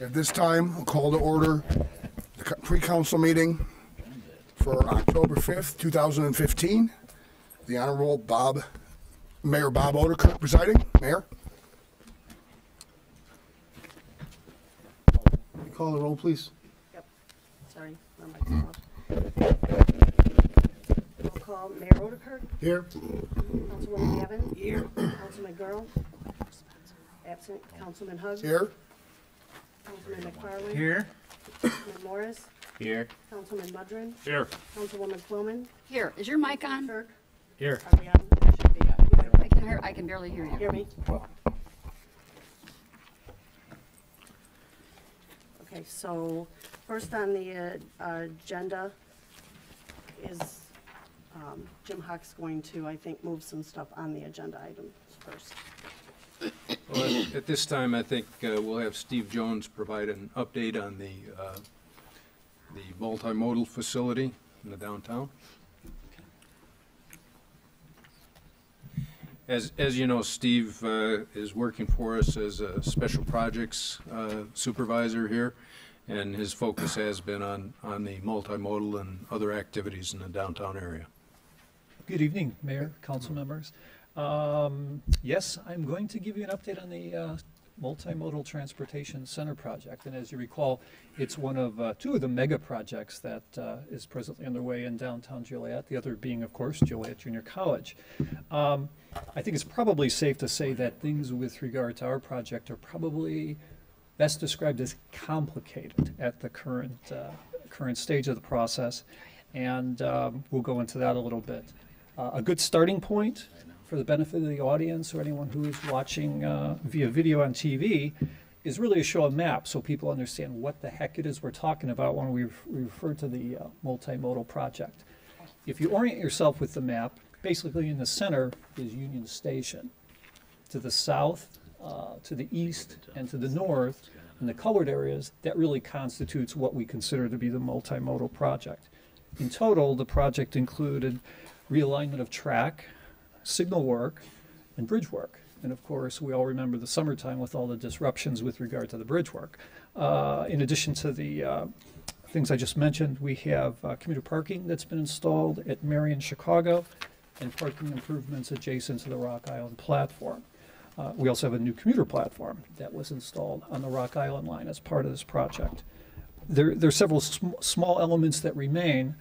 At this time, I'll call to order the pre-council meeting for October 5th, 2015. The Honorable Mayor Bob Oderkirk presiding. Mayor? You call the roll, please. Yep. Sorry, my mic's off. I'll call Mayor Oderkirk. Here. Councilwoman Gavin. Here. Councilman Girl. Absent. Councilman Hugg. Here. Councilman McFarland. Here. Councilman Morris. Here. Councilman Mudrin. Here. Councilwoman Quillman. Here, is your mic on? Kirk. Here. Are we on? It should be. I can barely hear you. Hear me? Okay, so first on the agenda is Jim Hock's going to, I think, move some stuff on the agenda items first. Well, at this time, I think we'll have Steve Jones provide an update on the multimodal facility in the downtown. As you know, Steve is working for us as a special projects supervisor here, and his focus has been on the multimodal and other activities in the downtown area. Good evening, Mayor, council members. Yes, I'm going to give you an update on the Multimodal Transportation Center project. And as you recall, it's one of two of the mega projects that is presently underway in downtown Joliet, the other being, of course, Joliet Junior College. I think it's probably safe to say that things with regard to our project are probably best described as complicated at the current stage of the process. And we'll go into that a little bit. A good starting point for the benefit of the audience or anyone who is watching via video on TV is really to show a map so people understand what the heck it is we're talking about when we refer to the multimodal project. If you orient yourself with the map, basically in the center is Union Station. To the south, to the east, and to the north, in the colored areas, that really constitutes what we consider to be the multimodal project. In total, the project included realignment of track, signal work, and bridge work. And of course, we all remember the summertime with all the disruptions with regard to the bridge work. In addition to the things I just mentioned, we have commuter parking that's been installed at Marion, Chicago, and parking improvements adjacent to the Rock Island platform. We also have a new commuter platform that was installed on the Rock Island line as part of this project. There are several small elements that remain.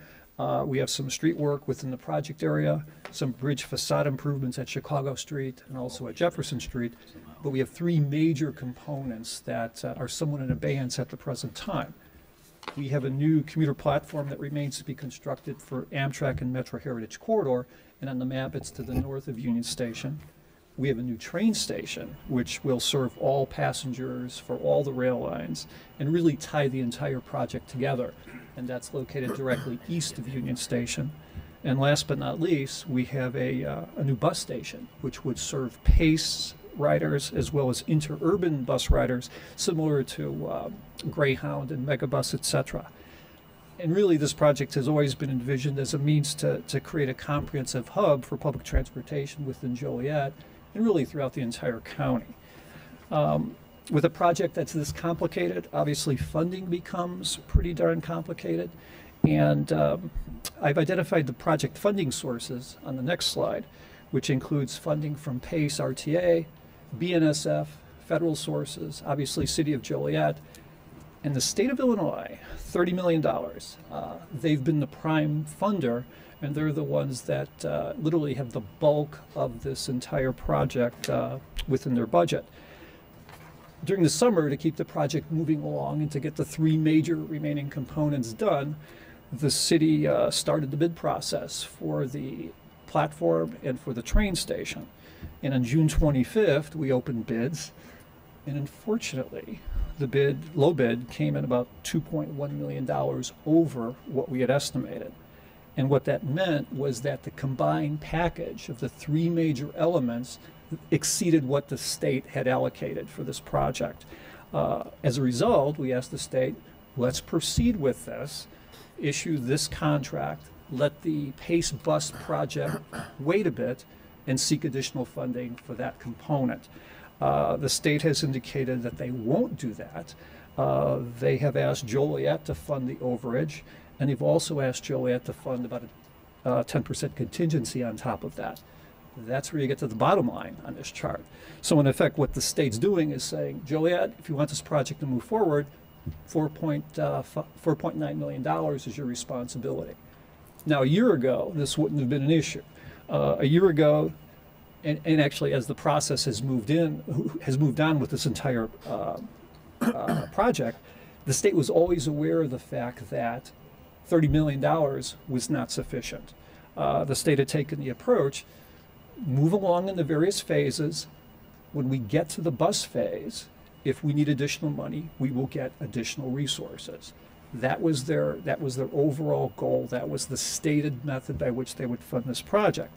We have some street work within the project area, some bridge facade improvements at Chicago Street and also at Jefferson Street, but we have three major components that are somewhat in abeyance at the present time. We have a new commuter platform that remains to be constructed for Amtrak and Metro Heritage Corridor, and on the map it's to the north of Union Station. We have a new train station, which will serve all passengers for all the rail lines and really tie the entire project together. And that's located directly east of Union Station. And last but not least, we have a new bus station, which would serve PACE riders as well as interurban bus riders, similar to Greyhound and Megabus, etc. And really, this project has always been envisioned as a means to create a comprehensive hub for public transportation within Joliet and really throughout the entire county. With a project that's this complicated, obviously funding becomes pretty darn complicated. And I've identified the project funding sources on the next slide, which includes funding from PACE RTA, BNSF, federal sources, obviously City of Joliet, and the state of Illinois, $30 million. They've been the prime funder, and they're the ones that literally have the bulk of this entire project within their budget. During the summer, to keep the project moving along and to get the three major remaining components done, the city started the bid process for the platform and for the train station. And on June 25th, we opened bids, and unfortunately, the low bid came in about $2.1 million over what we had estimated. And what that meant was that the combined package of the three major elements exceeded what the state had allocated for this project. As a result, we asked the state, let's proceed with this, issue this contract, let the PACE bus project wait a bit, and seek additional funding for that component. The state has indicated that they won't do that. They have asked Joliet to fund the overage, and they've also asked Joliet to fund about a 10% contingency on top of that. That's where you get to the bottom line on this chart. So in effect, what the state's doing is saying, Joliet, if you want this project to move forward, $4.9 million is your responsibility. Now, a year ago, this wouldn't have been an issue. A year ago, and actually as the process has moved on with this entire project, the state was always aware of the fact that $30 million was not sufficient. The state had taken the approach, move along in the various phases. When we get to the bus phase, if we need additional money, we will get additional resources. That was their overall goal. That was the stated method by which they would fund this project.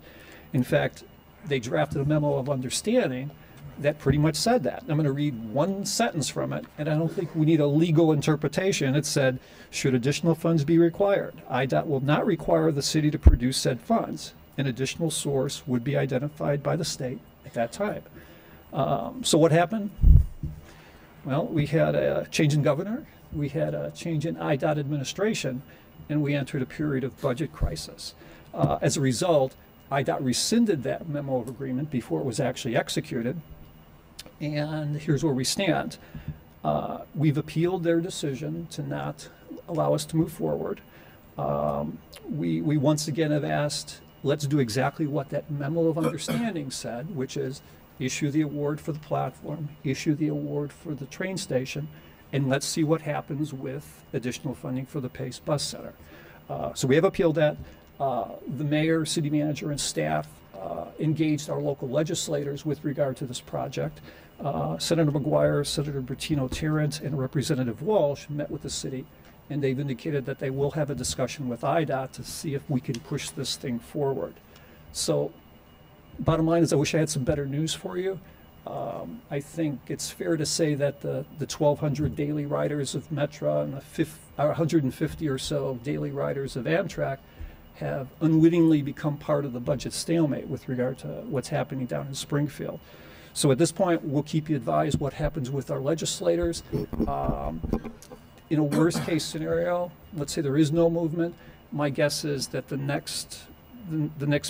In fact, they drafted a memo of understanding that pretty much said that. I'm going to read one sentence from it, and I don't think we need a legal interpretation. It said, should additional funds be required, IDOT will not require the city to produce said funds. An additional source would be identified by the state at that time. So what happened? Well, we had a change in governor, we had a change in IDOT administration, and we entered a period of budget crisis. As a result, IDOT rescinded that memo of agreement before it was actually executed. And here's where we stand. We've appealed their decision to not allow us to move forward. We once again have asked, let's do exactly what that memo of understanding said, which is issue the award for the platform, issue the award for the train station, and let's see what happens with additional funding for the Pace Bus Center. So we have appealed that. The mayor, city manager, and staff engaged our local legislators with regard to this project. Senator McGuire, Senator Bertino-Tarrant, and Representative Walsh met with the city, and they've indicated that they will have a discussion with IDOT to see if we can push this thing forward. So bottom line is I wish I had some better news for you. I think it's fair to say that the 1,200 daily riders of Metra and the 150 or so daily riders of Amtrak have unwittingly become part of the budget stalemate with regard to what's happening down in Springfield. So at this point, we'll keep you advised what happens with our legislators. In a worst case scenario, let's say there is no movement, my guess is that the next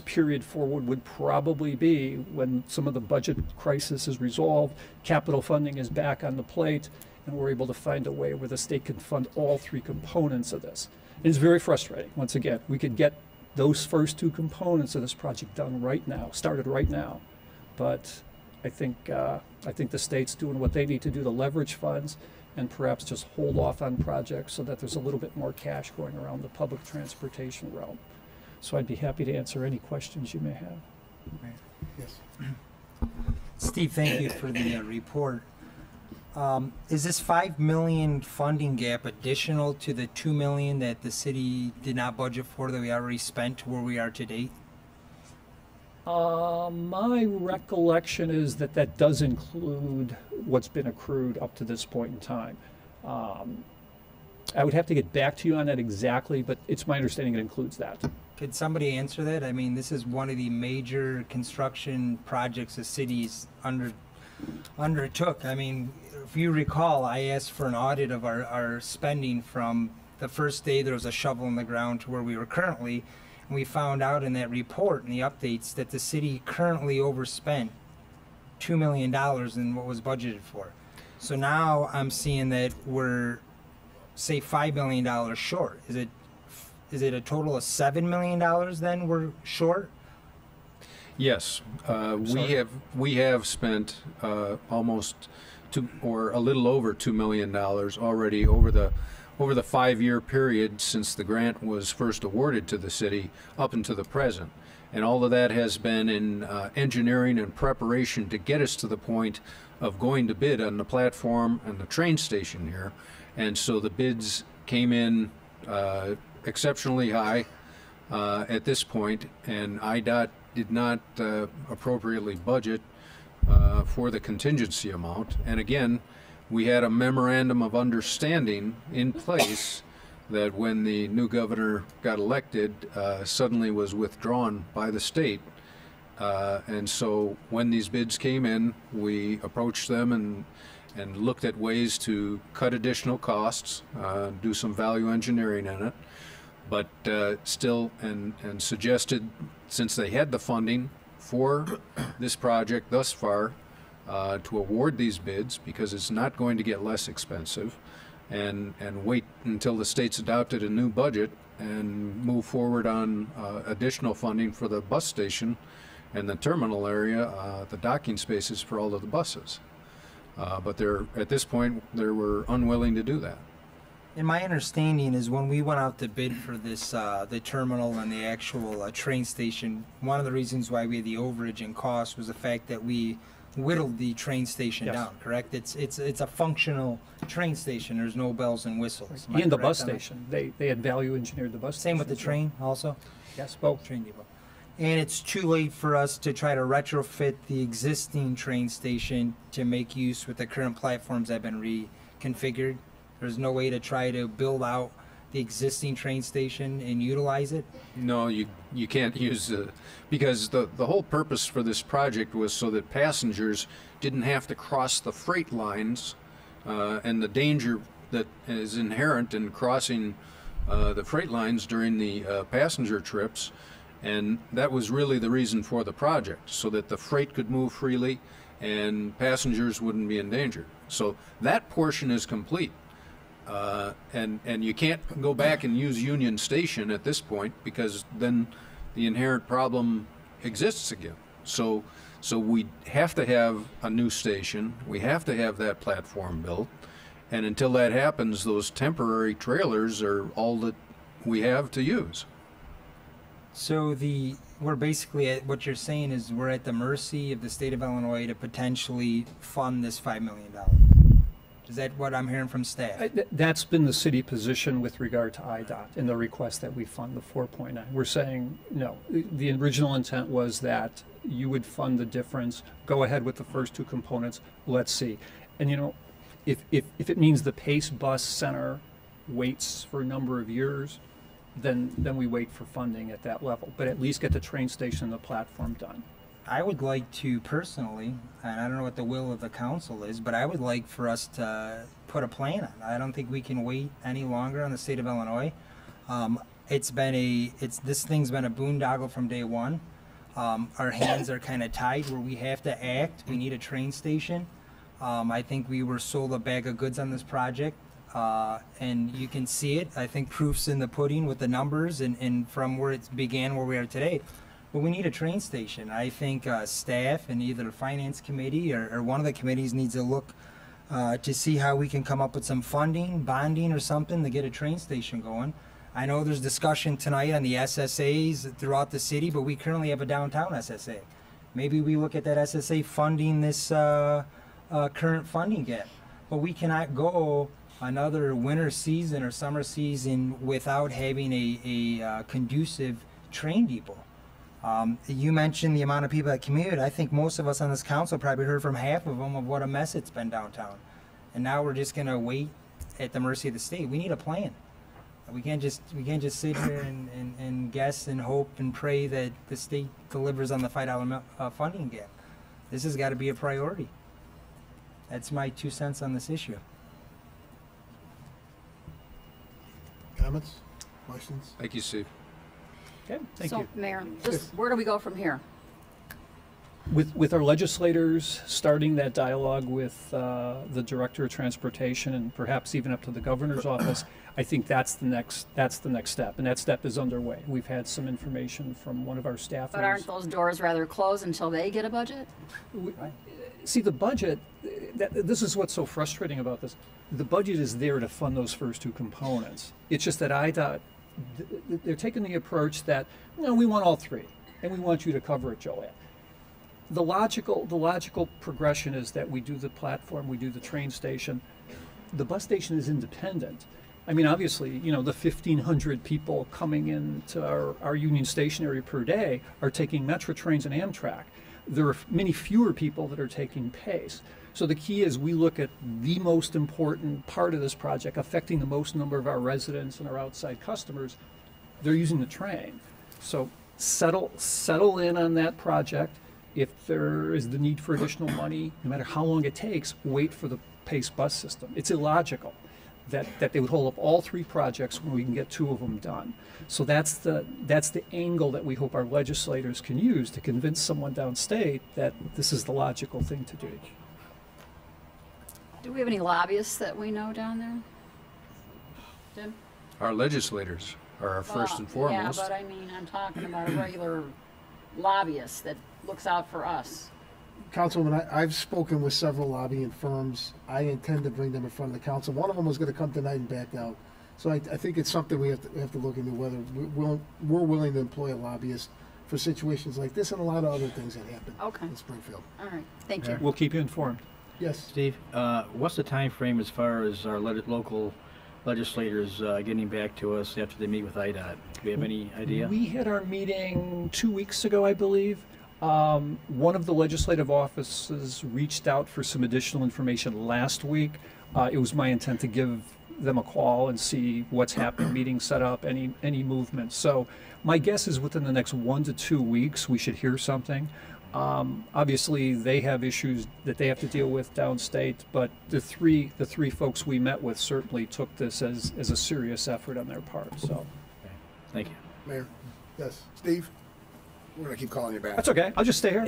period forward would probably be when some of the budget crisis is resolved, capital funding is back on the plate, and we're able to find a way where the state can fund all three components of this. It's very frustrating. Once again, we could get those first two components of this project done right now, started right now. But I think the state's doing what they need to do to leverage funds and perhaps just hold off on projects so that there's a little bit more cash going around the public transportation realm. So I'd be happy to answer any questions you may have. Yes. Steve, thank you for the report. Is this $5 million funding gap additional to the $2 million that the city did not budget for that we already spent to where we are to date? My recollection is that that does include what's been accrued up to this point in time. I would have to get back to you on that exactly, but it's my understanding it includes that. Could somebody answer that? I mean, this is one of the major construction projects the city's undertook. I mean, if you recall, I asked for an audit of our spending from the first day there was a shovel in the ground to where we were currently. And we found out in that report and the updates that the city currently overspent $2 million in what was budgeted for. So now I'm seeing that we're, say, $5 million short. Is it a total of $7 million then we're short? Yes, we have spent almost or a little over $2 million already over the 5-year period since the grant was first awarded to the city up until the present. And all of that has been in engineering and preparation to get us to the point of going to bid on the platform and the train station here. And so the bids came in exceptionally high at this point, and IDOT did not appropriately budget for the contingency amount. And again, we had a memorandum of understanding in place that when the new governor got elected, suddenly was withdrawn by the state. And so when these bids came in, we approached them and looked at ways to cut additional costs, do some value engineering in it, but still, and suggested, since they had the funding for this project thus far, to award these bids, because it's not going to get less expensive, and wait until the state's adopted a new budget and move forward on additional funding for the bus station and the terminal area, the docking spaces for all of the buses. But at this point, they were unwilling to do that. And my understanding is when we went out to bid for this, the terminal and the actual train station, one of the reasons why we had the overage in cost was the fact that we whittled the train station Yes. down, correct? It's a functional train station. There's no bells and whistles. Am I And the correct bus on that? station, they had value engineered the bus station. Same with the train also? Yes, both. Train depot. And it's too late for us to try to retrofit the existing train station to make use with the current platforms that have been reconfigured. There's no way to try to build out the existing train station and utilize it. No, you can't use because the whole purpose for this project was so that passengers didn't have to cross the freight lines, and the danger that is inherent in crossing the freight lines during the passenger trips. And that was really the reason for the project, so that the freight could move freely and passengers wouldn't be in danger. So that portion is complete. And you can't go back and use Union Station at this point, because then the inherent problem exists again. So we have to have a new station. We have to have that platform built. And until that happens, those temporary trailers are all that we have to use. So we're basically at, what you're saying is we're at the mercy of the state of Illinois to potentially fund this $5 million. Is that what I'm hearing from staff? That's been the city position with regard to IDOT and the request that we fund the 4.9. We're saying, no, the original intent was that you would fund the difference, go ahead with the first two components, let's see. And you know, if it means the Pace Bus Center waits for a number of years, then we wait for funding at that level, but at least get the train station and the platform done. I would like to personally, and I don't know what the will of the council is, but I would like for us to put a plan on. I don't think we can wait any longer on the state of Illinois. This thing's been a boondoggle from day one. Our hands are kind of tied where we have to act. We need a train station. I think we were sold a bag of goods on this project. And you can see it. I think proof's in the pudding with the numbers and from where it began, where we are today. But we need a train station. I think staff and either the finance committee or one of the committees needs to look to see how we can come up with some funding, bonding or something to get a train station going. I know there's discussion tonight on the SSAs throughout the city, but we currently have a downtown SSA. Maybe we look at that SSA funding this current funding gap. But we cannot go another winter season or summer season without having a conducive train depot. You mentioned the amount of people that commute. I think most of us on this council probably heard from half of them of what a mess it's been downtown. And now we're just gonna wait at the mercy of the state. We need a plan. We can't just sit here and guess and hope and pray that the state delivers on the $5 funding gap. This has got to be a priority. That's my 2 cents on this issue. Comments? Questions? Thank you, Steve. Okay, thank So, you. Mayor, just where do we go from here? With our legislators starting that dialogue with the Director of Transportation and perhaps even up to the Governor's office, I think that's the next step, and that step is underway. We've had some information from one of our staffers. But aren't those doors rather closed until they get a budget? See, the budget, this is what's so frustrating about this. The budget is there to fund those first two components. It's just that IDOT, they're taking the approach that, no, we want all three, and we want you to cover it, Joliet. The logical progression is that we do the platform, we do the train station. The bus station is independent. I mean, obviously, you know, the 1,500 people coming into our Union Station area per day are taking Metro trains and Amtrak. There are many fewer people that are taking Pace. So the key is we look at the most important part of this project affecting the most number of our residents and our outside customers. They're using the train. So settle in on that project. If there is the need for additional money, no matter how long it takes, wait for the pace bus system. It's illogical that they would hold up all three projects when we can get two of them done. So that's the angle that we hope our legislators can use to convince someone downstate that this is the logical thing to do. Do we have any lobbyists that we know down there? Jim? Our legislators are our first and foremost. Yeah, but I mean, I'm talking about a regular lobbyist that looks out for us. Councilwoman, I've spoken with several lobbying firms. I intend to bring them in front of the council. One of them was going to come tonight and back out. So I think it's something we have to look into, whether we're willing to employ a lobbyist for situations like this and a lot of other things that happen Okay. in Springfield. All right, thank you. We'll keep you informed. Yes. Steve, what's the time frame as far as our local legislators getting back to us after they meet with IDOT? Do we have any idea? We had our meeting 2 weeks ago, I believe. One of the legislative offices reached out for some additional information last week. It was my intent to give them a call and see what's happening, meeting set up, any movement. So my guess is within the next 1 to 2 weeks we should hear something. Obviously they have issues that they have to deal with downstate, but the three folks we met with certainly took this as a serious effort on their part. So Okay. Thank you. Mayor? Yes. Steve? We're gonna keep calling you back. that's okay. I'll just stay here.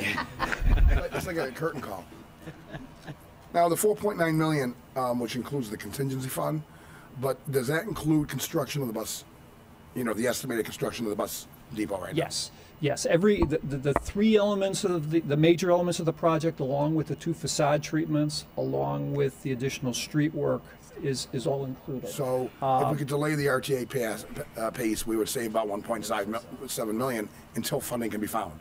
It's like a curtain call. Now, the 4.9 million, which includes the contingency fund, but does that include construction of the bus? You know, the estimated construction of the bus depot right now? Yes. The three elements of the major elements of the project, along with the two facade treatments, along with the additional street work, is all included. So if we could delay the RTA pace, we would save about 1.7 million until funding can be found.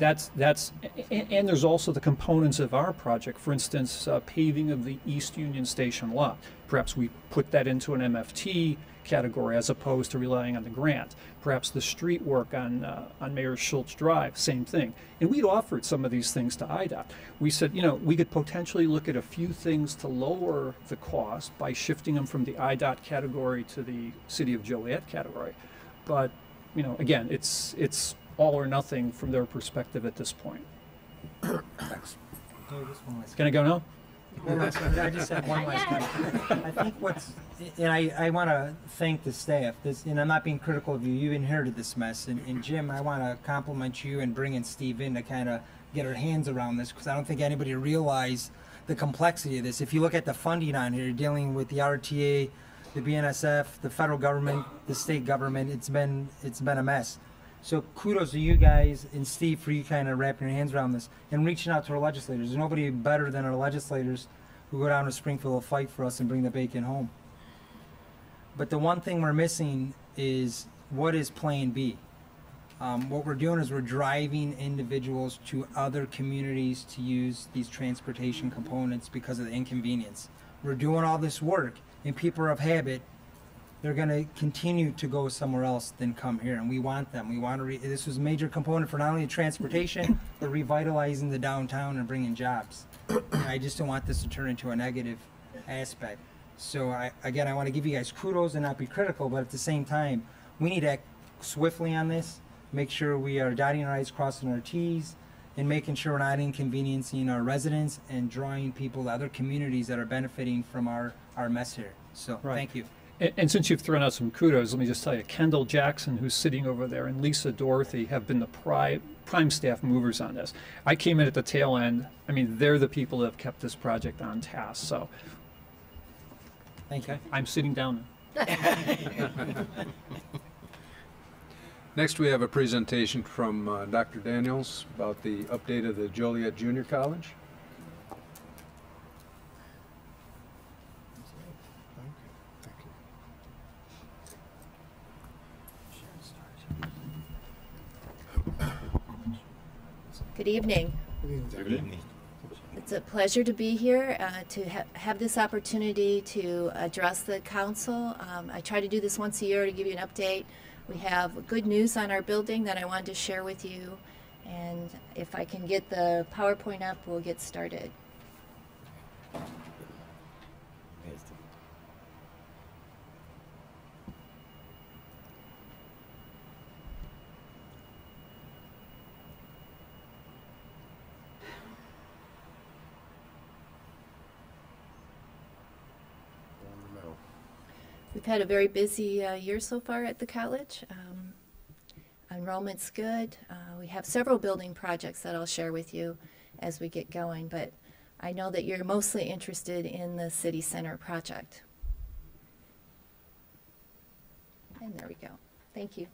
And there's also the components of our project. For instance, paving of the East Union Station lot. Perhaps we put that into an MFT category as opposed to relying on the grant. Perhaps the street work on Mayor Schultz Drive, same thing. And we'd offered some of these things to IDOT. We said, we could potentially look at a few things to lower the cost by shifting them from the IDOT category to the City of Joliet category. But, again, it's all or nothing from their perspective at this point. Thanks. Can I go now? I just have one last comment. I think and I want to thank the staff. And I'm not being critical of you. You inherited this mess. And Jim, I want to compliment you and bringing Steve in to kind of get our hands around this, because I don't think anybody realized the complexity of this. If you look at the funding on here, you're dealing with the RTA, the BNSF, the federal government, the state government. It's been a mess. So kudos to you guys and Steve for you kind of wrapping your hands around this and reaching out to our legislators. There's nobody better than our legislators who go down to Springfield to fight for us and bring the bacon home. But the one thing we're missing is, what is Plan B? What we're doing is we're driving individuals to other communities to use these transportation components because of the inconvenience. We're doing all this work, and people are of habit. They're going to continue to go somewhere else than come here, and we want them. We want to. This was a major component for not only transportation, but revitalizing the downtown and bringing jobs. And I just don't want this to turn into a negative aspect. So I want to give you guys kudos and not be critical, but at the same time, we need to act swiftly on this. Make sure we are dotting our I's, crossing our T's, and making sure we're not inconveniencing our residents and drawing people to other communities that are benefiting from our mess here. So Thank you. And since you've thrown out some kudos, let me just tell you, Kendall Jackson, who's sitting over there, and Lisa Dorothy have been the prime staff movers on this. I came in at the tail end. I mean, they're the people that have kept this project on task. So, thank you. I'm sitting down. Next, we have a presentation from Dr. Daniels about the update of the Joliet Junior College. Good evening. Good evening. It's a pleasure to be here to have this opportunity to address the council. I try to do this once a year to give you an update. We have good news on our building that I wanted to share with you, and if I can get the PowerPoint up, we'll get started. We've had a very busy year so far at the college. Enrollment's good. We have several building projects that I'll share with you as we get going, but I know that you're mostly interested in the city center project. And there we go. Thank you.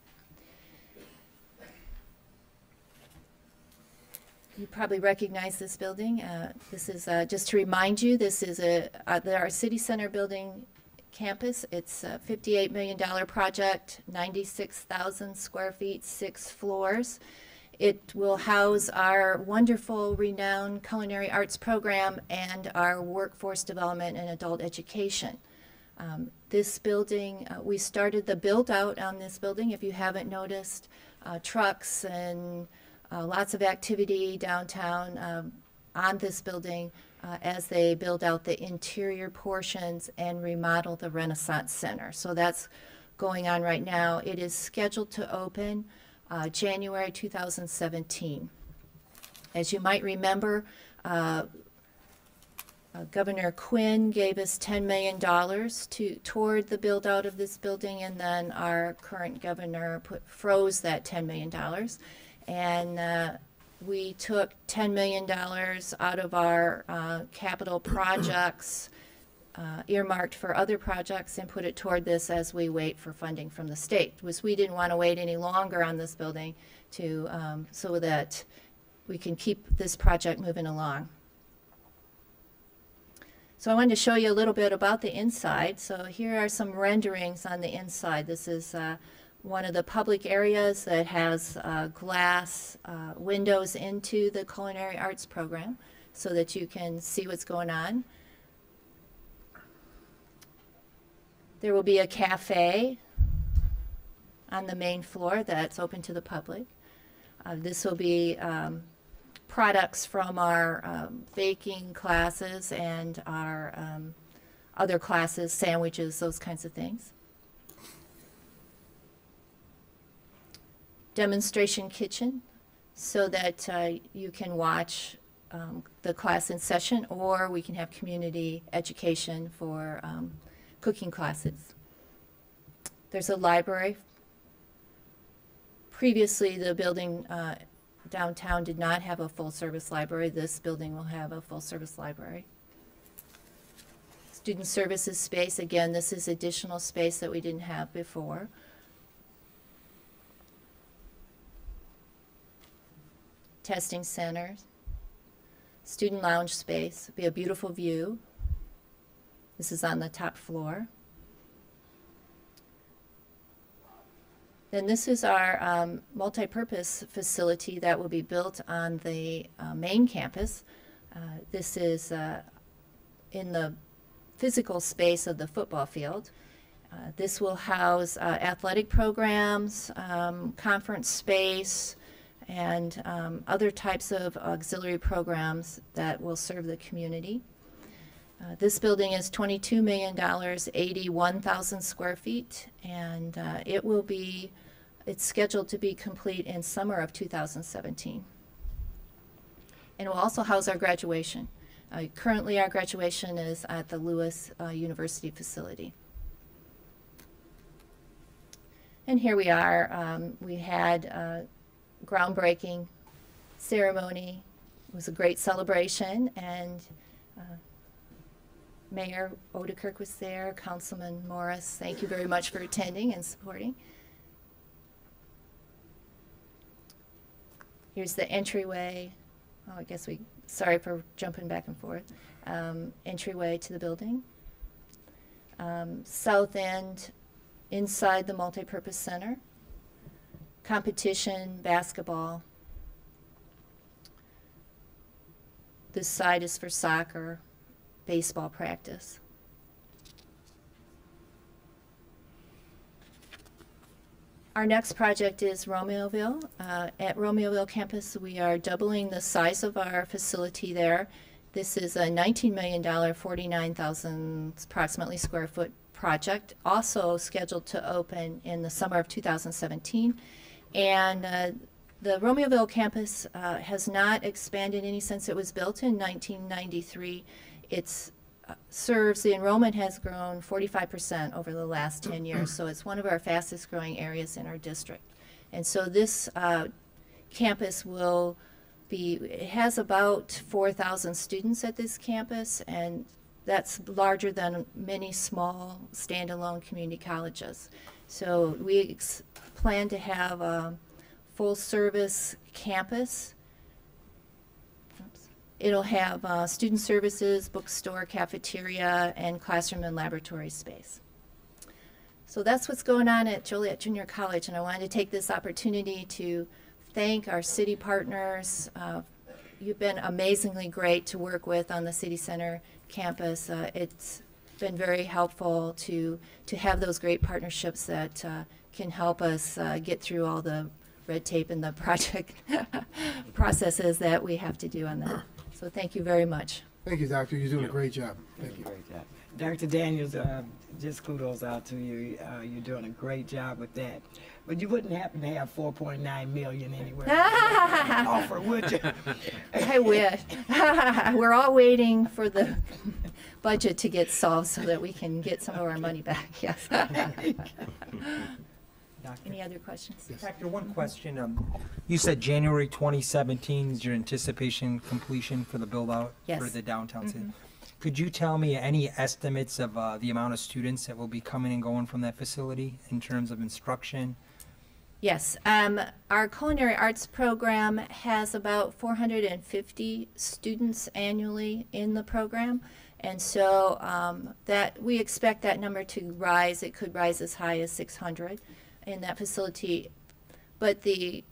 You probably recognize this building. This is, just to remind you, this is our city center building campus. It's a $58 million project, 96,000 square feet, 6 floors. It will house our wonderful, renowned culinary arts program and our workforce development and adult education. This building, we started the build out on this building, if you haven't noticed, trucks and lots of activity downtown on this building as they build out the interior portions and remodel the Renaissance Center. So that's going on right now. It is scheduled to open January 2017. As you might remember, Governor Quinn gave us $10 million toward the build out of this building, and then our current governor froze that $10 million. And we took $10 million out of our capital projects earmarked for other projects and put it toward this as we wait for funding from the state. We didn't want to wait any longer on this building so that we can keep this project moving along. So I wanted to show you a little bit about the inside. So here are some renderings on the inside. This is one of the public areas that has glass windows into the culinary arts program so that you can see what's going on. There will be a cafe on the main floor that's open to the public. This will be products from our baking classes and our other classes, sandwiches, those kinds of things. Demonstration kitchen so that you can watch the class in session, or we can have community education for cooking classes. There's a library. Previously, the building downtown did not have a full-service library. This building will have a full-service library. Student services space, again, this is additional space that we didn't have before. Testing centers, student lounge space, be a beautiful view. This is on the top floor. Then this is our multi-purpose facility that will be built on the main campus. This is in the physical space of the football field. This will house athletic programs, conference space, and other types of auxiliary programs that will serve the community. This building is $22 million, 81,000 square feet, and it's scheduled to be complete in summer of 2017. And it will also house our graduation. Currently our graduation is at the Lewis University facility. And here we are. We had a groundbreaking ceremony. It was a great celebration, and Mayor Odekirk was there, Councilman Morris. Thank you very much for attending and supporting. Here's the entryway. Oh, I guess sorry for jumping back and forth. Entryway to the building. South end, inside the multipurpose center. Competition, basketball. This side is for soccer, baseball practice. Our next project is Romeoville. At Romeoville campus, we are doubling the size of our facility there. This is a $19 million, 49,000 approximately square foot project, also scheduled to open in the summer of 2017. And the Romeoville campus has not expanded any since it was built in 1993. It's serves, the enrollment has grown 45% over the last 10 years, so it's one of our fastest growing areas in our district. And so this campus will be, it has about 4,000 students at this campus, and that's larger than many small standalone community colleges. So we plan to have a full service campus. Oops. It'll have student services, bookstore, cafeteria, and classroom and laboratory space. So that's what's going on at Joliet Junior College, and I wanted to take this opportunity to thank our city partners. You've been amazingly great to work with on the City Center campus. It's been very helpful to have those great partnerships that can help us get through all the red tape and the project processes that we have to do on that. So thank you very much. Thank you, Doctor. You're doing a great job. Thank you. Great job. Dr. Daniels, just kudos out to you. You're doing a great job with that. But you wouldn't happen to have 4.9 million anywhere offer, would you? I wish. We're all waiting for the budget to get solved so that we can get some of our money back. Yes. Any other questions? Doctor, one question. You said January 2017 is your anticipation completion for the build-out Yes. for the downtown city. Could you tell me any estimates of the amount of students that will be coming and going from that facility in terms of instruction? Yes. Our culinary arts program has about 450 students annually in the program. And so that we expect that number to rise. It could rise as high as 600 in that facility. But the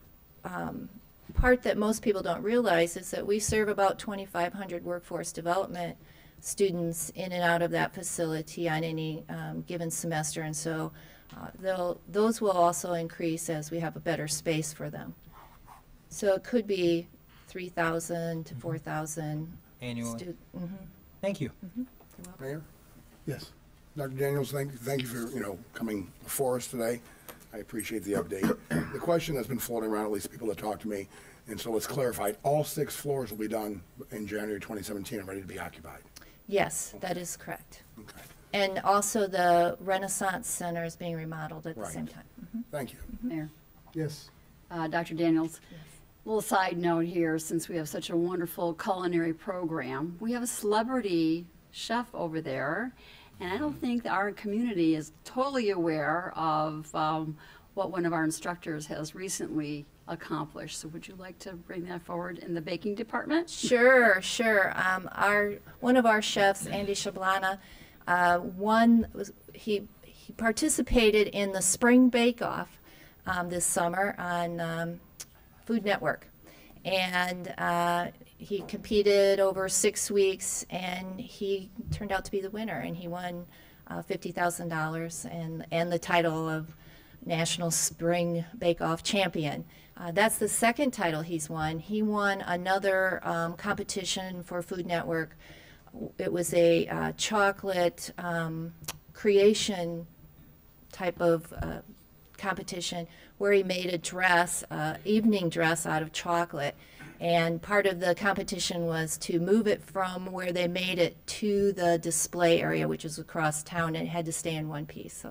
part that most people don't realize is that we serve about 2,500 workforce development students in and out of that facility on any given semester. And so those will also increase as we have a better space for them. So it could be 3,000 to 4,000 Annually. Thank you. Mayor? Yes. Dr. Daniels, thank you for, coming before us today. I appreciate the update. The question that's been floating around, at least people that talk to me, and so let's clarify, all 6 floors will be done in January 2017 and ready to be occupied. Yes, that is correct. Okay. And also the Renaissance Center is being remodeled at the Right. same time. Thank you. Mayor, Yes. Dr. Daniels, little side note here, since we have such a wonderful culinary program, we have a celebrity chef over there, and I don't think our community is totally aware of what one of our instructors has recently accomplished. So would you like to bring that forward in the baking department? Sure. One of our chefs, Andy Shablana, he participated in the Spring Bake Off this summer on Food Network, and he competed over 6 weeks, and he turned out to be the winner, and he won $50,000 and the title of National Spring Bake Off Champion. That's the second title he's won. He won another competition for Food Network. It was a chocolate creation type of competition where he made a dress, evening dress out of chocolate. And part of the competition was to move it from where they made it to the display area, which is across town, and it had to stay in one piece.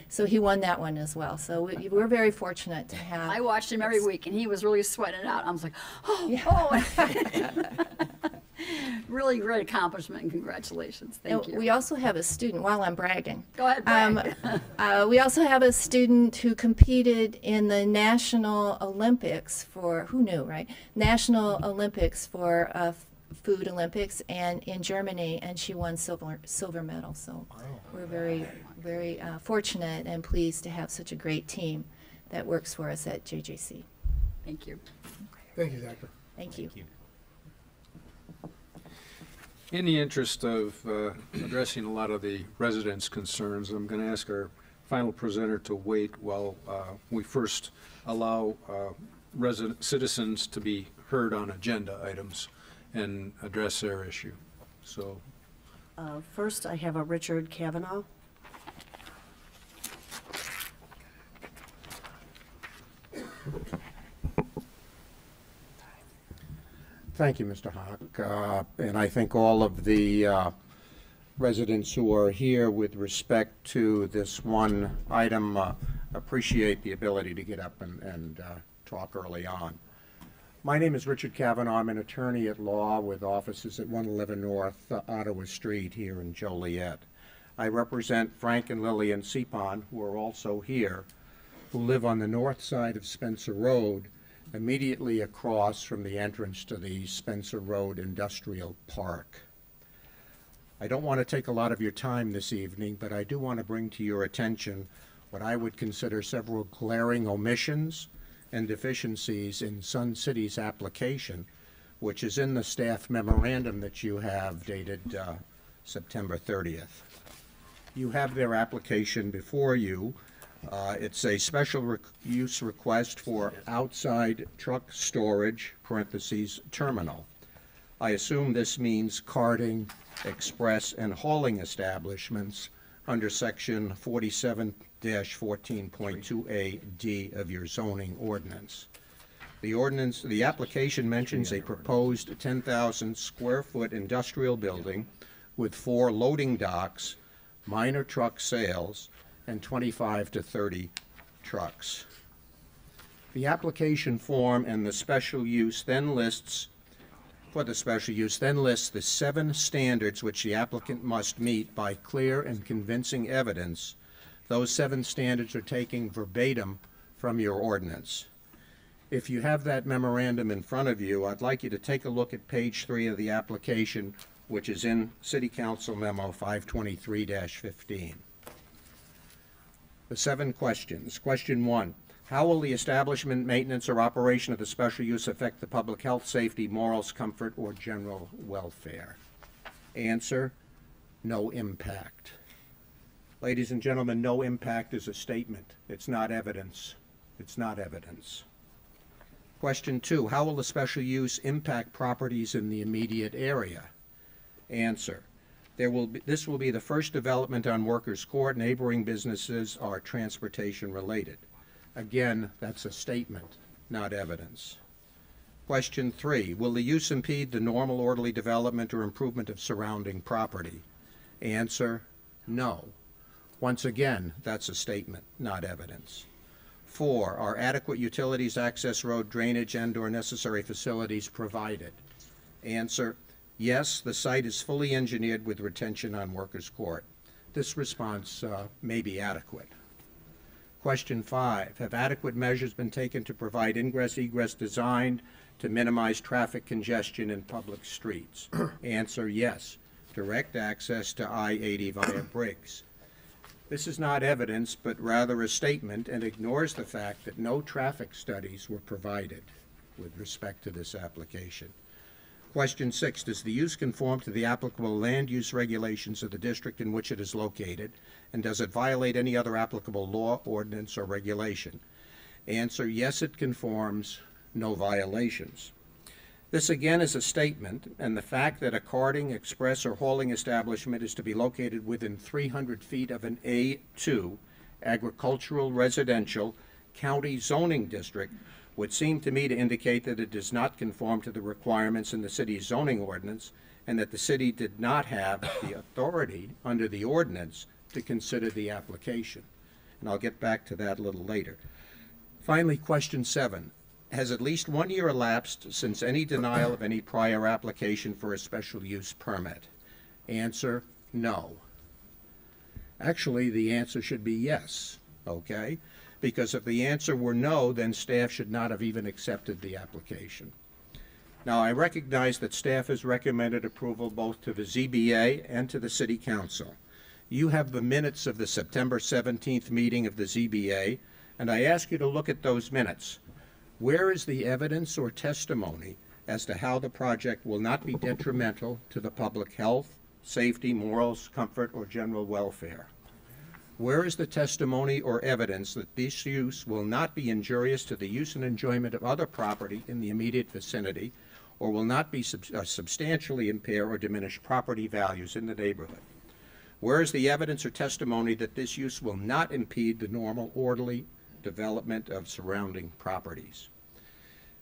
So he won that one as well. So we're very fortunate to have. I watched him every week, and he was really sweating it out. I was like, really great accomplishment, and congratulations. Thank you. We also have a student, while I'm bragging. Go ahead, brag. We also have a student who competed in the National Olympics for, who knew, right? National Olympics for Food Olympics and in Germany, and she won silver medal. So we're very, very fortunate and pleased to have such a great team that works for us at JJC. Thank you. Thank you, Doctor. Thank you. In the interest of addressing a lot of the residents' concerns, I'm going to ask our final presenter to wait while we first allow citizens to be heard on agenda items and address their issue. So, First, I have a Richard Kavanaugh. Thank you, Mr. Hawk. And I think all of the residents who are here with respect to this one item appreciate the ability to get up and talk early on. My name is Richard Kavanaugh. I'm an attorney at law with offices at 111 North Ottawa Street here in Joliet. I represent Frank and Lillian Sepon, who are also here, who live on the north side of Spencer Road, immediately across from the entrance to the Spencer Road Industrial Park. I don't want to take a lot of your time this evening, but I do want to bring to your attention what I would consider several glaring omissions and deficiencies in Sun City's application, which is in the staff memorandum that you have dated September 30th. You have their application before you. It's a special use request for outside truck storage, parentheses, terminal. I assume this means carting, express, and hauling establishments under section 47-14.2A-D of your zoning ordinance. The application mentions a proposed 10,000 square foot industrial building with 4 loading docks, minor truck sales, and 25 to 30 trucks. The application form and the special use then lists the 7 standards which the applicant must meet by clear and convincing evidence. Those 7 standards are taken verbatim from your ordinance. If you have that memorandum in front of you, I'd like you to take a look at page 3 of the application, which is in City Council Memo 523-15. The 7 questions. Question 1. How will the establishment, maintenance, or operation of the special use affect the public health, safety, morals, comfort, or general welfare? Answer, no impact. Ladies and gentlemen, no impact is a statement. It's not evidence. It's not evidence. Question 2, how will the special use impact properties in the immediate area? Answer, this will be the first development on Workers' Court. Neighboring businesses are transportation related. Again, that's a statement, not evidence. Question 3, will the use impede the normal orderly development or improvement of surrounding property? Answer, no. Once again, that's a statement, not evidence. 4, are adequate utilities, access road, drainage, and/or necessary facilities provided? Answer, yes, the site is fully engineered with retention on Workers' Court. This response may be adequate. Question 5, have adequate measures been taken to provide ingress-egress designed to minimize traffic congestion in public streets? Answer, yes. Direct access to I-80 via Briggs. This is not evidence, but rather a statement, and ignores the fact that no traffic studies were provided with respect to this application. Question 6, does the use conform to the applicable land use regulations of the district in which it is located, and does it violate any other applicable law, ordinance, or regulation? Answer, yes, it conforms, no violations. This again is a statement, and the fact that a carting, express, or hauling establishment is to be located within 300 feet of an A2 agricultural residential county zoning district would seem to me to indicate that it does not conform to the requirements in the city's zoning ordinance, and that the city did not have the authority under the ordinance to consider the application. And I'll get back to that a little later. Finally, question 7. Has at least 1 year elapsed since any denial of any prior application for a special use permit? Answer, no. Actually, the answer should be yes, okay? Because if the answer were no, then staff should not have even accepted the application. Now, I recognize that staff has recommended approval both to the ZBA and to the City Council. You have the minutes of the September 17th meeting of the ZBA, and I ask you to look at those minutes. Where is the evidence or testimony as to how the project will not be detrimental to the public health, safety, morals, comfort, or general welfare? Where is the testimony or evidence that this use will not be injurious to the use and enjoyment of other property in the immediate vicinity, or will not be substantially impair or diminish property values in the neighborhood? Where is the evidence or testimony that this use will not impede the normal, orderly development of surrounding properties?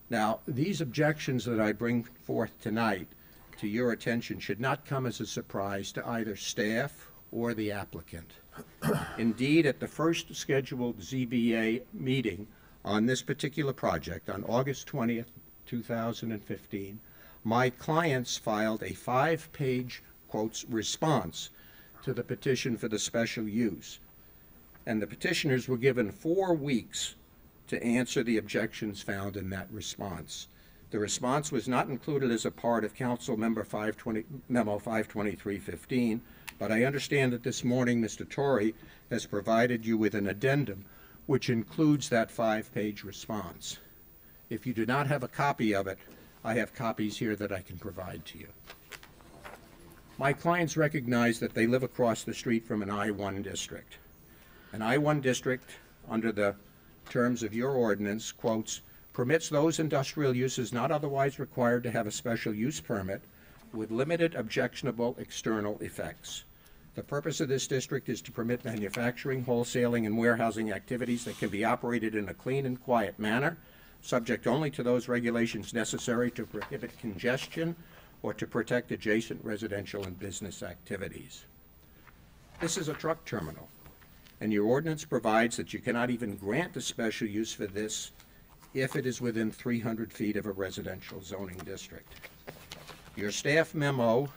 Now, these objections that I bring forth tonight to your attention should not come as a surprise to either staff or the applicant. Indeed, at the first scheduled ZBA meeting on this particular project on August 20th, 2015, my clients filed a 5-page, quotes, response to the petition for the special use. And the petitioners were given 4 weeks to answer the objections found in that response. The response was not included as a part of Council Memo 52315, but I understand that this morning Mr. Torrey has provided you with an addendum which includes that 5-page response. If you do not have a copy of it, I have copies here that I can provide to you. My clients recognize that they live across the street from an I-1 district. An I-1 district, under the terms of your ordinance, quotes, permits those industrial uses not otherwise required to have a special use permit with limited objectionable external effects. The purpose of this district is to permit manufacturing, wholesaling, and warehousing activities that can be operated in a clean and quiet manner, subject only to those regulations necessary to prohibit congestion or to protect adjacent residential and business activities. This is a truck terminal, and your ordinance provides that you cannot even grant a special use for this if it is within 300 feet of a residential zoning district. Your staff memo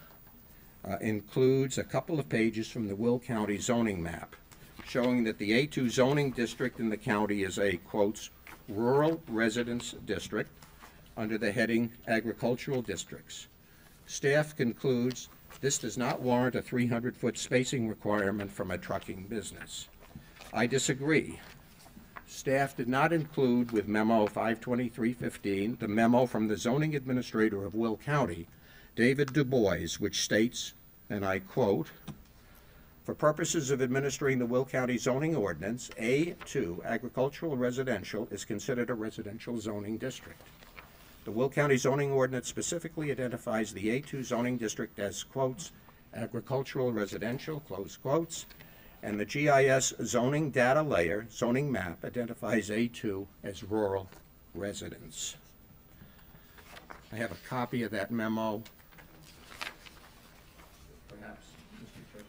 includes a couple of pages from the Will County zoning map showing that the A2 zoning district in the county is a, quotes, rural residence district under the heading agricultural districts. Staff concludes this does not warrant a 300-foot spacing requirement from a trucking business. I disagree. Staff did not include with Memo 52315 the memo from the zoning administrator of Will County, David Du Bois, which states, and I quote, for purposes of administering the Will County zoning ordinance, A2, agricultural residential, is considered a residential zoning district. The Will County zoning ordinance specifically identifies the A2 zoning district as, quotes, agricultural residential, close quotes, and the GIS zoning data layer, zoning map, identifies A2 as rural residence. I have a copy of that memo. Perhaps, Mr. Clerk,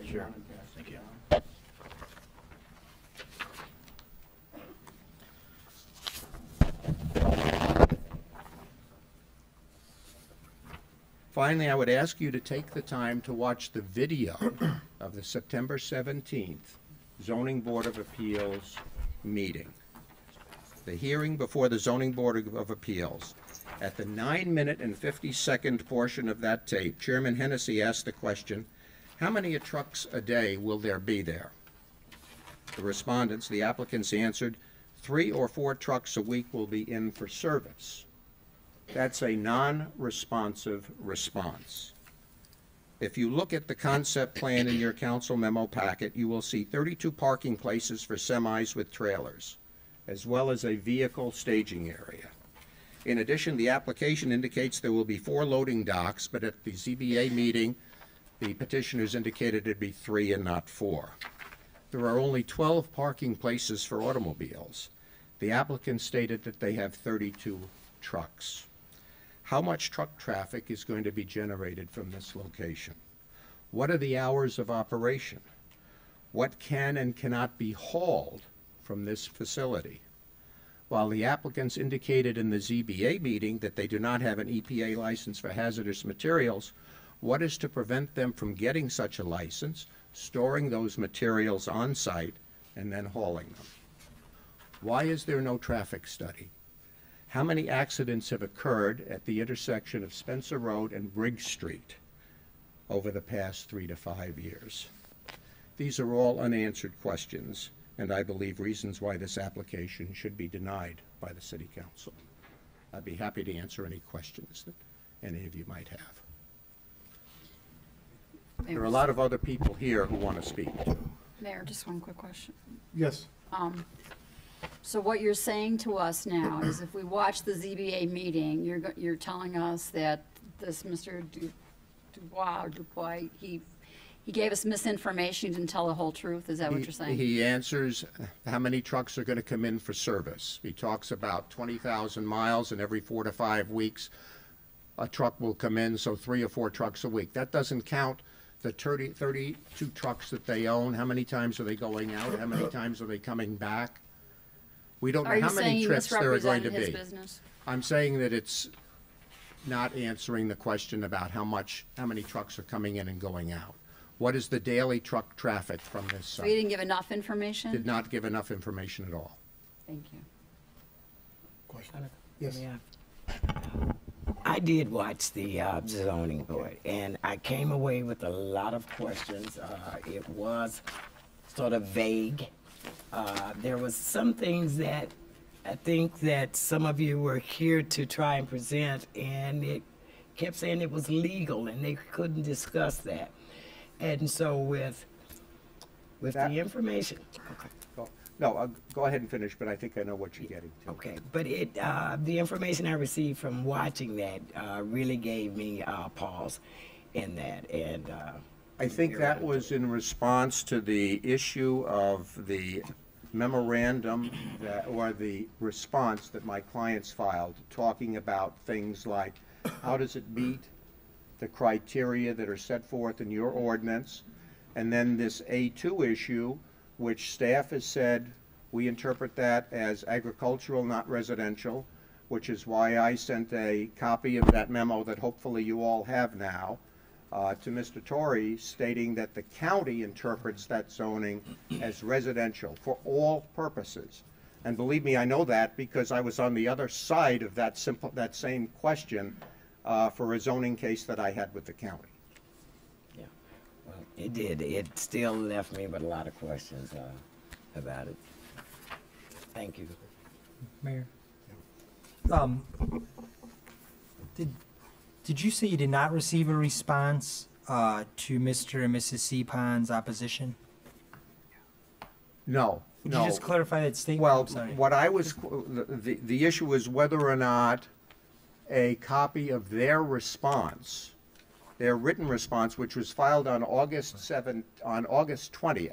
you can take it on and pass it down. Finally, I would ask you to take the time to watch the video of the September 17th Zoning Board of Appeals meeting. The hearing before the Zoning Board of Appeals. At the 9-minute and 50-second portion of that tape, Chairman Hennessy asked the question, how many trucks a day will there be there? The respondents, the applicants, answered, 3 or 4 trucks a week will be in for service. That's a non-responsive response. If you look at the concept plan in your council memo packet, you will see 32 parking places for semis with trailers, as well as a vehicle staging area. In addition, the application indicates there will be 4 loading docks, but at the ZBA meeting, the petitioners indicated it'd be 3 and not 4. There are only 12 parking places for automobiles. The applicant stated that they have 32 trucks. How much truck traffic is going to be generated from this location? What are the hours of operation? What can and cannot be hauled from this facility? While the applicants indicated in the ZBA meeting that they do not have an EPA license for hazardous materials, what is to prevent them from getting such a license, storing those materials on site, and then hauling them? Why is there no traffic study? How many accidents have occurred at the intersection of Spencer Road and Briggs Street over the past 3 to 5 years? These are all unanswered questions, and I believe reasons why this application should be denied by the City Council. I'd be happy to answer any questions that any of you might have. There are a lot of other people here who want to speak. Mayor, just one quick question. Yes. So what you're saying to us now is if we watch the ZBA meeting, you're telling us that this Mr. Dubois, he gave us misinformation, he didn't tell the whole truth, is that what you're saying? He answers how many trucks are going to come in for service. He talks about 20,000 miles and every 4 to 5 weeks. a truck will come in, so 3 or 4 trucks a week. That doesn't count the 32 trucks that they own. How many times are they going out? How many times are they coming back? We don't know how many trips there are going to be. I'm saying that it's not answering the question about how many trucks are coming in and going out. What is the daily truck traffic from this So site? you didn't give enough information? Did not give enough information at all. Thank you. Question? Yes. Yeah. I did watch the zoning board, and I came away with a lot of questions. It was sort of vague. There was some things that I think that some of you were here to try and present, and it kept saying it was legal, and they couldn't discuss that. And so with That- the information. Okay. No, go ahead and finish, but I think I know what you're getting to. Okay, but the information I received from watching that really gave me pause in that, and I think that was in response to the issue of the memorandum or the response that my clients filed, talking about things like, how does it meet the criteria that are set forth in your ordinance? And then this A2 issue, which staff has said, we interpret that as agricultural, not residential, which is why I sent a copy of that memo that hopefully you all have now to Mr. Torrey, stating that the county interprets that zoning as residential for all purposes. And believe me, I know that because I was on the other side of that same question for a zoning case that I had with the county. yeah, well, it did. It still left me with a lot of questions about it. Thank you. Mayor. Did you say you did not receive a response to Mr. and Mrs. Seapon's opposition? No, Would no. you just clarify that statement? Well, I'm sorry. what I was, the issue is whether or not a copy of their response, their written response, which was filed on August 20th.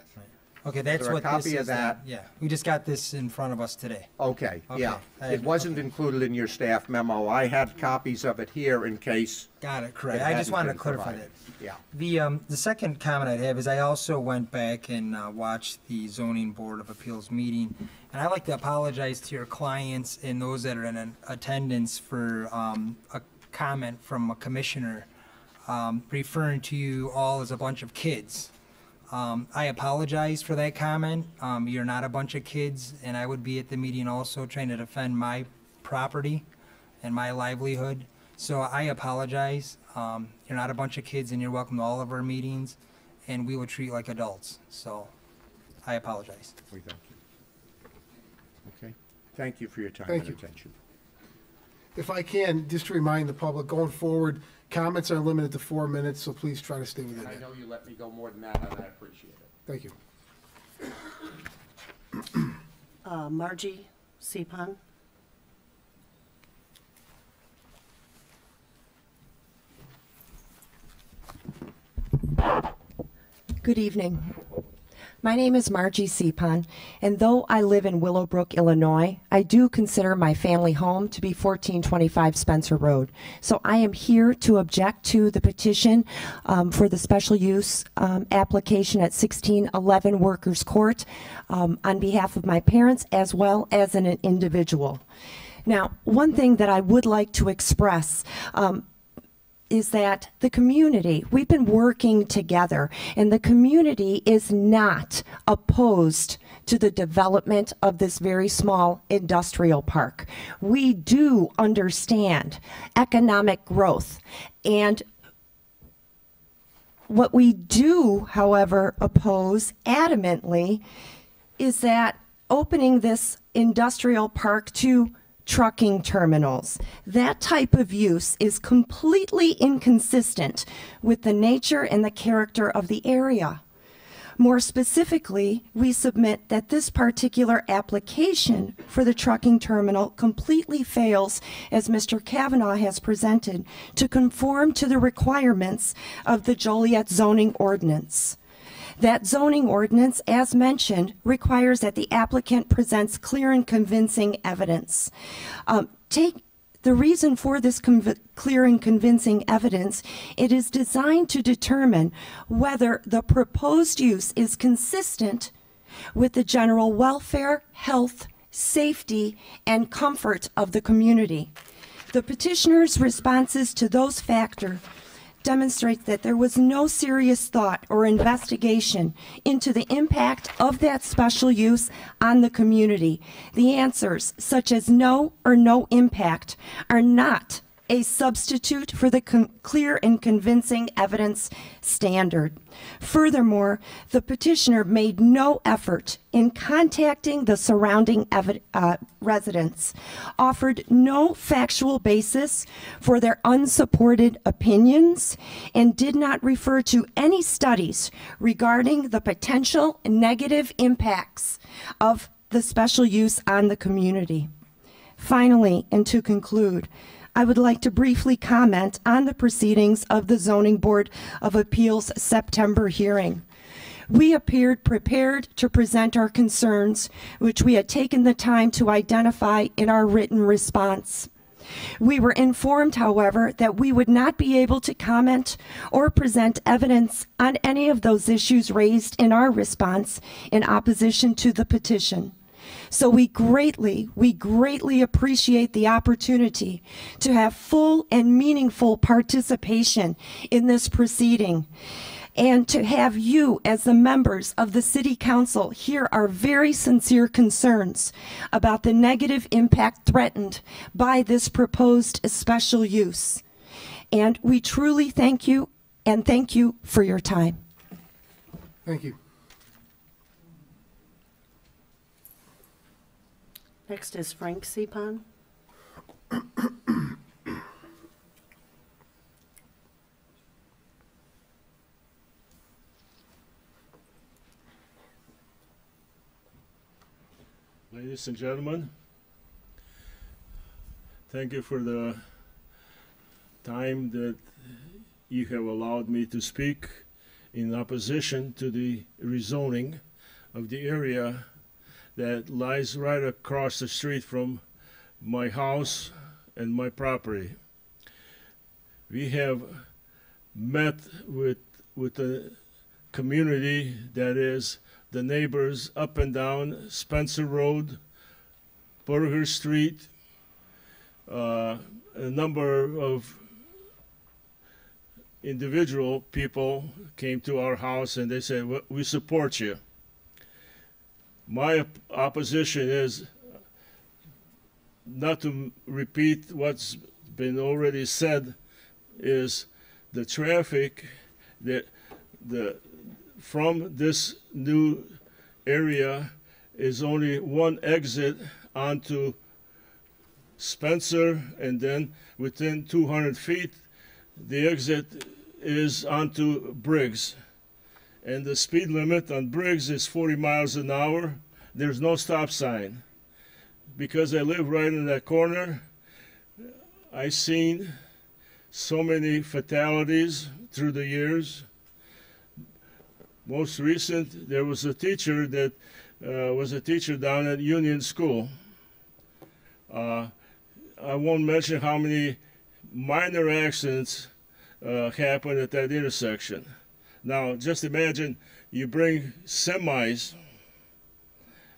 Okay, that's there a what this copy of is. then. that? Yeah, we just got this in front of us today. Okay, yeah. Okay, It wasn't included in your staff memo. I had copies of it here in case. Got it, correct. it I just hadn't wanted to been clarify provided. that. Yeah. The second comment I'd have is I also went back and watched the zoning board of appeals meeting, and I'd like to apologize to your clients and those that are in attendance for a comment from a commissioner referring to you all as a bunch of kids. I apologize for that comment. You're not a bunch of kids, and I would be at the meeting also trying to defend my property and my livelihood. So I apologize. You're not a bunch of kids, and you're welcome to all of our meetings, and we will treat you like adults. So I apologize. We thank you. Okay. Thank you for your time Thank and you. attention. If I can, just to remind the public, going forward, comments are limited to 4 minutes, so please try to stay within I that. know you let me go more than that, and I appreciate it. Thank you. Margie Sepon. Good evening. My name is Margie Sepon, and though I live in Willowbrook, Illinois, I do consider my family home to be 1425 Spencer Road. So I am here to object to the petition for the special use application at 1611 Workers Court on behalf of my parents as well as an individual. Now, one thing that I would like to express is that the community, we've been working together, and the community is not opposed to the development of this very small industrial park. We do understand economic growth, and what we do, however, oppose adamantly is that opening this industrial park to trucking terminals. That type of use is completely inconsistent with the nature and the character of the area. More specifically, we submit that this particular application for the trucking terminal completely fails, as Mr. Kavanaugh has presented, to conform to the requirements of the Joliet zoning ordinance. That zoning ordinance, as mentioned, requires that the applicant presents clear and convincing evidence. The reason for this clear and convincing evidence, it is designed to determine whether the proposed use is consistent with the general welfare, health, safety, and comfort of the community. The petitioner's responses to those factors demonstrate that there was no serious thought or investigation into the impact of that special use on the community. The answers, such as no or no impact, are not a substitute for the clear and convincing evidence standard. Furthermore, the petitioner made no effort in contacting the surrounding residents, offered no factual basis for their unsupported opinions, and did not refer to any studies regarding the potential negative impacts of the special use on the community. Finally, and to conclude, I would like to briefly comment on the proceedings of the Zoning Board of Appeals September hearing. We appeared prepared to present our concerns, which we had taken the time to identify in our written response. We were informed, however, that we would not be able to comment or present evidence on any of those issues raised in our response in opposition to the petition. So we greatly appreciate the opportunity to have full and meaningful participation in this proceeding, and to have you as the members of the City Council hear our very sincere concerns about the negative impact threatened by this proposed special use. And we truly thank you, and thank you for your time. Thank you. Next is Frank Sepon. Ladies and gentlemen, thank you for the time that you have allowed me to speak in opposition to the rezoning of the area that lies right across the street from my house and my property. We have met with the community, that is the neighbors up and down Spencer Road, Burger Street. A number of individual people came to our house and they said, "Well, we support you." My opposition is not to repeat what's been already said, is the traffic that from this new area is only one exit onto Spencer, and then within 200 feet the exit is onto Briggs. And the speed limit on Briggs is 40 miles an hour. There's no stop sign. Because I live right in that corner, I've seen so many fatalities through the years. Most recent, there was a teacher that was a teacher down at Union School. I won't mention how many minor accidents happened at that intersection. Now, just imagine you bring semis,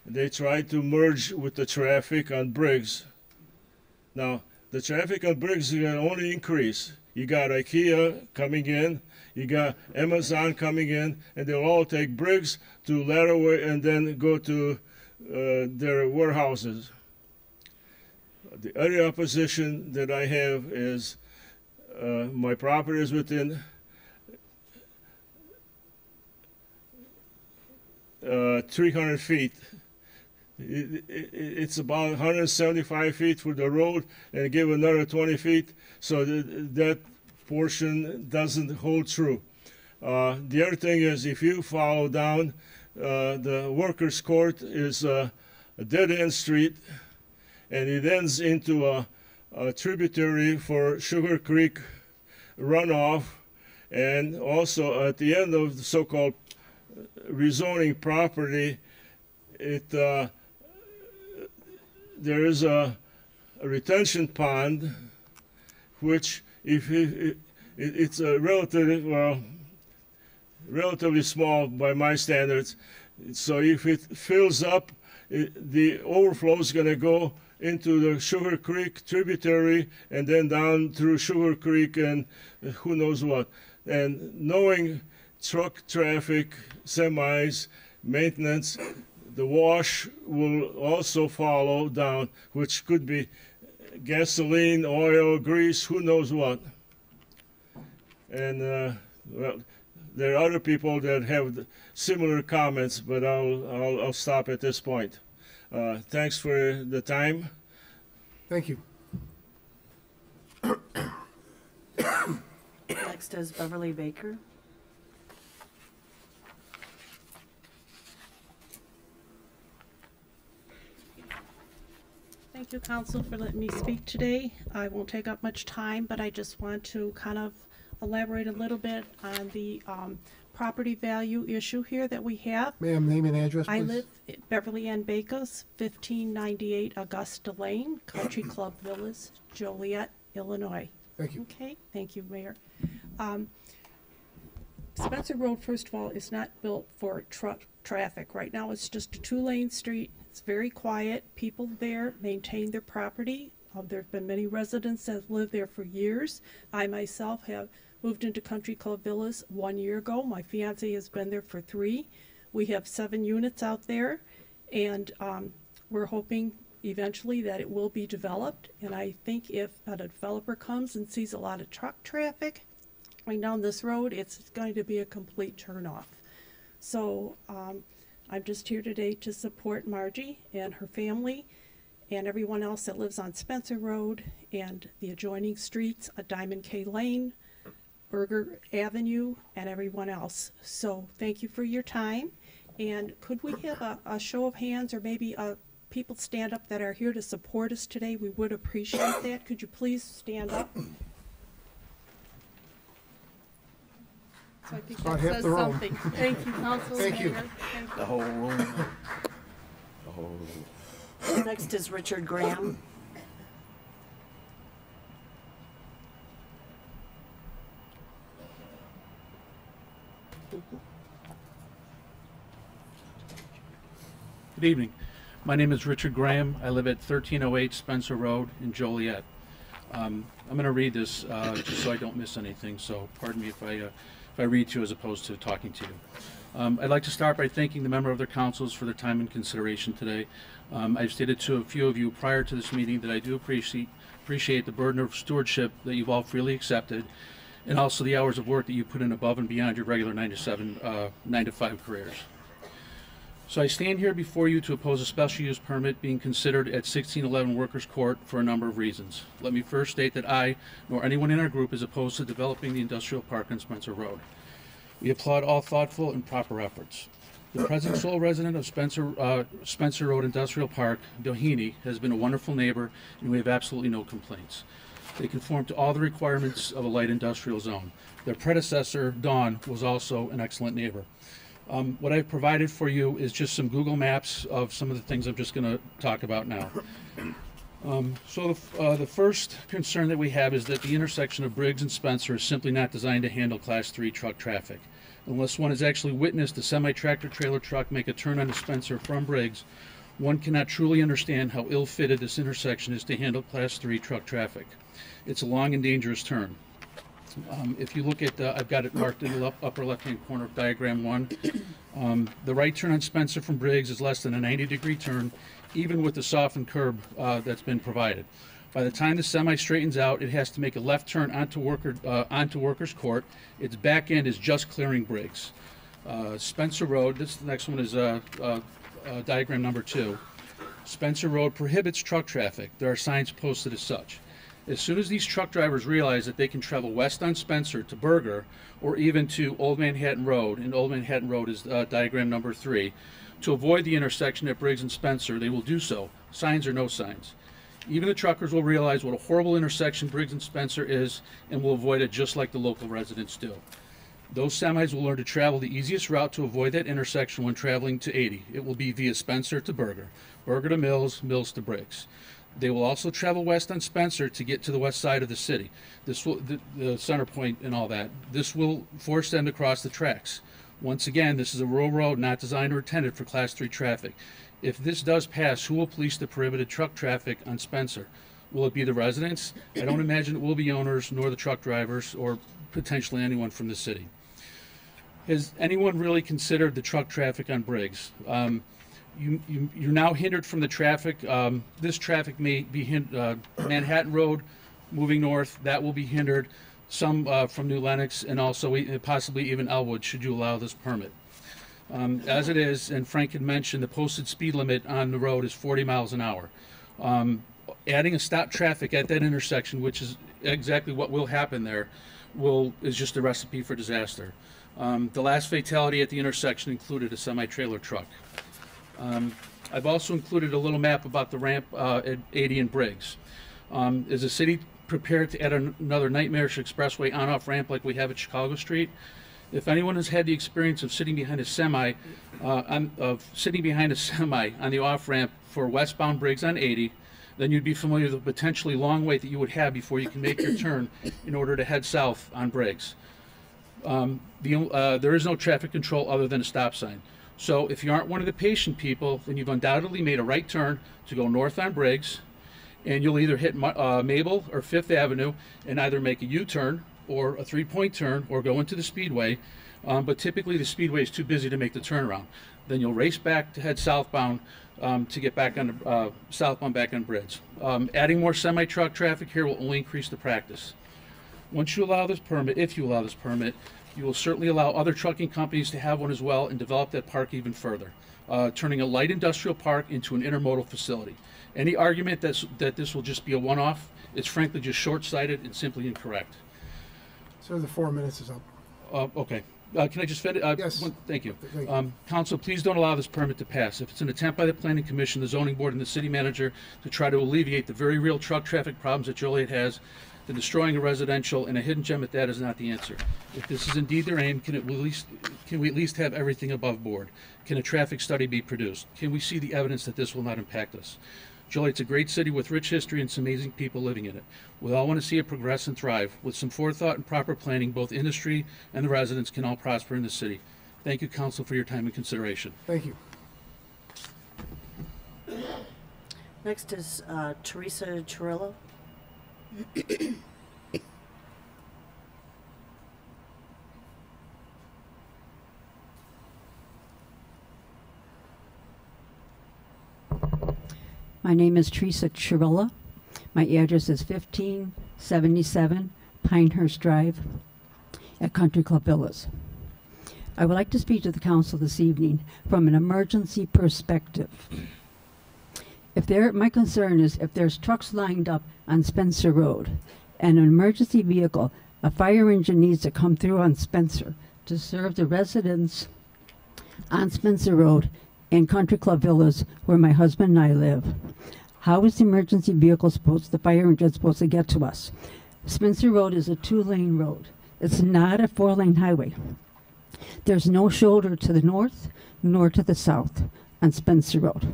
they try to merge with the traffic on Briggs. Now, the traffic on Briggs is going to only increase. You got IKEA coming in, you got Amazon coming in, and they'll all take Briggs to Laraway and then go to their warehouses. The other opposition that I have is my property is within 300 feet. It's about 175 feet for the road, and give another 20 feet, so that portion doesn't hold true. The other thing is, if you follow down, the Workers' Court is a dead-end street, and it ends into a tributary for Sugar Creek runoff, and also at the end of the so-called rezoning property, there is a a retention pond, which it's a relatively small by my standards. So if it fills up, the overflow is going to go into the Sugar Creek tributary and then down through Sugar Creek and who knows what. And knowing truck traffic, semis, maintenance, the wash will also follow down, which could be gasoline, oil, grease, who knows what. And well, there are other people that have similar comments, but I'll stop at this point. Thanks for the time. Thank you. Next is Beverly Baker. Thank you, Council, for letting me speak today. I won't take up much time, but I just want to kind of elaborate a little bit on the property value issue here that we have. Ma'am, name and address, please. I live at Beverly Ann Bakos, 1598 Augusta Lane, Country Club Villas, Joliet, Illinois. Thank you. Okay, thank you, Mayor. Spencer Road, first of all, is not built for truck traffic. Right now, it's just a two-lane street. It's very quiet. People there maintain their property. There have been many residents that have lived there for years. I myself have moved into Country Club Villas 1 year ago. My fiance has been there for 3. We have 7 units out there, and we're hoping eventually that it will be developed. And I think if a developer comes and sees a lot of truck traffic going down this road, it's going to be a complete turnoff. So I'm just here today to support Margie and her family and everyone else that lives on Spencer Road and the adjoining streets, Diamond K Lane, Berger Avenue, and everyone else. So thank you for your time. And could we have a show of hands, or maybe people stand up that are here to support us today? We would appreciate that. Could you please stand up? So I think About that half says the room. something. Thank you, Council. Thank you. Mayor. Thank you. The whole room. The whole room. Next is Richard Graham. Good evening. My name is Richard Graham. I live at 1308 Spencer Road in Joliet. I'm going to read this just so I don't miss anything, so pardon me if I read to you as opposed to talking to you. I'd like to start by thanking the member of their councils for their time and consideration today. I've stated to a few of you prior to this meeting that I do appreciate the burden of stewardship that you've all freely accepted, and also the hours of work that you put in above and beyond your regular 9 to 5 careers. So I stand here before you to oppose a special use permit being considered at 1611 Workers Court for a number of reasons. Let me first state that I, nor anyone in our group, is opposed to developing the industrial park on Spencer Road. We applaud all thoughtful and proper efforts. The present sole resident of Spencer Road Industrial Park, Doheny, has been a wonderful neighbor, and we have absolutely no complaints. They conform to all the requirements of a light industrial zone. Their predecessor, Dawn, was also an excellent neighbor. What I've provided for you is just some Google Maps of some of the things I'm just going to talk about now. The first concern that we have is that the intersection of Briggs and Spencer is simply not designed to handle Class 3 truck traffic. Unless one has actually witnessed a semi-tractor trailer truck make a turn onto Spencer from Briggs, one cannot truly understand how ill-fitted this intersection is to handle Class 3 truck traffic. It's a long and dangerous turn. If you look at, I've got it marked in the upper left-hand corner of diagram 1. The right turn on Spencer from Briggs is less than a 90-degree turn, even with the softened curb that's been provided. By the time the semi straightens out, it has to make a left turn onto Workers Court. Its back end is just clearing Briggs. Spencer Road, the next one is diagram number 2. Spencer Road prohibits truck traffic. There are signs posted as such. As soon as these truck drivers realize that they can travel west on Spencer to Berger, or even to Old Manhattan Road, and Old Manhattan Road is diagram number 3, to avoid the intersection at Briggs and Spencer, they will do so, signs or no signs. Even the truckers will realize what a horrible intersection Briggs and Spencer is, and will avoid it just like the local residents do. Those semis will learn to travel the easiest route to avoid that intersection when traveling to 80. It will be via Spencer to Berger, Berger to Mills, Mills to Briggs. They will also travel west on Spencer to get to the west side of the city. This will, the center point and all that. This will force them to cross the tracks. Once again, this is a rural road not designed or intended for Class 3 traffic. If this does pass, who will police the prohibited truck traffic on Spencer? Will it be the residents? I don't imagine it will be owners, nor the truck drivers, or potentially anyone from the city. Has anyone really considered the truck traffic on Briggs? You're now hindered from the traffic. This traffic may be Manhattan Road moving north, that will be hindered. Some from New Lenox and also possibly even Elwood, should you allow this permit. As it is, and Frank had mentioned, the posted speed limit on the road is 40 miles an hour. Adding a stop traffic at that intersection, which is exactly what will happen there, is just a recipe for disaster. The last fatality at the intersection included a semi-trailer truck. I've also included a little map about the ramp at 80 and Briggs. Is the city prepared to add another nightmarish expressway on-off ramp like we have at Chicago Street? If anyone has had the experience of sitting behind a semi on the off-ramp for westbound Briggs on 80, then you'd be familiar with the potentially long wait that you would have before you can make your turn in order to head south on Briggs. There is no traffic control other than a stop sign. So if you aren't one of the patient people, then you've undoubtedly made a right turn to go north on Briggs, and you'll either hit Maple or Fifth Avenue and either make a U-turn or a three-point turn or go into the Speedway, but typically the Speedway is too busy to make the turnaround. Then you'll race back to head southbound to get back on southbound back on Briggs. Adding more semi-truck traffic here will only increase the practice. Once you allow this permit, if you allow this permit, you will certainly allow other trucking companies to have one as well and develop that park even further, turning a light industrial park into an intermodal facility. Any argument that this will just be a one-off is frankly just short-sighted and simply incorrect. Sir, the 4 minutes is up. Okay. Can I just finish? Yes. Thank you. Council, please don't allow this permit to pass. If it's an attempt by the Planning Commission, the Zoning Board, and the City Manager to try to alleviate the very real truck traffic problems that Joliet has, then destroying a residential and a hidden gem at that is not the answer. If this is indeed their aim, can we at least have everything above board? Can a traffic study be produced? Can we see the evidence that this will not impact us? Joliet's a great city with rich history and some amazing people living in it. We all want to see it progress and thrive. With some forethought and proper planning, both industry and the residents can all prosper in the city. Thank you, Council, for your time and consideration. Thank you. Next is Teresa Cirillo. My name is Teresa Cirillo. My address is 1577 Pinehurst Drive at Country Club Villas. I would like to speak to the council this evening from an emergency perspective. My concern is if there's trucks lined up on Spencer Road and an emergency vehicle, a fire engine needs to come through on Spencer to serve the residents on Spencer Road in Country Club Villas where my husband and I live. How is the emergency vehicle the fire engine supposed to get to us? Spencer Road is a 2-lane road. It's not a 4-lane highway. There's no shoulder to the north nor to the south on Spencer Road.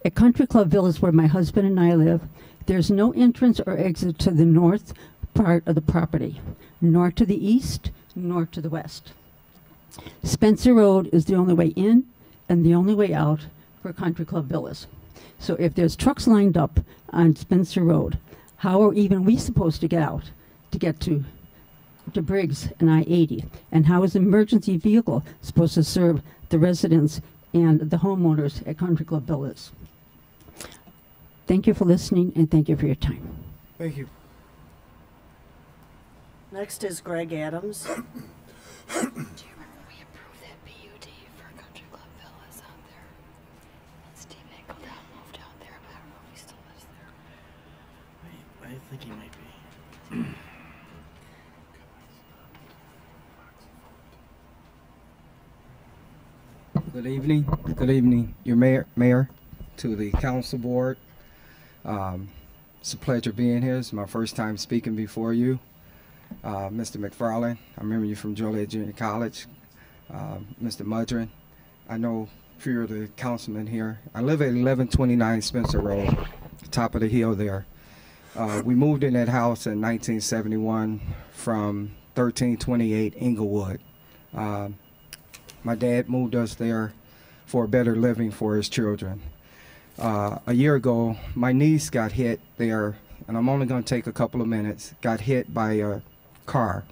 At Country Club Villas where my husband and I live, there's no entrance or exit to the north part of the property, nor to the east, nor to the west. Spencer Road is the only way in and the only way out for Country Club Villas. So if there's trucks lined up on Spencer Road, how are even we supposed to get out to get to Briggs and I-80? And how is an emergency vehicle supposed to serve the residents and the homeowners at Country Club Villas? Thank you for listening and thank you for your time. Thank you. Next is Greg Adams. Do you remember we approved that PUD for Country Club Villas out there? And Steve Engeldown moved out there, but I don't know if he still lives there. I think he might be. Good evening. Good evening, your mayor, to the council board. It's a pleasure being here. It's my first time speaking before you. Mr. McFarland, I remember you from Joliet Junior College. Mr. Mudrin, I know a few of the councilmen here. I live at 1129 Spencer Road. top of the hill there. We moved in that house in 1971 from 1328 Inglewood. My dad moved us there for a better living for his children. A year ago, my niece got hit there, and I'm only going to take a couple of minutes, got hit by a car.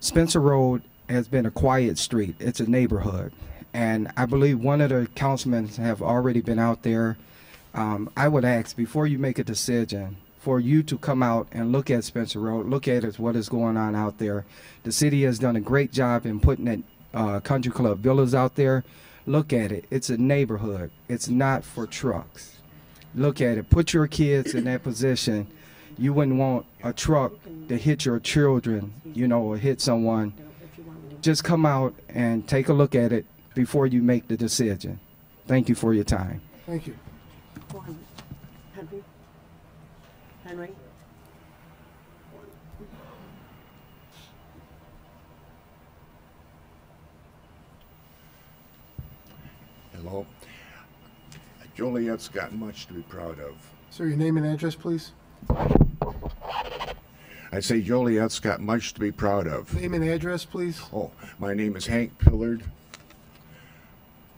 Spencer Road has been a quiet street. It's a neighborhood. And I believe one of the councilmen have already been out there. I would ask, before you make a decision, for you to come out and look at Spencer Road, look at it, what is going on out there. The city has done a great job in putting that country club villas out there. Look at it. It's a neighborhood. It's not for trucks. Look at it. Put your kids in that position. You wouldn't want a truck to hit your children, you know, or hit someone. Just come out and take a look at it before you make the decision. Thank you for your time. Thank you. Go on. Henry? Henry? Hello. Joliet's got much to be proud of. Sir, your name and address, please. I say Joliet's got much to be proud of. Name and address, please. Oh, my name is Hank Pillard.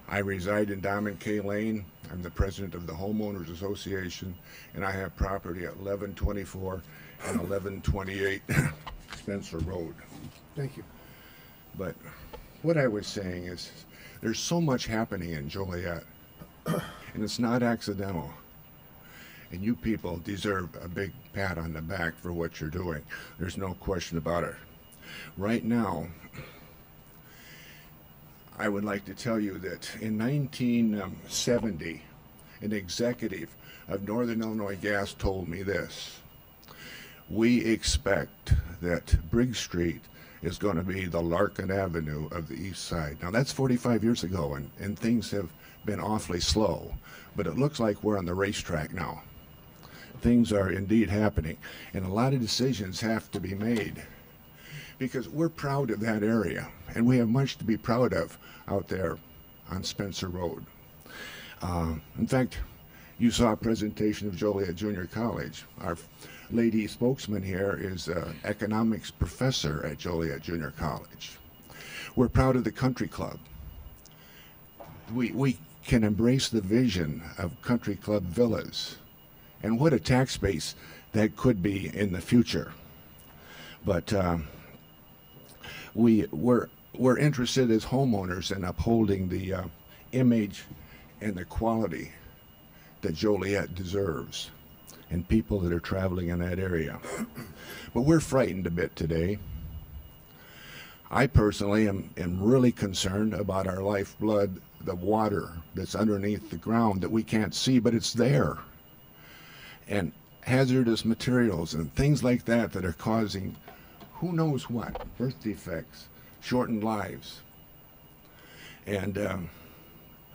I reside in Diamond K Lane. I'm the president of the Homeowners Association, and I have property at 1124 and 1128 Spencer Road. Thank you. But what I was saying is there's so much happening in Joliet, and it's not accidental. And you people deserve a big pat on the back for what you're doing. There's no question about it. Right now, I would like to tell you that in 1970, an executive of Northern Illinois Gas told me this: we expect that Briggs Street is going to be the Larkin Avenue of the East Side. Now that's 45 years ago, and things have been awfully slow, but it looks like we're on the racetrack now. Things are indeed happening, and a lot of decisions have to be made because we're proud of that area, and we have much to be proud of out there on Spencer Road. In fact, you saw a presentation of Joliet Junior College. Our lady spokesman here is an economics professor at Joliet Junior College. We're proud of the country club. We can embrace the vision of country club villas, and what a tax base that could be in the future. But we're interested as homeowners in upholding the image and the quality that Joliet deserves, and people that are traveling in that area. But we're frightened a bit today. I personally am really concerned about our lifeblood, the water that's underneath the ground that we can't see, but it's there. And hazardous materials and things like that that are causing who knows what, birth defects, shortened lives. And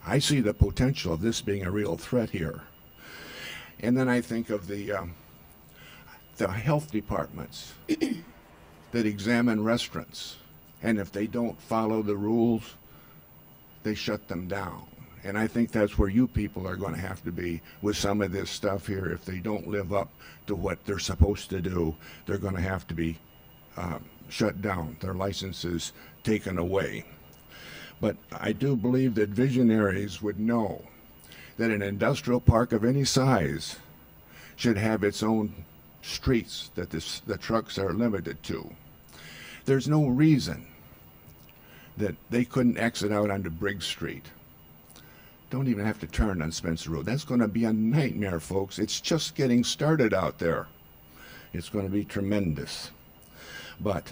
I see the potential of this being a real threat here. And then I think of the health departments that examine restaurants, and if they don't follow the rules, they shut them down. And I think that's where you people are going to have to be with some of this stuff here. If they don't live up to what they're supposed to do, they're going to have to be shut down, their licenses taken away. But I do believe that visionaries would know that an industrial park of any size should have its own streets that the trucks are limited to. There's no reason that they couldn't exit out onto Briggs Street. Don't even have to turn on Spencer Road. That's going to be a nightmare, folks. It's just getting started out there. It's going to be tremendous. But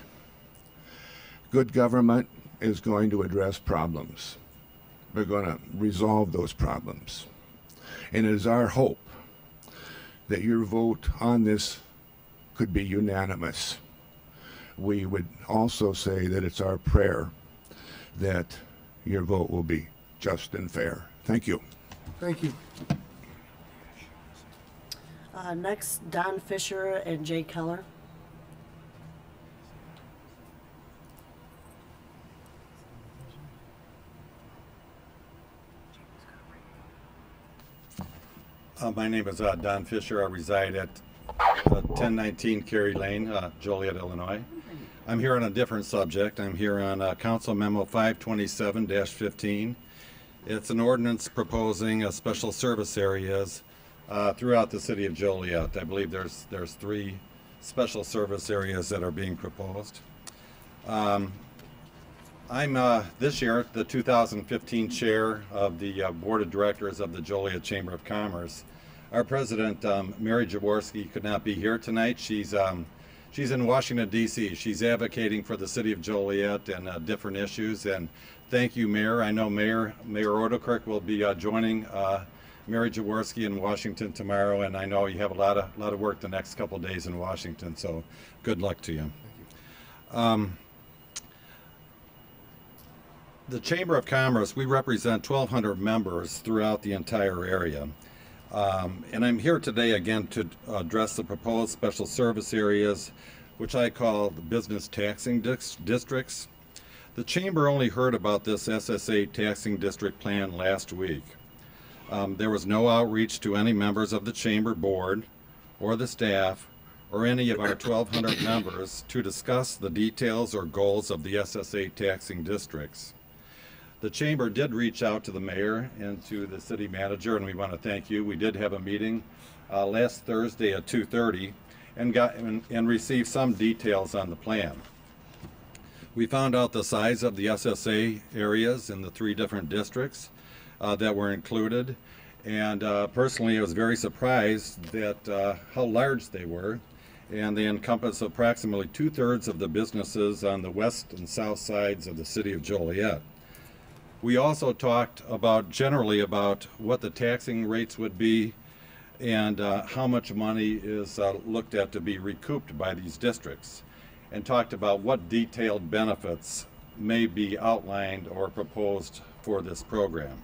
good government is going to address problems. We're going to resolve those problems. And it is our hope that your vote on this could be unanimous. We would also say that it's our prayer that your vote will be just and fair. Thank you. Thank you. Next, Don Fisher and Jay Keller. My name is Don Fisher. I reside at 1019 Cary Lane, Joliet, Illinois. I'm here on a different subject. I'm here on Council Memo 527-15. It's an ordinance proposing special service areas throughout the city of Joliet. I believe there's 3 special service areas that are being proposed. I'm this year the 2015 chair of the board of directors of the Joliet Chamber of Commerce. Our president, Mary Jaworski, could not be here tonight. She's in Washington, D.C. She's advocating for the city of Joliet and different issues. And thank you, Mayor. I know Mayor Odekirk will be joining Mary Jaworski in Washington tomorrow, and I know you have a lot of work the next couple of days in Washington. So good luck to you. The Chamber of Commerce, we represent 1,200 members throughout the entire area. And I'm here today again to address the proposed special service areas, which I call the business taxing districts. The Chamber only heard about this SSA taxing district plan last week. There was no outreach to any members of the Chamber board or the staff or any of our 1,200 members to discuss the details or goals of the SSA taxing districts. The Chamber did reach out to the mayor and to the city manager, and we want to thank you. We did have a meeting last Thursday at 2:30 and received some details on the plan. We found out the size of the SSA areas in the 3 different districts that were included, and personally I was very surprised that how large they were, and they encompass approximately 2/3 of the businesses on the west and south sides of the city of Joliet. We also talked generally about what the taxing rates would be and how much money is looked at to be recouped by these districts, and talked about what detailed benefits may be outlined or proposed for this program.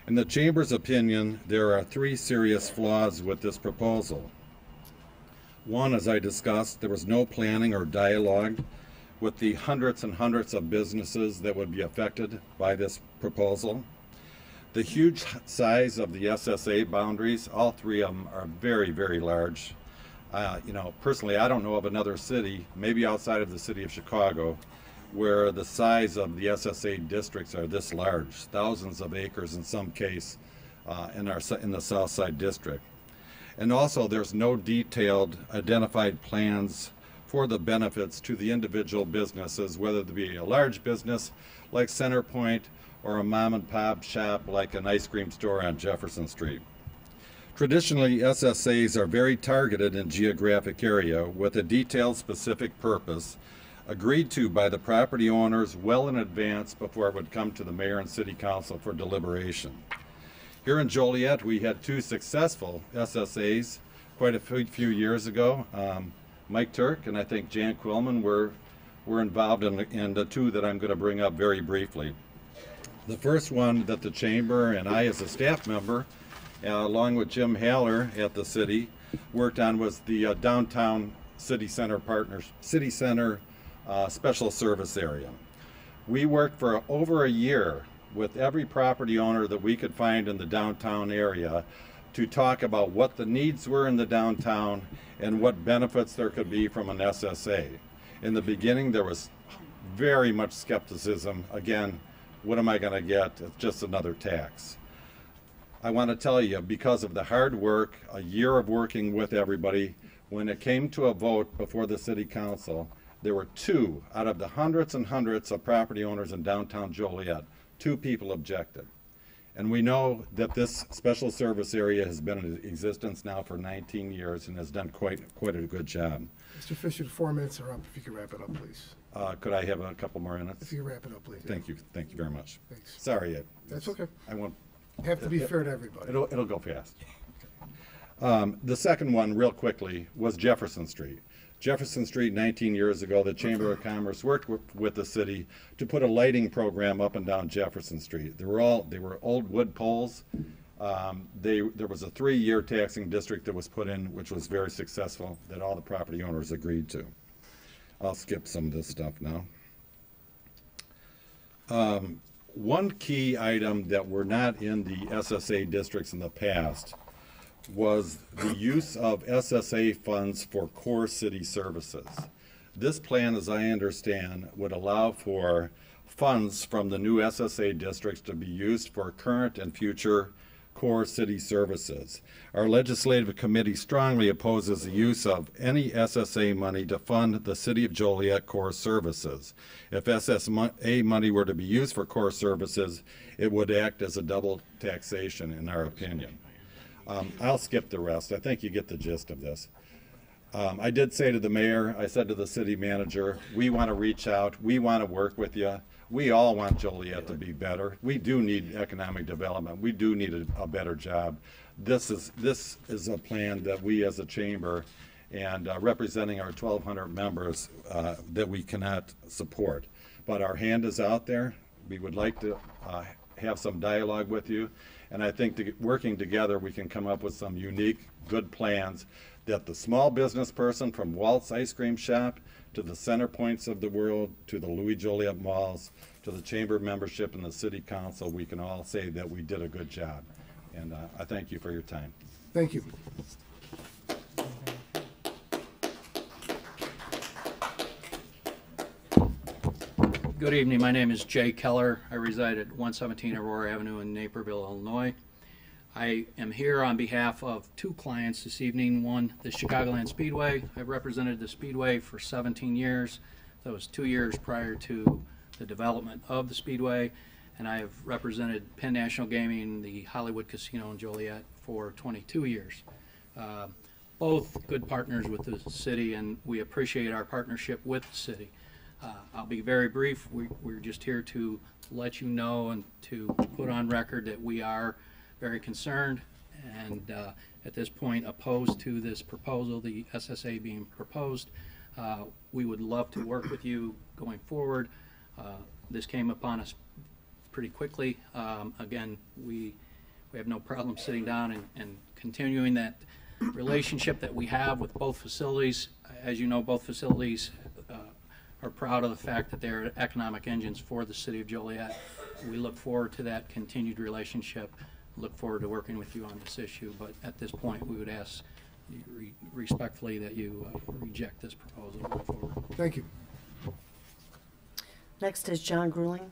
In the Chamber's opinion, there are 3 serious flaws with this proposal. One, as I discussed, there was no planning or dialogue with the hundreds and hundreds of businesses that would be affected by this proposal. The huge size of the SSA boundaries, all 3 of them are very, very large. Personally, I don't know of another city, maybe outside of the city of Chicago, where the size of the SSA districts are this large, thousands of acres in some case in the South Side district. And also, there's no detailed identified plans for the benefits to the individual businesses, whether it be a large business like Centerpoint or a mom and pop shop like an ice cream store on Jefferson Street. Traditionally, SSAs are very targeted in geographic area with a detailed specific purpose agreed to by the property owners well in advance before it would come to the mayor and city council for deliberation. Here in Joliet, we had 2 successful SSAs quite a few years ago. Mike Turk and I think Jan Quillman were involved in the 2 that I'm going to bring up very briefly. The first one that the Chamber and I as a staff member, along with Jim Haller at the city, worked on was the downtown city center special service area. We worked for over a year with every property owner that we could find in the downtown area to talk about what the needs were in the downtown and what benefits there could be from an SSA. In the beginning, there was very much skepticism. Again, what am I going to get? It's just another tax. I want to tell you, because of the hard work, a year of working with everybody, when it came to a vote before the city council, there were 2 out of the hundreds and hundreds of property owners in downtown Joliet, 2 people objected. And we know that this special service area has been in existence now for 19 years and has done quite a good job. Mr. Fisher, the 4 minutes are up. If you could wrap it up, please. Could I have a couple more minutes? If you could wrap it up, please. Thank you very much. Thanks. Sorry. That's okay. I won't. Have to be fair to everybody. It'll go fast. The second one, real quickly, was Jefferson Street. Jefferson Street, 19 years ago, the Chamber of Commerce worked with the city to put a lighting program up and down Jefferson Street. They were old wood poles. There was a 3-year taxing district that was put in, which was very successful, that all the property owners agreed to. I'll skip some of this stuff now. One key item that were not in the SSA districts in the past was the use of SSA funds for core city services. This plan, as I understand, would allow for funds from the new SSA districts to be used for current and future core city services. Our legislative committee strongly opposes the use of any SSA money to fund the City of Joliet core services. If SSA money were to be used for core services, it would act as a double taxation, in our opinion. I'll skip the rest. I think you get the gist of this. I did say to the mayor, I said to the city manager, we want to reach out, we want to work with you. We all want Joliet to be better. We do need economic development. We do need a better job. This is a plan that we as a chamber and representing our 1,200 members that we cannot support. But our hand is out there. We would like to have some dialogue with you. And I think working together, we can come up with some unique, good plans that the small business person from Walt's Ice Cream Shop to the center points of the world, to the Louis Joliet malls, to the chamber membership and the city council, we can all say that we did a good job. And I thank you for your time. Thank you. Good evening. My name is Jay Keller. I reside at 117 Aurora Avenue in Naperville, Illinois. I am here on behalf of two clients this evening. One, the Chicagoland Speedway. I've represented the Speedway for 17 years. That was 2 years prior to the development of the Speedway. And I have represented Penn National Gaming, the Hollywood Casino in Joliet, for 22 years. Both good partners with the city, and we appreciate our partnership with the city. I'll be very brief. We're just here to let you know and to put on record that we are very concerned and at this point opposed to this proposal, the SSA being proposed. We would love to work with you going forward. This came upon us pretty quickly. Again, we have no problem sitting down and continuing that relationship that we have with both facilities. As you know, both facilities are proud of the fact that they're economic engines for the city of Joliet. We look forward to that continued relationship. Look forward to working with you on this issue, but at this point we would ask you respectfully that you reject this proposal going forward. Thank you. Next is John Grueling.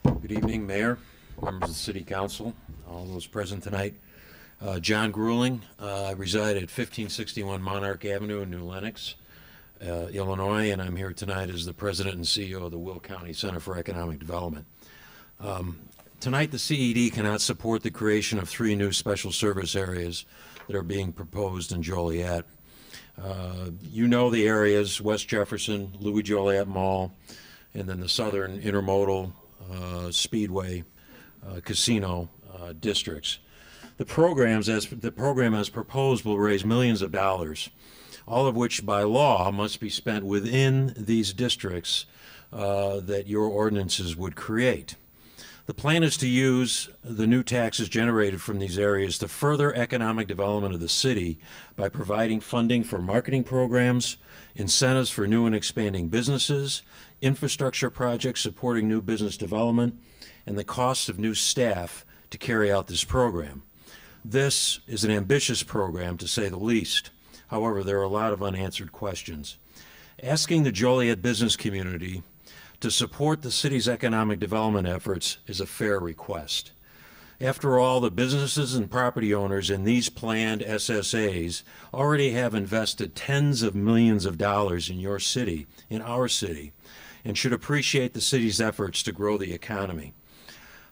Good evening, Mayor, members of the City Council, all those present tonight. John Grueling. I reside at 1561 Monarch Avenue in New Lenox, Illinois, and I'm here tonight as the President and CEO of the Will County Center for Economic Development. Tonight, the CED cannot support the creation of 3 new special service areas that are being proposed in Joliet. You know the areas: West Jefferson, Louis Joliet Mall, and then the Southern Intermodal Speedway Casino districts. The program as proposed will raise millions of dollars, all of which by law must be spent within these districts that your ordinances would create. The plan is to use the new taxes generated from these areas to further economic development of the city by providing funding for marketing programs, incentives for new and expanding businesses, infrastructure projects supporting new business development, and the cost of new staff to carry out this program. This is an ambitious program, to say the least. However, there are a lot of unanswered questions. Asking the Joliet business community to support the city's economic development efforts is a fair request. After all, the businesses and property owners in these planned SSAs already have invested tens of millions of dollars in your city, in our city, and should appreciate the city's efforts to grow the economy.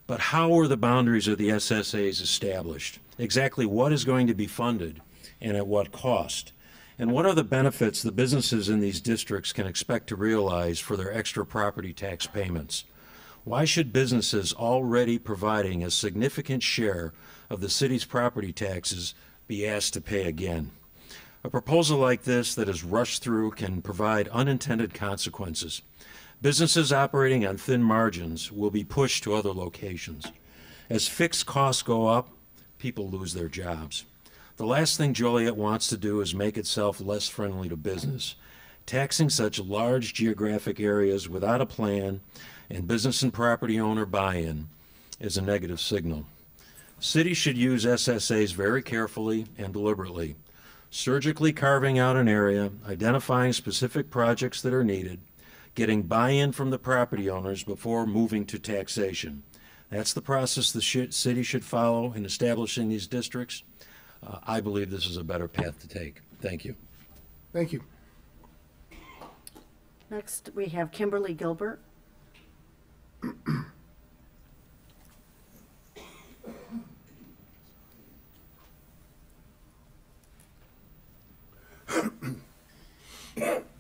But how are the boundaries of the SSAs established? Exactly what is going to be funded and at what cost? And what are the benefits the businesses in these districts can expect to realize for their extra property tax payments? Why should businesses already providing a significant share of the city's property taxes be asked to pay again? A proposal like this that is rushed through can provide unintended consequences. Businesses operating on thin margins will be pushed to other locations. As fixed costs go up, people lose their jobs. The last thing Joliet wants to do is make itself less friendly to business. Taxing such large geographic areas without a plan and business and property owner buy-in is a negative signal. Cities should use SSAs very carefully and deliberately, surgically carving out an area, identifying specific projects that are needed, getting buy-in from the property owners before moving to taxation. That's the process the city should follow in establishing these districts. I believe this is a better path to take. Thank you. Thank you. Next, we have Kimberly Gilbert.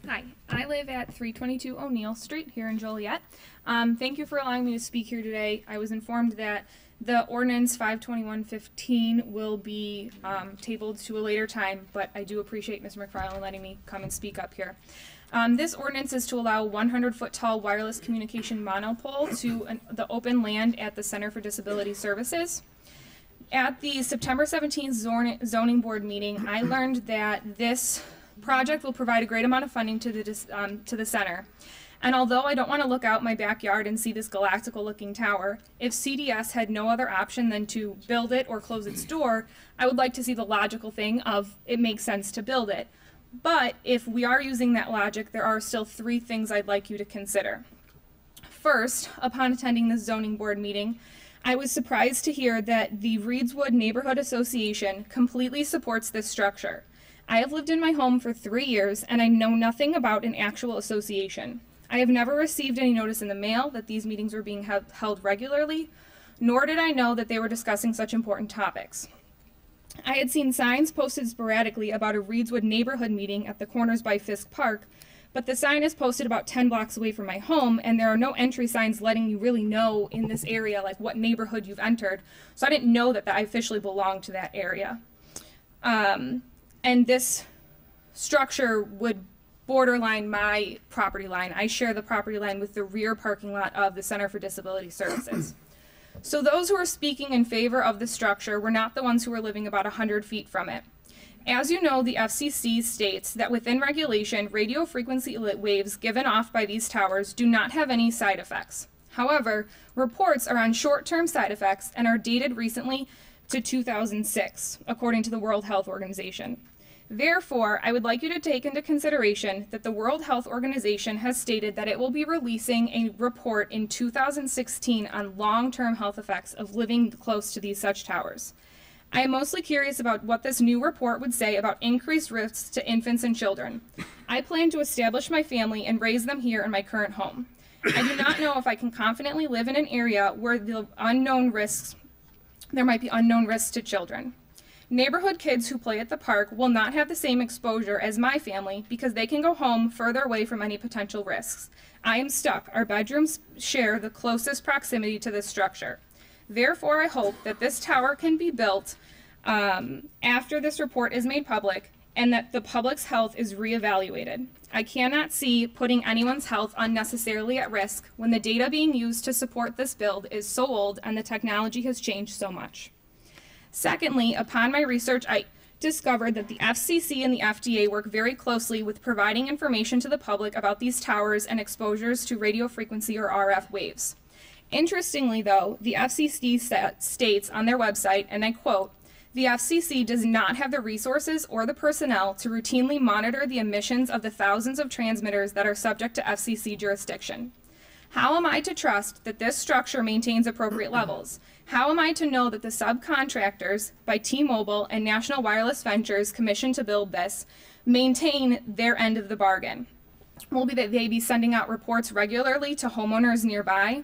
Hi, I live at 322 O'Neill Street here in Joliet. Thank you for allowing me to speak here today. I was informed that the ordinance 52115 will be tabled to a later time, but I do appreciate Mr. McFarland letting me come and speak up here. This ordinance is to allow 100-foot tall wireless communication monopole to the open land at the Center for Disability Services. At the September 17th zoning board meeting, I learned that this project will provide a great amount of funding to the center. And although I don't want to look out my backyard and see this galactical looking tower, if CDS had no other option than to build it or close its door, I would like to see the logical thing of it makes sense to build it. But if we are using that logic, there are still 3 things I'd like you to consider. First, upon attending the zoning board meeting, I was surprised to hear that the Reedswood Neighborhood Association completely supports this structure. I have lived in my home for 3 years and I know nothing about an actual association. I have never received any notice in the mail that these meetings were being held regularly, nor did I know that they were discussing such important topics. I had seen signs posted sporadically about a Reedswood neighborhood meeting at the Corners by Fisk Park, but the sign is posted about 10 blocks away from my home, and there are no entry signs letting you really know in this area like what neighborhood you've entered, so I didn't know that I officially belonged to that area. And this structure would borderline my property line. I share the property line with the rear parking lot of the Center for Disability Services. So those who are speaking in favor of the structure were not the ones who were living about 100 feet from it. As you know, the FCC states that within regulation, radio frequency waves given off by these towers do not have any side effects. However, reports are on short-term side effects and are dated recently to 2006, according to the World Health Organization. Therefore, I would like you to take into consideration that the World Health Organization has stated that it will be releasing a report in 2016 on long-term health effects of living close to these such towers. I am mostly curious about what this new report would say about increased risks to infants and children. I plan to establish my family and raise them here in my current home. I do not know if I can confidently live in an area where there might be unknown risks to children. Neighborhood kids who play at the park will not have the same exposure as my family because they can go home further away from any potential risks. I am stuck. Our bedrooms share the closest proximity to this structure. Therefore, I hope that this tower can be built after this report is made public and that the public's health is reevaluated. I cannot see putting anyone's health unnecessarily at risk when the data being used to support this build is so old and the technology has changed so much. Secondly, upon my research, I discovered that the FCC and the FDA work very closely with providing information to the public about these towers and exposures to radio frequency or RF waves. Interestingly, though, the FCC states on their website, and I quote, "The FCC does not have the resources or the personnel to routinely monitor the emissions of the thousands of transmitters that are subject to FCC jurisdiction. How am I to trust that this structure maintains appropriate levels? How am I to know that the subcontractors by T-Mobile and National Wireless Ventures commissioned to build this maintain their end of the bargain? Will they be sending out reports regularly to homeowners nearby?"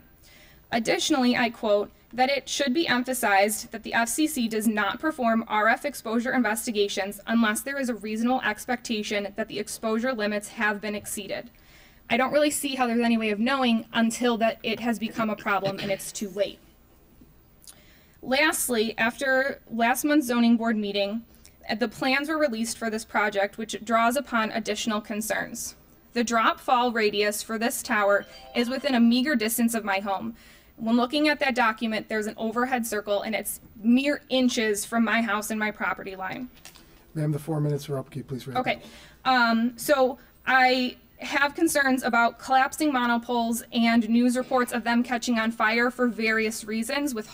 Additionally, I quote, "that it should be emphasized that the FCC does not perform RF exposure investigations unless there is a reasonable expectation that the exposure limits have been exceeded." I don't really see how there's any way of knowing until that it has become a problem and it's too late. Lastly, after last month's zoning board meeting, the plans were released for this project, which draws upon additional concerns. The drop-fall radius for this tower is within a meager distance of my home. When looking at that document, there's an overhead circle, and it's mere inches from my house and my property line. Ma'am, the 4 minutes are up. Can you please wrap Okay. So I have concerns about collapsing monopoles and news reports of them catching on fire for various reasons with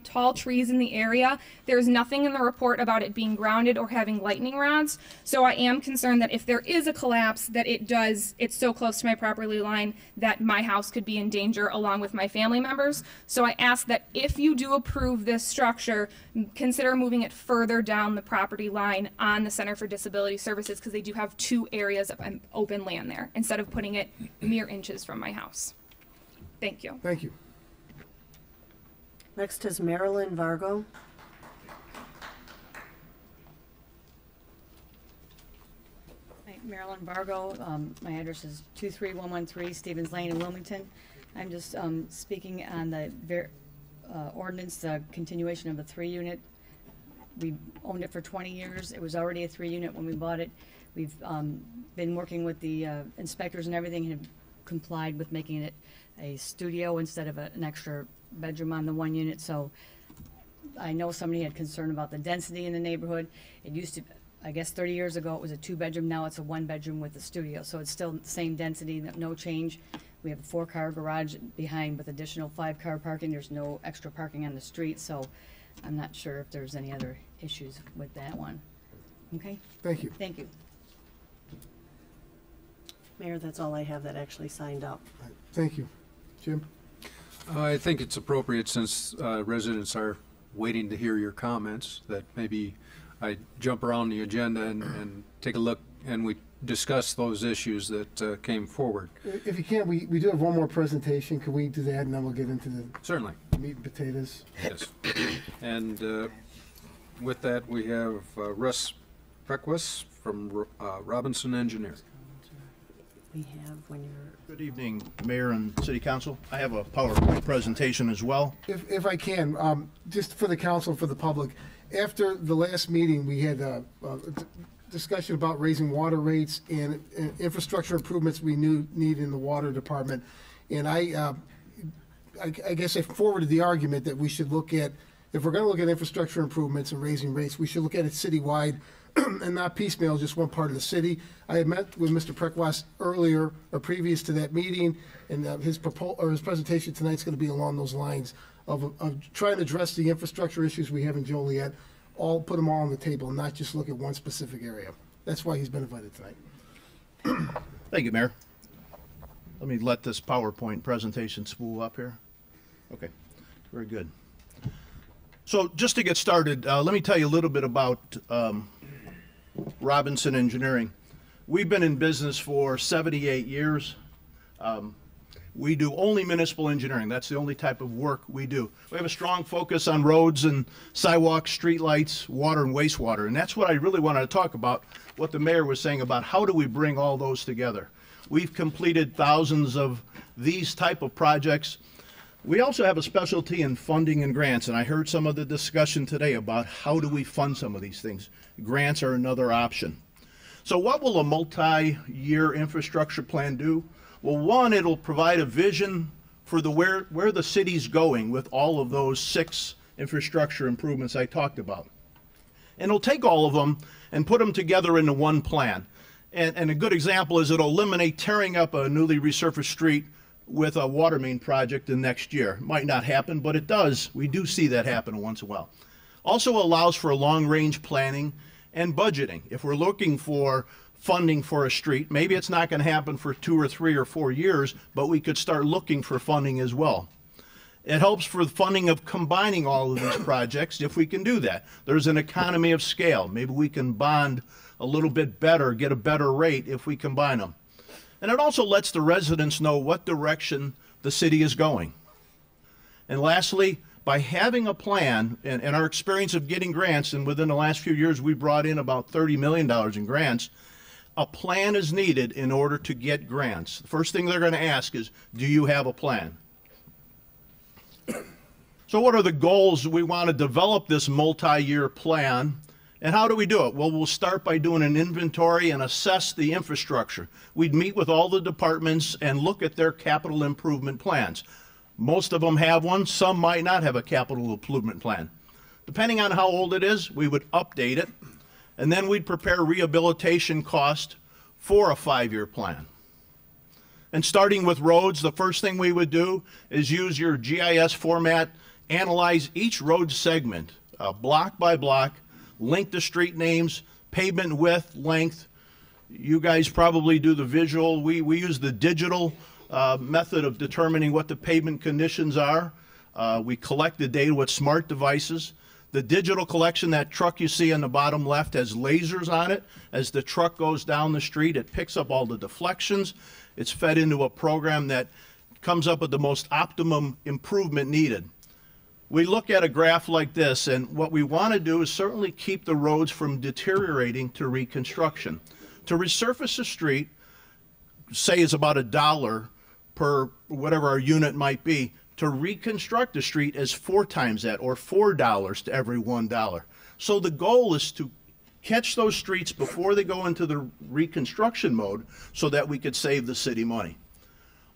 tall trees in the area. There's nothing in the report about it being grounded or having lightning rods. So I am concerned that if there is a collapse, that it's so close to my property line that my house could be in danger along with my family members. So I ask that if you do approve this structure, consider moving it further down the property line on the Center for Disability Services, because they do have 2 areas of open land there, instead of putting it mere inches from my house. Thank you. Thank you. Next is Marilyn Vargo. Hi, Marilyn Vargo. My address is 23113 Stevens Lane in Wilmington. I'm just speaking on the ordinance, continuation of a 3-unit. We owned it for 20 years. It was already a 3-unit when we bought it. We've been working with the inspectors and everything, and have complied with making it a studio instead of an extra bedroom on the 1 unit. So I know somebody had concern about the density in the neighborhood. It used to, I guess 30 years ago, it was a 2-bedroom. Now it's a 1-bedroom with a studio. So it's still the same density, no change. We have a 4-car garage behind with additional 5-car parking. There's no extra parking on the street. So I'm not sure if there's any other issues with that one. Okay? Thank you. Thank you. Mayor, that's all I have that actually signed up. Thank you. Jim? I think it's appropriate, since residents are waiting to hear your comments, that maybe I jump around the agenda and take a look, and we discuss those issues that came forward. If you can, we do have one more presentation. Can we do that, and then we'll get into the Certainly. meat and potatoes? Yes. And with that, we have Russ Prequis from Robinson Engineering. We have when you're... Good evening, Mayor and City Council. I have a PowerPoint presentation as well. If I can, just for the council, for the public, after the last meeting, we had a discussion about raising water rates and infrastructure improvements we need in the water department. And I guess I forwarded the argument that we should look at, if we're going to look at infrastructure improvements and raising rates, we should look at it citywide and not piecemeal just one part of the city. I had met with Mr. Prequas earlier or previous to that meeting, and his presentation tonight is going to be along those lines of trying to address the infrastructure issues we have in Joliet, put them all on the table, and not just look at one specific area. That's why he's been invited tonight. Thank you, Mayor. Let me let this PowerPoint presentation spool up here. Okay, very good. So just to get started, let me tell you a little bit about Robinson Engineering. We've been in business for 78 years. We do only municipal engineering. That's the only type of work we do. We have a strong focus on roads and sidewalks, streetlights, water and wastewater. And that's what I really wanted to talk about, what the mayor was saying about how do we bring all those together. We've completed thousands of these type of projects. We also have a specialty in funding and grants, and I heard some of the discussion today about how do we fund some of these things. Grants are another option. So what will a multi-year infrastructure plan do? Well, one, it'll provide a vision for where the city's going with all of those 6 infrastructure improvements I talked about. And it'll take all of them and put them together into one plan. And a good example is it'll eliminate tearing up a newly resurfaced street with a water main project the next year. It might not happen, but it does. We do see that happen once in a while. Also allows for long-range planning and budgeting. If we're looking for funding for a street, maybe it's not going to happen for 2 or 3 or 4 years, but we could start looking for funding as well. It helps for the funding of combining all of these projects if we can do that. There's an economy of scale. Maybe we can bond a little bit better, get a better rate if we combine them. And it also lets the residents know what direction the city is going. And lastly, by having a plan, and our experience of getting grants, and within the last few years we brought in about $30 million in grants, a plan is needed in order to get grants. The first thing they're going to ask is, do you have a plan? So what are the goals? We want to develop this multi-year plan. And how do we do it? Well, we'll start by doing an inventory and assess the infrastructure. We'd meet with all the departments and look at their capital improvement plans. Most of them have one. Some might not have a capital improvement plan. Depending on how old it is, we would update it. And then we'd prepare rehabilitation cost for a 5-year plan. And starting with roads, the first thing we would do is use your GIS format, analyze each road segment, block by block, link the street names, pavement width, length. You guys probably do the visual. We use the digital method of determining what the pavement conditions are. We collect the data with smart devices. The digital collection, that truck you see on the bottom left has lasers on it. As the truck goes down the street, it picks up all the deflections. It's fed into a program that comes up with the most optimum improvement needed. We look at a graph like this, and what we want to do is certainly keep the roads from deteriorating to reconstruction. To resurface a street, say is about $1 per whatever our unit might be. To reconstruct a street is 4 times that, or $4 to every $1. So the goal is to catch those streets before they go into the reconstruction mode so that we could save the city money.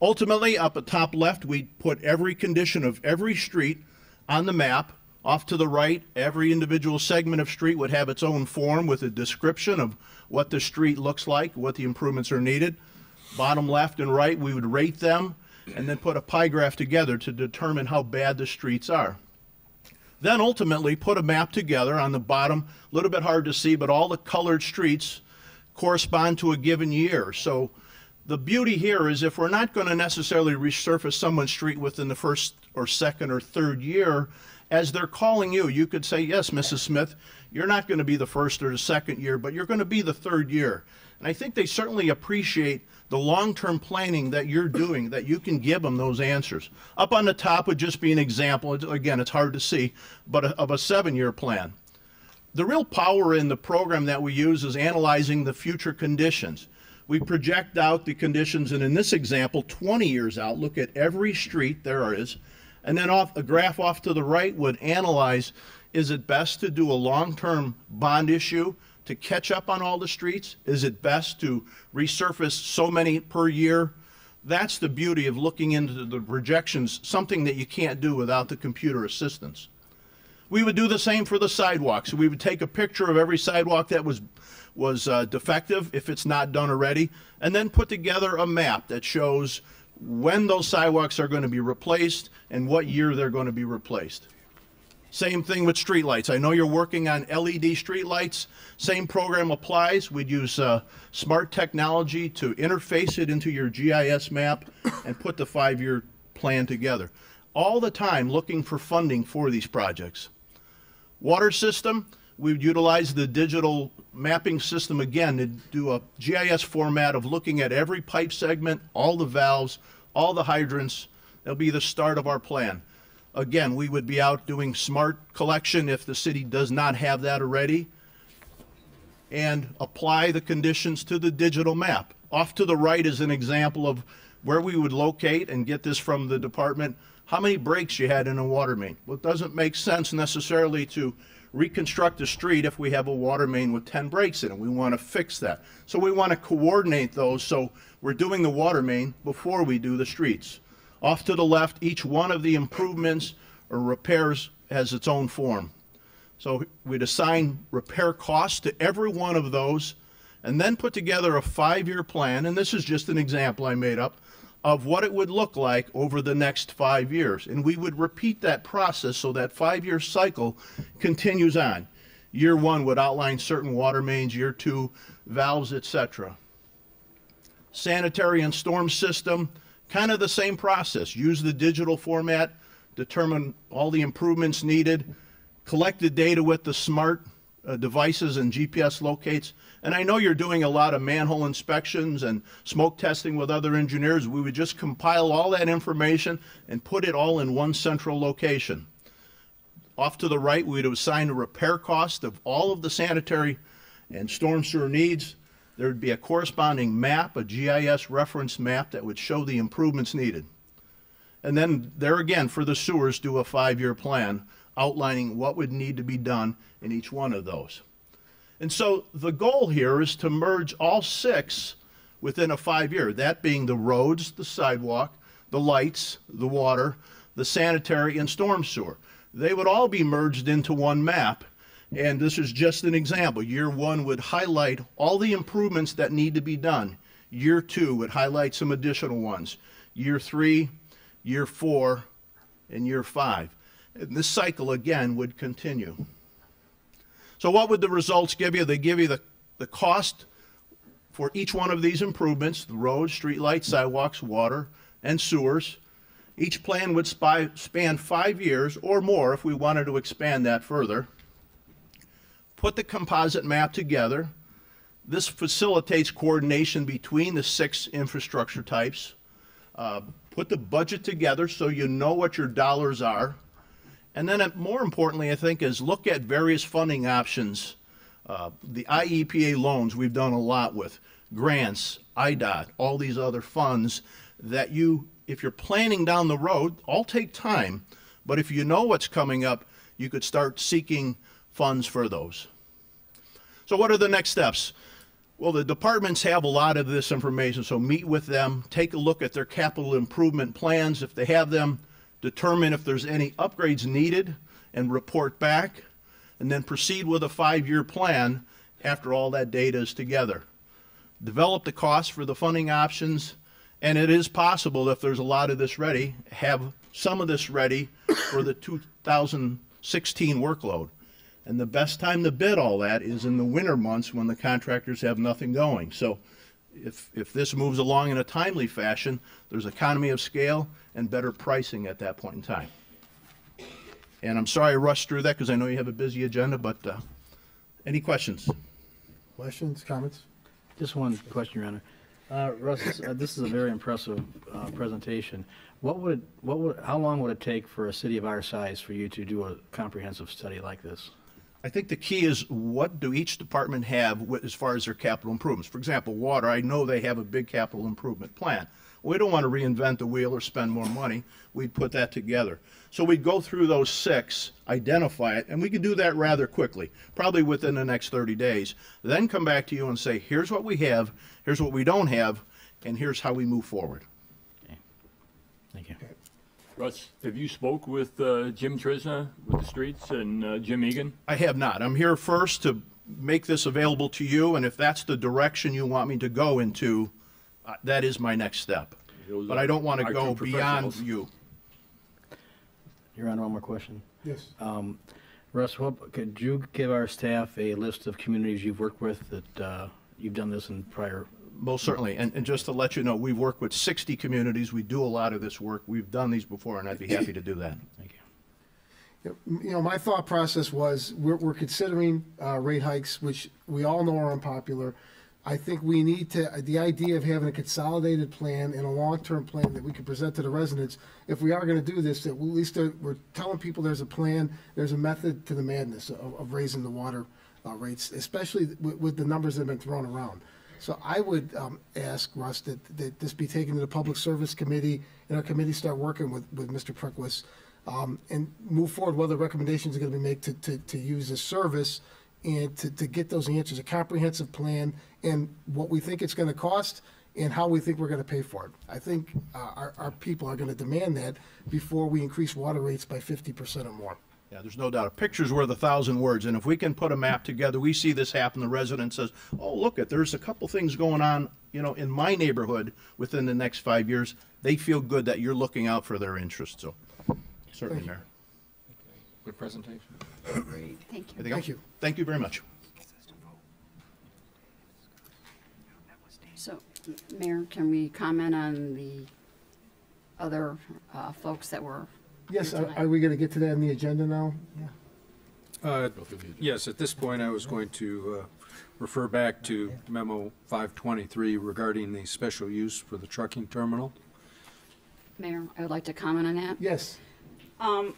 Ultimately, up at top left, we put every condition of every street on the map. Off to the right, every individual segment of street would have its own form with a description of what the street looks like, what the improvements are needed. Bottom left and right, we would rate them and then put a pie graph together to determine how bad the streets are. Then ultimately put a map together on the bottom, a little bit hard to see, but all the colored streets correspond to a given year. So the beauty here is if we're not going to necessarily resurface someone's street within the first or second or third year, as they're calling you, you could say, yes, Mrs. Smith, you're not going to be the first or the second year, but you're going to be the third year. And I think they certainly appreciate the long-term planning that you're doing, that you can give them those answers. Up on the top would just be an example, again, it's hard to see, but of a 7-year plan. The real power in the program that we use is analyzing the future conditions. We project out the conditions, and in this example, 20 years out, look at every street there is, and then a graph off to the right would analyze, is it best to do a long-term bond issue to catch up on all the streets? Is it best to resurface so many per year? That's the beauty of looking into the projections, something that you can't do without the computer assistance. We would do the same for the sidewalks. We would take a picture of every sidewalk that was defective, if it's not done already, and then put together a map that shows when those sidewalks are going to be replaced and what year they're going to be replaced. Same thing with streetlights. I know you're working on LED streetlights. Same program applies. We'd use smart technology to interface it into your GIS map and put the 5-year plan together. All the time looking for funding for these projects. Water system, we would utilize the digital mapping system again to do a GIS format of looking at every pipe segment, all the valves, all the hydrants. That'll be the start of our plan. Again, we would be out doing smart collection if the city does not have that already, and apply the conditions to the digital map. Off to the right is an example of where we would locate, and get this from the department, how many breaks you had in a water main. Well, it doesn't make sense necessarily to reconstruct a street if we have a water main with 10 breaks in it. We want to fix that. So we want to coordinate those, so we're doing the water main before we do the streets. Off to the left, each one of the improvements or repairs has its own form. So we'd assign repair costs to every one of those, and then put together a 5-year plan, and this is just an example I made up, of what it would look like over the next 5 years. And we would repeat that process so that 5-year cycle continues on. Year 1 would outline certain water mains, year 2, valves, etc. Sanitary and storm system, kind of the same process. Use the digital format, determine all the improvements needed, collect the data with the smart devices and GPS locates. And I know you're doing a lot of manhole inspections and smoke testing with other engineers. We would just compile all that information and put it all in one central location. Off to the right, we'd assign a repair cost of all of the sanitary and storm sewer needs. There would be a corresponding map, a GIS reference map that would show the improvements needed. And then there again, for the sewers, do a 5-year plan outlining what would need to be done in each one of those. And so the goal here is to merge all 6 within a 5-year, that being the roads, the sidewalk, the lights, the water, the sanitary, and storm sewer. They would all be merged into one map. And this is just an example. Year 1 would highlight all the improvements that need to be done. Year 2 would highlight some additional ones. Year 3, Year 4, and Year 5. And this cycle, again, would continue. So what would the results give you? They give you the cost for each one of these improvements, the roads, streetlights, sidewalks, water, and sewers. Each plan would span 5 years or more if we wanted to expand that further. Put the composite map together. This facilitates coordination between the 6 infrastructure types. Put the budget together so you know what your dollars are. And then more importantly, I think, is look at various funding options. The IEPA loans we've done a lot with, grants, IDOT, all these other funds that you, if you're planning down the road, all take time, but if you know what's coming up, you could start seeking funds for those. So what are the next steps? Well, the departments have a lot of this information, so meet with them, take a look at their capital improvement plans if they have them, determine if there's any upgrades needed, and report back, and then proceed with a 5-year plan after all that data is together. Develop the costs for the funding options, and it is possible, if there's a lot of this ready, have some of this ready for the 2016 workload. And the best time to bid all that is in the winter months when the contractors have nothing going. So if this moves along in a timely fashion, there's economy of scale and better pricing at that point in time. And I'm sorry I rushed through that because I know you have a busy agenda, but any questions? Questions, comments? Just one question, Your Honor. Russ, this is a very impressive presentation. How long would it take for a city of our size for you to do a comprehensive study like this? I think the key is what do each department have as far as their capital improvements. For example, water, I know they have a big capital improvement plan. We don't want to reinvent the wheel or spend more money. We'd put that together. So we'd go through those 6, identify it, and we could do that rather quickly, probably within the next 30 days. Then come back to you and say, here's what we have, here's what we don't have, and here's how we move forward. Okay. Thank you. Russ, have you spoke with Jim Trisna with the streets and Jim Egan? I have not. I'm here first to make this available to you, and if that's the direction you want me to go into, that is my next step. But I don't want to go beyond you. Your Honor, one more question. Yes. Russ, could you give our staff a list of communities you've worked with that you've done this in prior? Most certainly. And just to let you know, we've worked with 60 communities. We do a lot of this work. We've done these before, and I'd be happy to do that. Thank you. You know, my thought process was we're considering rate hikes, which we all know are unpopular. I think we need to, the idea of having a consolidated plan and a long-term plan that we can present to the residents, if we are going to do this, that at least we're telling people there's a plan, there's a method to the madness of raising the water rates, especially with the numbers that have been thrown around. So I would ask, Russ, that this be taken to the Public Service Committee, and our committee start working with Mr. Prequist and move forward what the recommendations are going to be made to use this service and to get those answers, a comprehensive plan, and what we think it's going to cost and how we think we're going to pay for it. I think our people are going to demand that before we increase water rates by 50% or more. Yeah, there's no doubt. A picture's worth 1,000 words, and if we can put a map together, we see this happen, the resident says, oh, look, there's a couple things going on, you know, in my neighborhood within the next 5 years. They feel good that you're looking out for their interests, so certainly there. Good presentation. Great. Thank you. Thank you. Thank you very much. So, Mayor, can we comment on the other folks that were Yes, here tonight? are we going to get to that in the agenda now? Yes, at this point, I was going to refer back to Memo 523 regarding the special use for the trucking terminal. Mayor, I would like to comment on that. Yes. For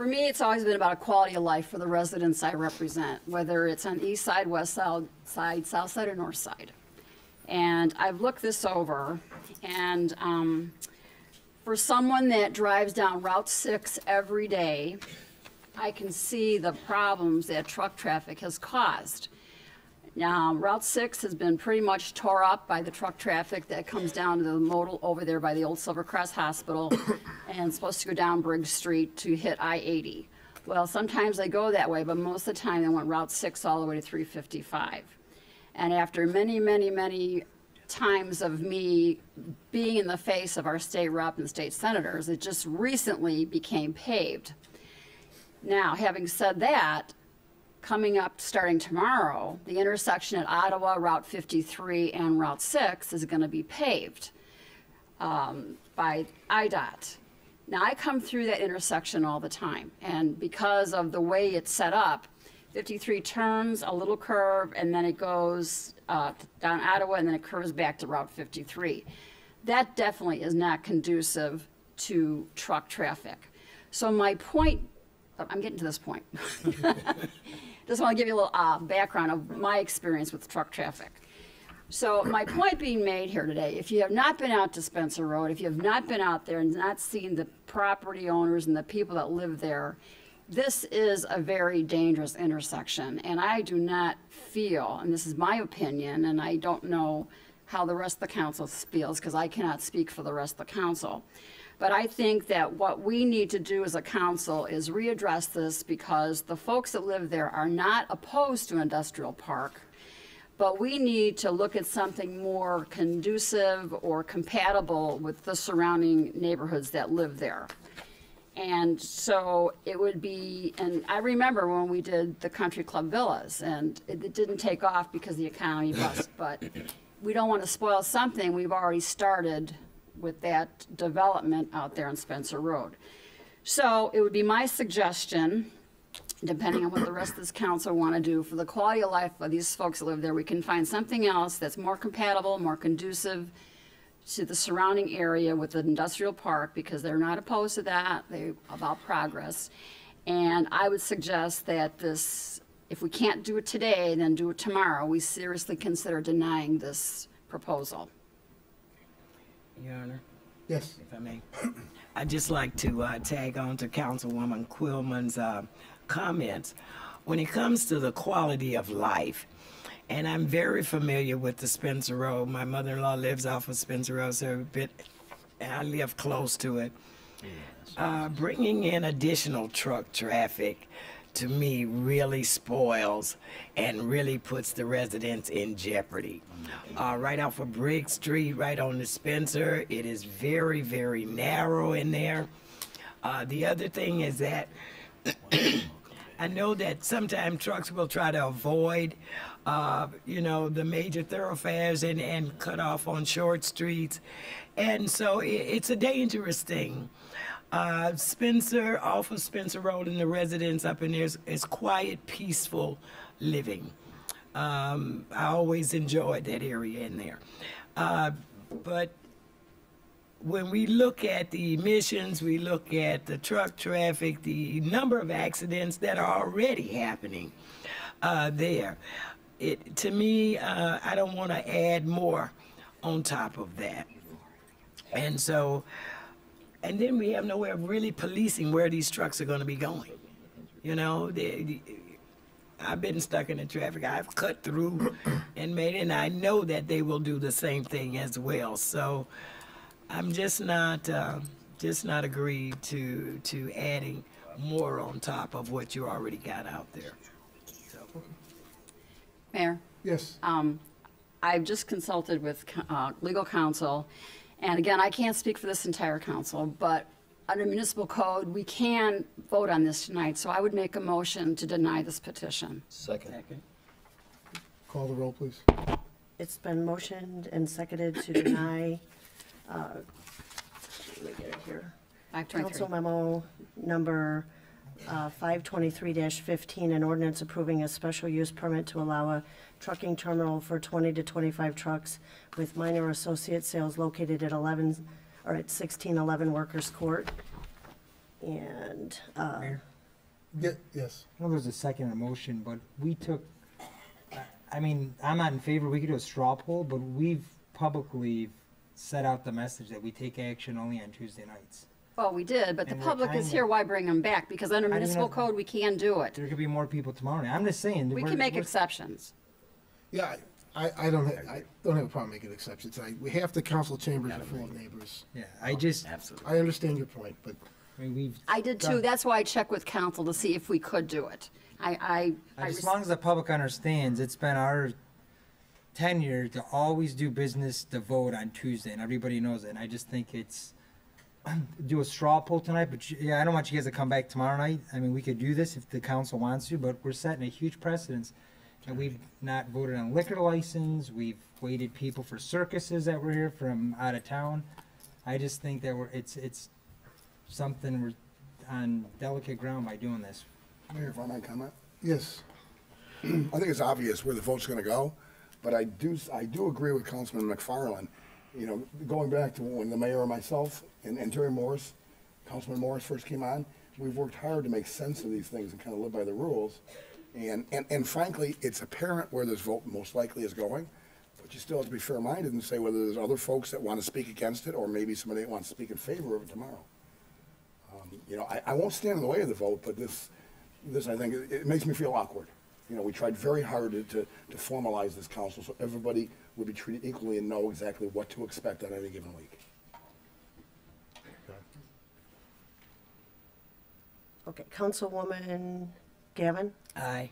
me, it's always been about a quality of life for the residents I represent, whether it's on east side, west side, south side, or north side. And I've looked this over, and for someone that drives down Route 6 every day, I can see the problems that truck traffic has caused. Now, Route 6 has been pretty much tore up by the truck traffic that comes down to the modal over there by the old Silver Cross Hospital and supposed to go down Briggs Street to hit I-80. Well, sometimes they go that way, but most of the time they went Route 6 all the way to 355. And after many, many, many times of me being in the face of our state rep and state senators, it just recently became paved. Now, having said that, coming up starting tomorrow, the intersection at Ottawa, Route 53 and Route 6 is going to be paved by IDOT. Now, I come through that intersection all the time, and because of the way it's set up, 53 turns, a little curve, and then it goes down Ottawa, and then it curves back to Route 53. That definitely is not conducive to truck traffic. So my point, I'm getting to this point. Just want to give you a little background of my experience with truck traffic. So my point being made here today, if you have not been out to Spencer Road, if you have not been out there and not seen the property owners and the people that live there, this is a very dangerous intersection. And I do not feel, and this is my opinion, and I don't know how the rest of the council feels because I cannot speak for the rest of the council. But I think that what we need to do as a council is readdress this because the folks that live there are not opposed to an industrial park, but we need to look at something more conducive or compatible with the surrounding neighborhoods that live there. And so it would be, and I remember when we did the Country Club Villas, and it didn't take off because the economy bust, but we don't want to spoil something we've already started with that development out there on Spencer Road. So it would be my suggestion, depending on what the rest of this council want to do, for the quality of life of these folks that live there, we can find something else that's more compatible, more conducive to the surrounding area with the industrial park, because they're not opposed to that, they're about progress. And I would suggest that this, if we can't do it today, then do it tomorrow. We seriously consider denying this proposal. Your Honor? Yes. If I may. I'd just like to tag on to Councilwoman Quillman's comments. When it comes to the quality of life, and I'm very familiar with the Spencer Road. My mother-in-law lives off of Spencer Road, so I live close to it. Bringing in additional truck traffic, to me, really spoils and really puts the residents in jeopardy. Right off of Briggs Street, right on the Spencer, it is very, very narrow in there. The other thing is that I know that sometimes trucks will try to avoid, the major thoroughfares and cut off on short streets. And so it's a dangerous thing. Spencer, off of Spencer Road, and the residents up in there is quiet, peaceful living. I always enjoyed that area in there. But when we look at the emissions, we look at the truck traffic, the number of accidents that are already happening there. To me, I don't want to add more on top of that. And so, and then we have no way of really policing where these trucks are going to be going. You know, I've been stuck in the traffic. I've cut through and made it, and I know that they will do the same thing as well. So I'm just not agreed to adding more on top of what you already got out there. So. Mayor? Yes. I've just consulted with legal counsel, and again, I can't speak for this entire council, but under municipal code, we can vote on this tonight, so I would make a motion to deny this petition. Second. Call the roll, please. It's been motioned and seconded to deny, let me get it here. 523. Council memo number 523-15, an ordinance approving a special use permit to allow a trucking terminal for 20 to 25 trucks with minor associate sales located at 1611 Workers Court. And yes. I know there's a second motion, but we took, I mean, I'm not in favor, we could do a straw poll, but we've publicly set out the message that we take action only on Tuesday nights. Well, we did, but the And we're public is kinda- here, why bring them back? Because under municipal code, we can do it. There could be more people tomorrow night. I'm just saying. We can make exceptions. Yeah, I don't have a problem making exceptions tonight. Half the council chambers are full of neighbors. Yeah, I just. Absolutely. I understand your point, but. I mean, we've. I did too, that's why I checked with council to see if we could do it. As long as the public understands, it's been our tenure to always do business to vote on Tuesday, and everybody knows it. And I just think it's do a straw poll tonight, but yeah, I don't want you guys to come back tomorrow night. I mean, we could do this if the council wants to, but we're setting a huge precedence. And we've not voted on liquor license. We've waited people for circuses that were here from out of town. I just think that it's something we're on delicate ground by doing this. Mayor, if I might comment? Yes. I think it's obvious where the vote's going to go, but I do agree with Councilman McFarland. You know, going back to when the mayor and myself and Terry Morris, Councilman Morris first came on, we've worked hard to make sense of these things and kind of live by the rules. And frankly, it's apparent where this vote most likely is going, but you still have to be fair-minded and say whether there's other folks that want to speak against it or maybe somebody that wants to speak in favor of it tomorrow. You know, I won't stand in the way of the vote, but this I think, it makes me feel awkward. You know, we tried very hard to formalize this council so everybody would be treated equally and know exactly what to expect on any given week. Okay, Councilwoman Gavin? Aye.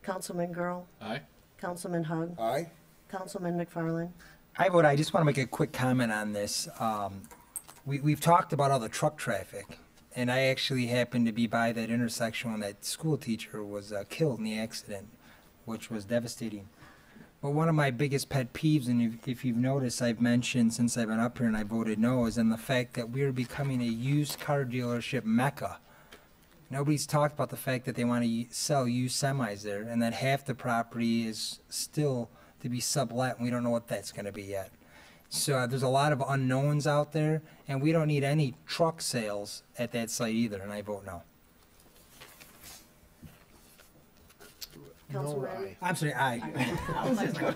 Councilman Girl? Aye. Councilman Hug? Aye. Councilman McFarland? I vote. I just want to make a quick comment on this. We've talked about all the truck traffic, and I actually happened to be by that intersection when that school teacher was killed in the accident, which was devastating. But one of my biggest pet peeves, and if you've noticed, I've mentioned since I've been up here and I voted no, is in the fact that we're becoming a used car dealership mecca. Nobody's talked about the fact that they want to sell used semis there, and that half the property is still to be sublet, and we don't know what that's going to be yet. So there's a lot of unknowns out there, and we don't need any truck sales at that site either, and I vote no. Councilman? I'm sorry, aye.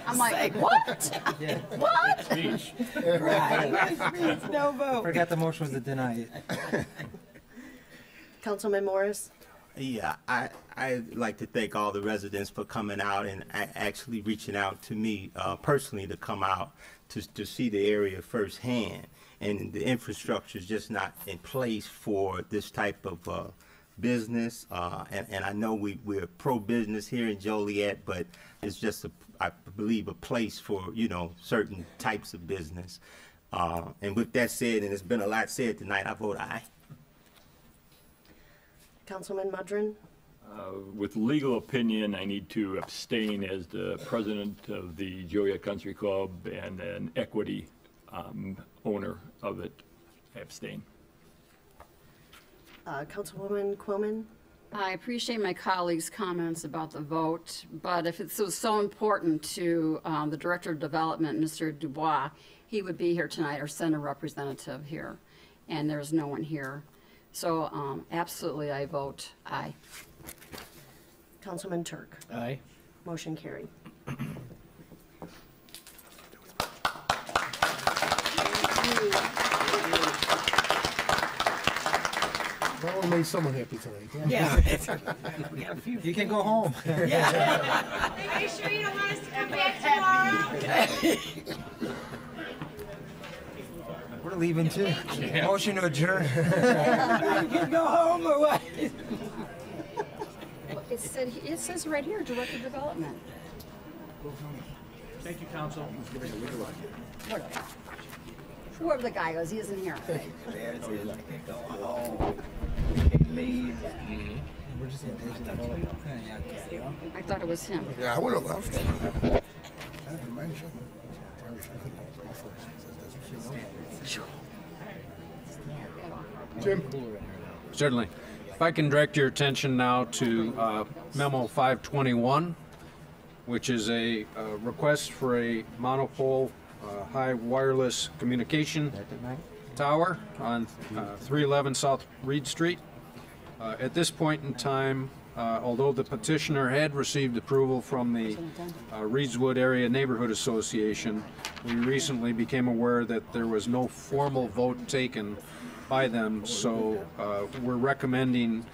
I'm like, what? Yeah. What? Right. No vote. Forgot the motion was to deny it. Councilman Morris? Yeah, I'd like to thank all the residents for coming out and actually reaching out to me personally to come out to see the area firsthand. And the infrastructure is just not in place for this type of business. And I know we're pro-business here in Joliet, but it's just, I believe, a place for, you know, certain types of business. And with that said, and there's been a lot said tonight, I vote aye. Councilman Mudrin? With legal opinion, I need to abstain as the president of the Joliet Country Club and an equity owner of it. I abstain. Councilwoman Quillman? I appreciate my colleagues' comments about the vote, but if it's so important to the Director of Development, Mr. Dubois, he would be here tonight or send a representative here, and there's no one here. So absolutely, I vote aye. Councilman Turk? Aye. Motion carried. Well, we made someone happy tonight. Yeah. You can go home. Yeah. Make sure you don't want us to come back tomorrow. We're leaving too. Motion to adjourn. You can go home or what? It says right here, Director of Development. Thank you, Council. Whoever the guy is, he isn't here. I thought it was him. Yeah, I would have left. Jim? Certainly. If I can direct your attention now to Memo 521, which is a request for a monopole high wireless communication tower on 311 South Reed Street. At this point in time, although the petitioner had received approval from the Reedswood Area Neighborhood Association, we recently became aware that there was no formal vote taken by them, so we're recommending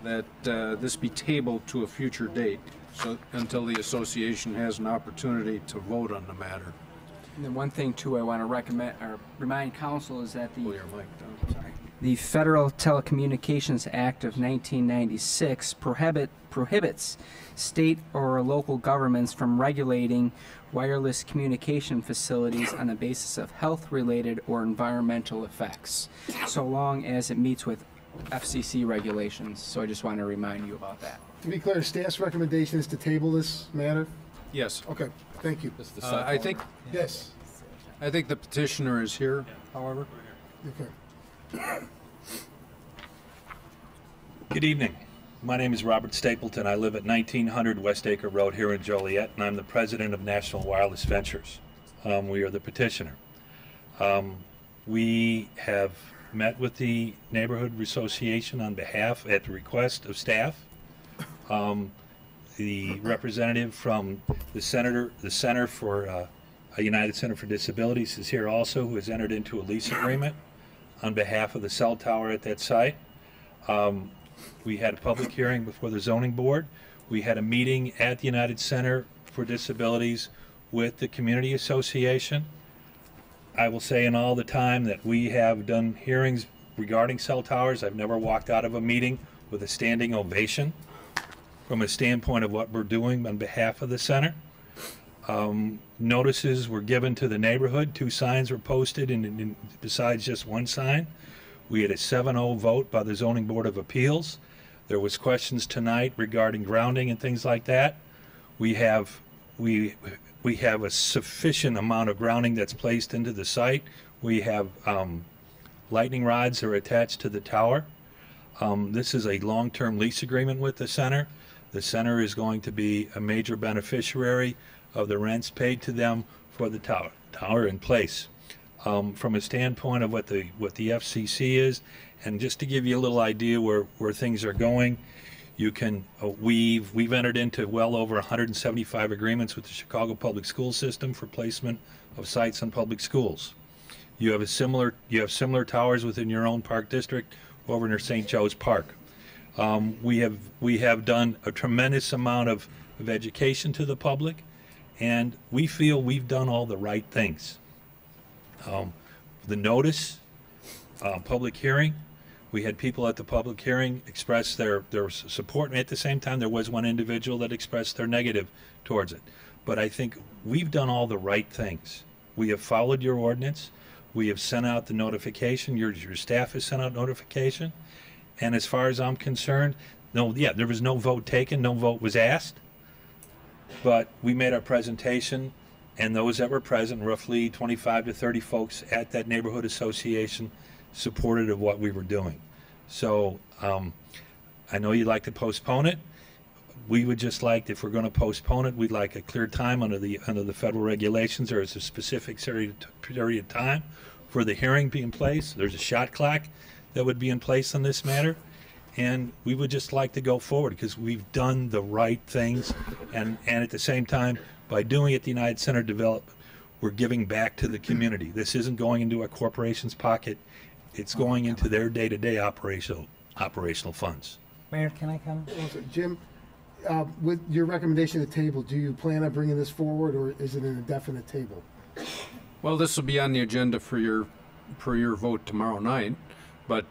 that this be tabled to a future date, so until the association has an opportunity to vote on the matter. And then one thing too I want to recommend or remind council is that the Pull your mic down. sorry. The Federal Telecommunications Act of 1996 prohibits state or local governments from regulating wireless communication facilities on the basis of health-related or environmental effects, so long as it meets with FCC regulations. So I just want to remind you about that. To be clear, staff's recommendation is to table this matter? Yes. Okay, thank you. I think, Yes. I think the petitioner is here, however. Okay. Good evening. My name is Robert Stapleton. I live at 1900 West Acre Road here in Joliet, and I'm the president of National Wireless Ventures. We are the petitioner. We have met with the Neighborhood Association on behalf, at the request of staff. The representative from the Center for a United Center for Disabilities is here also, who has entered into a lease agreement on behalf of the cell tower at that site. We had a public hearing before the zoning board. We had a meeting at the United Center for Disabilities with the Community Association. I will say in all the time that we have done hearings regarding cell towers, I've never walked out of a meeting with a standing ovation from a standpoint of what we're doing on behalf of the center. Notices were given to the neighborhood. 2 signs were posted, and besides just 1 sign. We had a 7-0 vote by the Zoning Board of Appeals. There was questions tonight regarding grounding and things like that. We have a sufficient amount of grounding that's placed into the site. We have lightning rods that are attached to the tower. This is a long-term lease agreement with the center. The center is going to be a major beneficiary of the rents paid to them for the tower in place. From a standpoint of what the FCC is, and just to give you a little idea where things are going, you can we've entered into well over 175 agreements with the Chicago Public School System for placement of sites in public schools. You have similar towers within your own park district over near St. Joe's Park. We have done a tremendous amount of education to the public, and we feel we've done all the right things. The notice, public hearing, we had people at the public hearing express their support, and at the same time there was one individual that expressed their negative towards it. But I think we've done all the right things. We have followed your ordinance. We have sent out the notification. Your staff has sent out notification. And as far as I'm concerned, there was no vote taken, no vote was asked. But we made our presentation, and those that were present, roughly 25 to 30 folks at that neighborhood association, supported of what we were doing. So I know you'd like to postpone it. We would just like, if we're going to postpone it, we'd like a clear time under the federal regulations. There is a specific period of time for the hearing be in place. There's a shot clock that would be in place on this matter. And we would just like to go forward because we've done the right things. And at the same time, by doing it, the United Center Development, we're giving back to the community. This isn't going into a corporation's pocket. It's going into their day-to-day operational funds. Mayor, can I comment? Jim, with your recommendation to table, do you plan on bringing this forward, or is it an indefinite table? Well, this will be on the agenda for your vote tomorrow night, but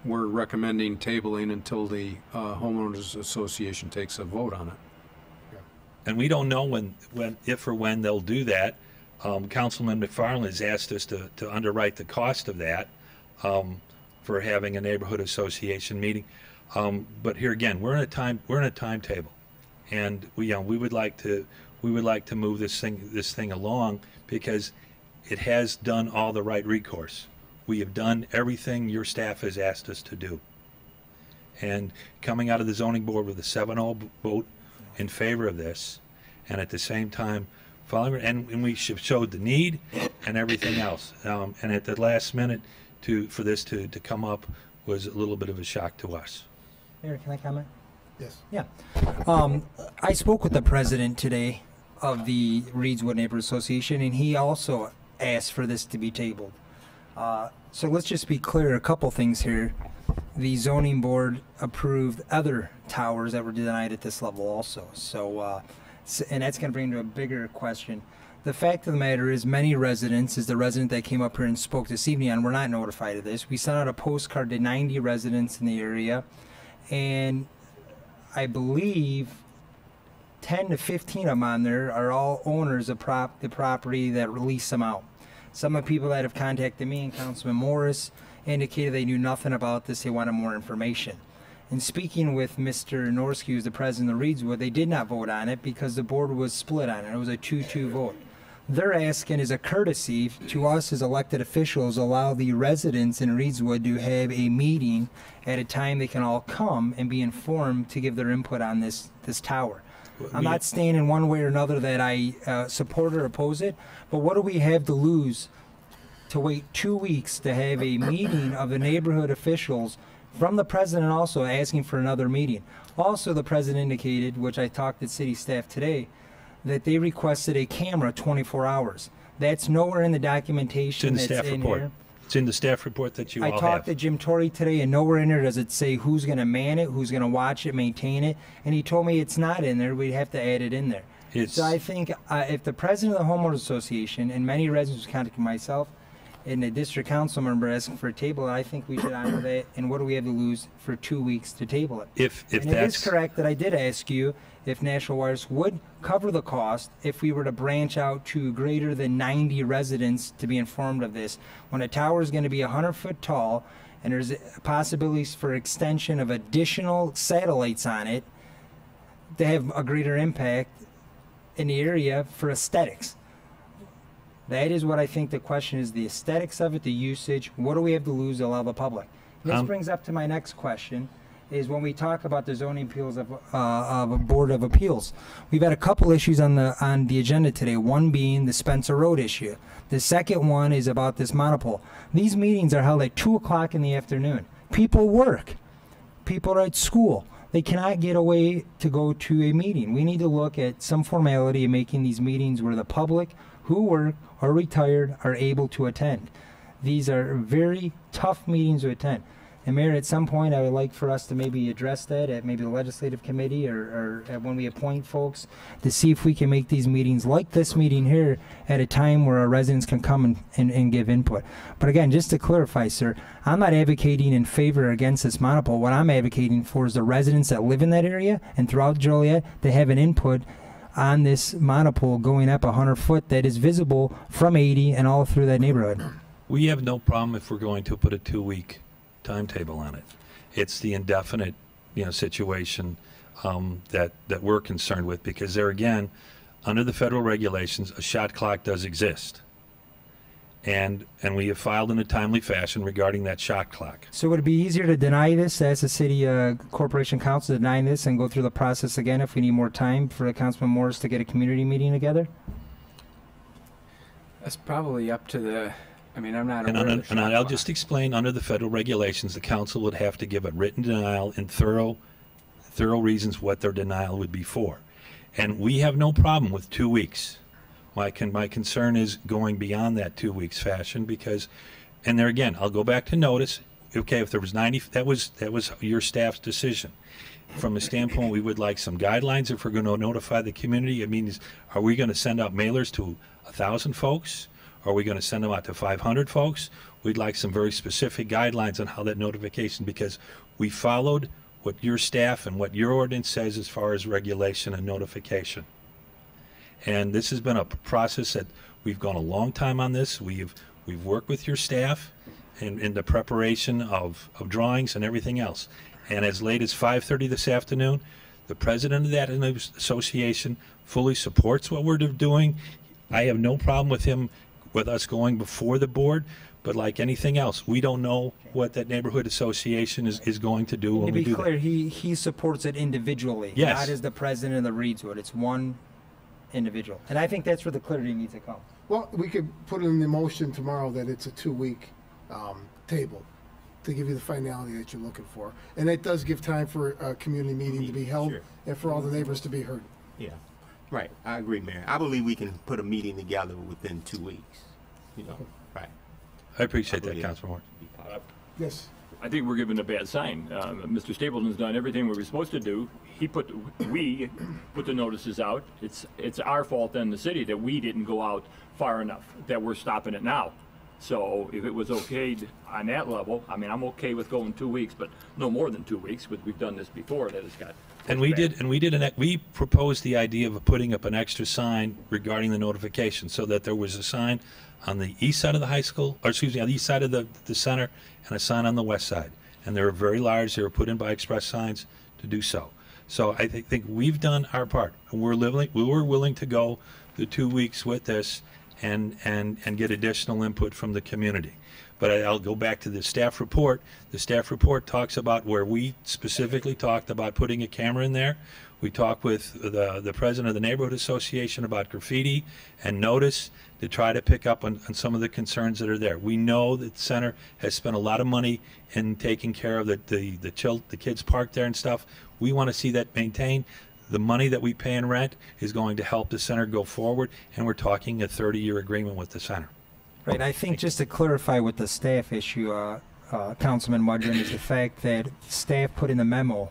we're recommending tabling until the homeowners association takes a vote on it. And we don't know if or when they'll do that. Councilman McFarland has asked us to underwrite the cost of that for having a neighborhood association meeting. But here again, we're in a timetable, and we would like to move this thing along because it has done all the right recourse. We have done everything your staff has asked us to do. And coming out of the zoning board with a 7-0 vote in favor of this, and at the same time following, and we showed the need and everything else. And at the last minute for this to come up was a little bit of a shock to us. Mayor, can I comment? Yes. Yeah. I spoke with the president today of the Reedswood Neighborhood Association, and he also asked for this to be tabled. So let's just be clear, a couple things here. The zoning board approved other towers that were denied at this level also. So, and that's going to bring to a bigger question. The fact of the matter is many residents, as the resident that came up here and spoke this evening on, were not notified of this. We sent out a postcard to 90 residents in the area, and I believe 10 to 15 of them on there are all owners of the property that release them out. Some of the people that have contacted me and Councilman Morris indicated they knew nothing about this, they wanted more information. And speaking with Mr. Norsky, who's the president of Reedswood, they did not vote on it because the board was split on it. It was a 2-2 vote. They're asking as a courtesy to us as elected officials, allow the residents in Reedswood to have a meeting at a time they can all come and be informed to give their input on this tower. I'm not saying in one way or another that I support or oppose it, but what do we have to lose to wait 2 weeks to have a meeting of the neighborhood officials from the president also asking for another meeting? Also, the president indicated, which I talked to city staff today, that they requested a camera 24 hours. That's nowhere in the documentation It's in the that's staff in report. here. It's in the staff report that you I all talked have. to Jim Torrey today, and nowhere in there does it say who's going to man it, who's going to watch it, maintain it. And he told me it's not in there. We'd have to add it in there. So I think if the president of the Homeowners Association and many residents contacted myself and the district council member asking for a table, I think we should honor that. And what do we have to lose for 2 weeks to table it? If and it is correct that I did ask you if National Wires would cover the cost if we were to branch out to greater than 90 residents to be informed of this. When a tower is going to be 100 foot tall and there's possibilities for extension of additional satellites on it to have a greater impact in the area for aesthetics. That is what I think the question is, the aesthetics of it, the usage. What do we have to lose to allow the public? This brings up to my next question, is when we talk about the zoning appeals of a Board of Appeals. We've had a couple issues on the agenda today, one being the Spencer Road issue. The second one is about this monopole. These meetings are held at 2 o'clock in the afternoon. People work. People are at school. They cannot get away to go to a meeting. We need to look at some formality in making these meetings where the public who work or retired are able to attend. These are very tough meetings to attend. And Mayor, at some point, I would like for us to maybe address that at maybe the legislative committee or at when we appoint folks to see if we can make these meetings like this meeting here at a time where our residents can come and give input. But again, just to clarify, sir, I'm not advocating in favor or against this monopole. What I'm advocating for is the residents that live in that area and throughout Joliet to have an input on this monopole going up 100 foot that is visible from 80 and all through that neighborhood. We have no problem if we're going to put a 2-week timetable on it. It's the indefinite, situation that we're concerned with, because there again, under the federal regulations, a shot clock does exist, and we have filed in a timely fashion regarding that shot clock. So would it be easier to deny this as a city corporation council, deny this and go through the process again if we need more time for Councilman Morris to get a community meeting together? That's probably up to the. I'm not And, aware of the I'll just explain, under the federal regulations, the council would have to give a written denial and thorough reasons what their denial would be for. And we have no problem with 2 weeks. My concern is going beyond that 2 weeks fashion, because, and there again, I'll go back to notice. Okay, if there was 90, that was your staff's decision. From a standpoint, we would like some guidelines if we're going to notify the community. It means, are we going to send out mailers to 1,000 folks? Are we going to send them out to 500 folks? We'd like some very specific guidelines on how that notification, because we followed what your staff and what your ordinance says as far as regulation and notification. And this has been a process that we've gone a long time on this. We've worked with your staff in the preparation of drawings and everything else. And as late as 5:30 this afternoon, the president of that association fully supports what we're doing. I have no problem with us going before the board, but like anything else, we don't know what that neighborhood association is going to do when To we be do clear, that. he supports it individually, Yes. not as the president of the Reedswood. It's one individual. And I think that's where the clarity needs to come. Well, we could put in the motion tomorrow that it's a 2-week table to give you the finality that you're looking for. And it does give time for a community meeting to be held and for all the neighbors to be heard. Yeah, right. I agree, Mayor. I believe we can put a meeting together within 2 weeks. Right. I appreciate that, Councilman Moore. Yes. I think we're giving a bad sign. Mr. Stapleton's done everything we were supposed to do. We put the notices out. It's our fault then, the city, that we didn't go out far enough, that we're stopping it now. So if it was okayed on that level, I mean, I'm okay with going 2 weeks, but no more than 2 weeks, because we've done this before, that it's got. We proposed the idea of putting up an extra sign regarding the notification, so that there was a sign on the east side of the high school, or excuse me, on the east side of the center, and a sign on the west side. And they were very large. They were put in by Express Signs to do so. So I think we've done our part, and we were willing to go the 2 weeks with this and get additional input from the community. But I'll go back to the staff report. The staff report talks about where we specifically talked about putting a camera in there. We talked with the president of the neighborhood association about graffiti and notice to try to pick up on some of the concerns that are there. We know that the center has spent a lot of money in taking care of the kids parked there and stuff. We want to see that maintained. The money that we pay in rent is going to help the center go forward, and we're talking a 30-year agreement with the center. Right, I think just to clarify with the staff issue, Councilman Mudrin, is the fact that staff put in the memo,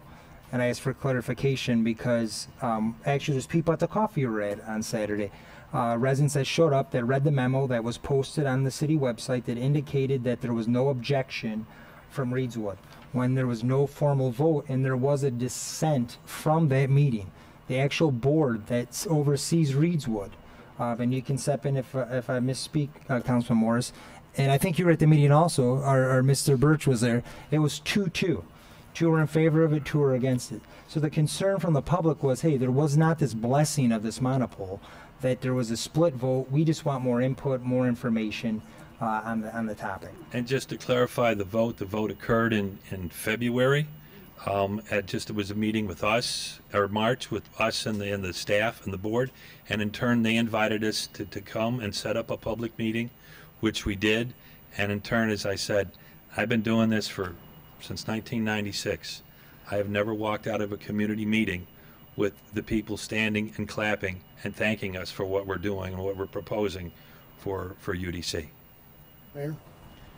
and I asked for clarification because actually there's people at the coffee red on Saturday. Residents that showed up that read the memo that was posted on the city website that indicated that there was no objection from Reedswood when there was no formal vote and there was a dissent from that meeting. The actual board that oversees Reedswood, and you can step in if I misspeak, Councilman Morris, and I think you were at the meeting also, or Mr. Birch was there. It was 2-2. 2 were in favor of it, 2 were against it. So the concern from the public was, hey, there was not this blessing of this monopole, that there was a split vote. We just want more input, more information on the topic. And just to clarify the vote occurred in February. It was a meeting with us, or March, with us and the staff and the board, and in turn they invited us to come and set up a public meeting, which we did. And in turn, as I said, I've been doing this since 1996. I have never walked out of a community meeting with the people standing and clapping and thanking us for what we're doing and what we're proposing for UDC. Mayor?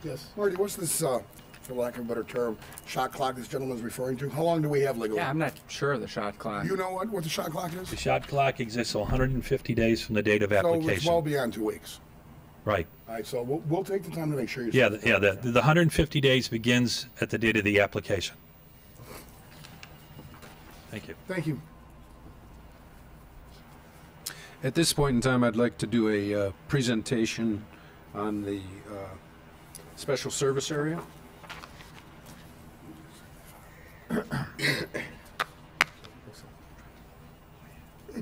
Yes. Marty, what's this, for lack of a better term, shot clock this gentleman's referring to? How long do we have legally? Yeah, I'm not sure of the shot clock. You know what the shot clock is? The shot clock exists 150 days from the date of application. So it's well beyond 2 weeks. Right. All right, so we'll take the time to make sure you're... The 150 days begins at the date of the application. Thank you. Thank you. At this point in time, I'd like to do a presentation on the special service area.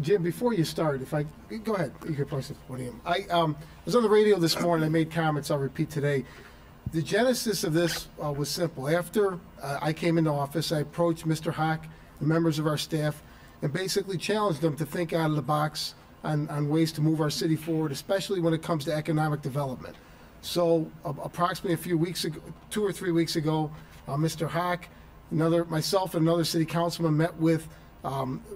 Jim, before you start, go ahead, you can press the podium. I was on the radio this morning. I made comments I'll repeat today. The genesis of this was simple. After I came into office, I approached Mr. Haack and members of our staff and basically challenged them to think out of the box on ways to move our city forward, especially when it comes to economic development. So approximately a few weeks ago, 2 or 3 weeks ago, Mr. Haack, myself and another city councilman met with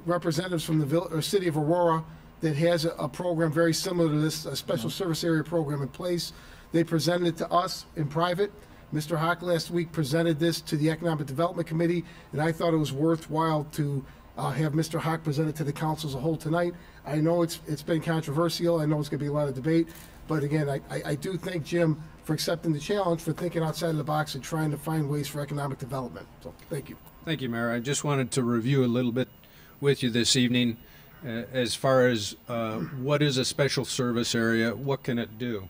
representatives from the city of Aurora that has a program very similar to this, a special service area program in place. They presented it to us in private. Mr. Haack last week presented this to the Economic Development Committee, and I thought it was worthwhile to have Mr. Haack present it to the council as a whole tonight. I know it's been controversial. I know it's going to be a lot of debate. But again, I do thank Jim for accepting the challenge, for thinking outside of the box and trying to find ways for economic development. So thank you. Thank you, Mayor. I just wanted to review a little bit with you this evening as far as what is a special service area, what can it do?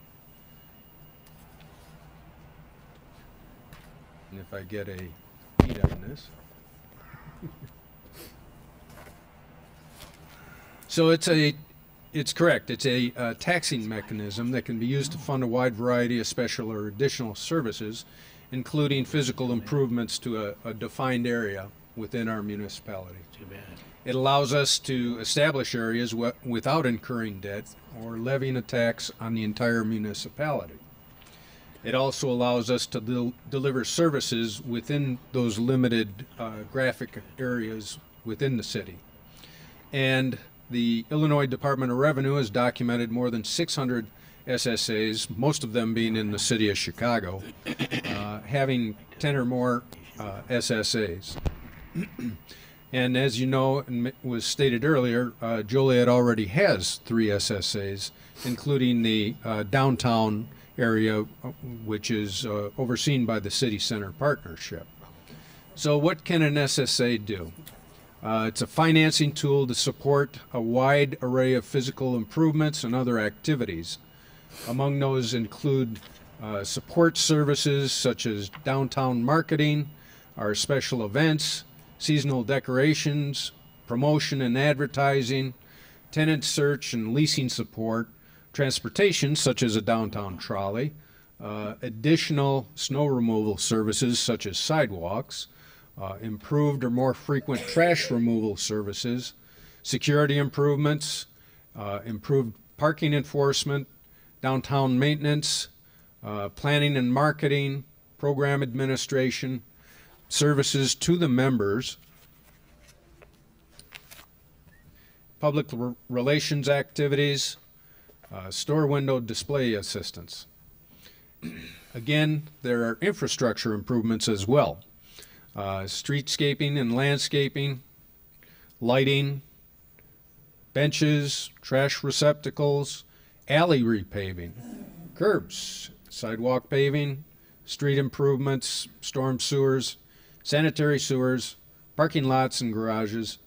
And if I get a beat on this. So it's correct. It's a taxing mechanism that can be used to fund a wide variety of special or additional services, including physical improvements to a defined area within our municipality. Too bad. It allows us to establish areas without incurring debt or levying a tax on the entire municipality. It also allows us to deliver services within those limited graphic areas within the city. And the Illinois Department of Revenue has documented more than 600 SSAs, most of them being in the city of Chicago, having 10 or more SSAs. And as you know, and was stated earlier, Joliet already has 3 SSAs, including the downtown area, which is overseen by the City Center Partnership. So what can an SSA do? It's a financing tool to support a wide array of physical improvements and other activities. Among those include support services such as downtown marketing, our special events, seasonal decorations, promotion and advertising, tenant search and leasing support, transportation such as a downtown trolley, additional snow removal services such as sidewalks, improved or more frequent trash removal services, security improvements, improved parking enforcement, downtown maintenance, planning and marketing, program administration, services to the members, public relations activities, store window display assistance. Again, there are infrastructure improvements as well. Streetscaping and landscaping, lighting, benches, trash receptacles, alley repaving, curbs, sidewalk paving, street improvements, storm sewers, sanitary sewers, parking lots and garages.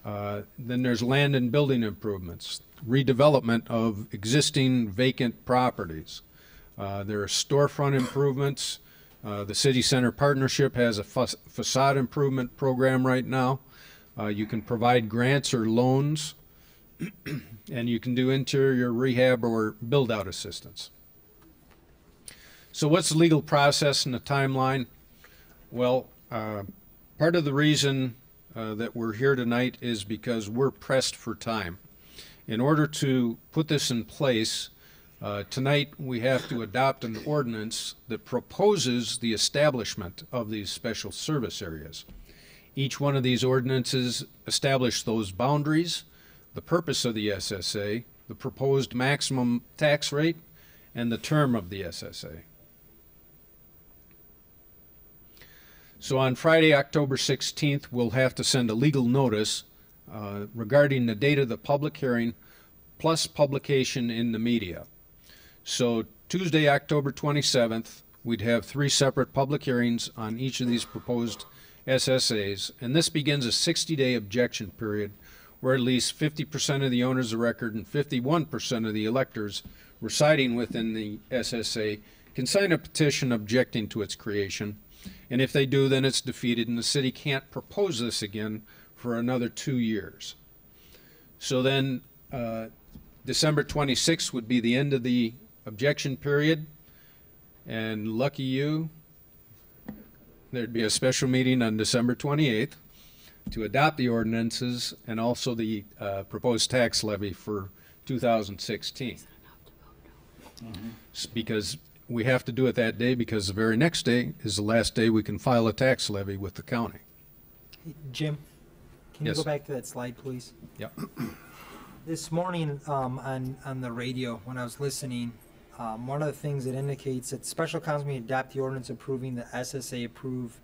Then there's land and building improvements, redevelopment of existing vacant properties. There are storefront improvements. The City Center Partnership has a facade improvement program right now. You can provide grants or loans, and you can do interior rehab or build-out assistance. So what's the legal process and the timeline? Well, part of the reason that we're here tonight is because we're pressed for time. In order to put this in place, tonight we have to adopt an ordinance that proposes the establishment of these special service areas. Each one of these ordinances establish those boundaries, the purpose of the SSA, the proposed maximum tax rate, and the term of the SSA. So on Friday, October 16th, we'll have to send a legal notice regarding the date of the public hearing plus publication in the media. So Tuesday, October 27th, we'd have 3 separate public hearings on each of these proposed SSAs, and this begins a 60-day objection period where at least 50% of the owners of record and 51% of the electors residing within the SSA can sign a petition objecting to its creation. And if they do, then it's defeated, and the city can't propose this again for another 2 years. So then December 26th would be the end of the objection period, and lucky you, there'd be a special meeting on December 28th to adopt the ordinances and also the proposed tax levy for 2016. Because we have to do it that day, because the very next day is the last day we can file a tax levy with the county. Jim, can you Yes. go back to that slide, please? Yep. This morning on the radio, when I was listening, one of the things it indicates that special council may adopt the ordinance approving the SSA approved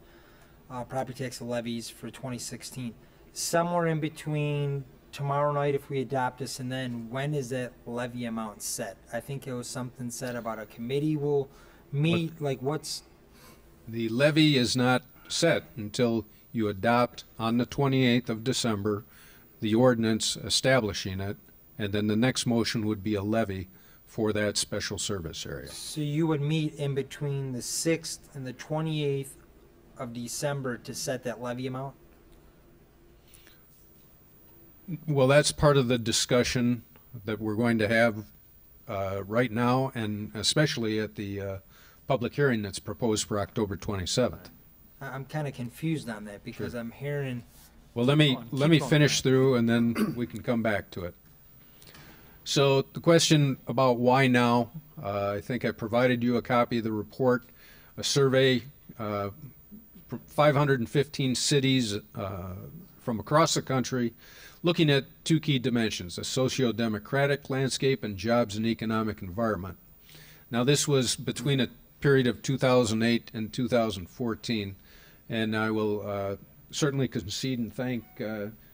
property tax levies for 2016. Somewhere in between tomorrow night, if we adopt this, and then when is that levy amount set? I think it was something said about a committee will meet, like what's? The levy is not set until you adopt on the 28th of December the ordinance establishing it, and then the next motion would be a levy for that special service area. So you would meet in between the 6th and the 28th of December to set that levy amount? Well, that's part of the discussion that we're going to have right now, and especially at the public hearing that's proposed for October 27th. I'm kind of confused on that because I'm hearing. Well, let me keep going. finish through, and then we can come back to it. So the question about why now, I think I provided you a copy of the report, a survey, 515 cities from across the country, looking at two key dimensions, a socio-democratic landscape and jobs and economic environment. Now, this was between a period of 2008 and 2014, and I will certainly concede and thank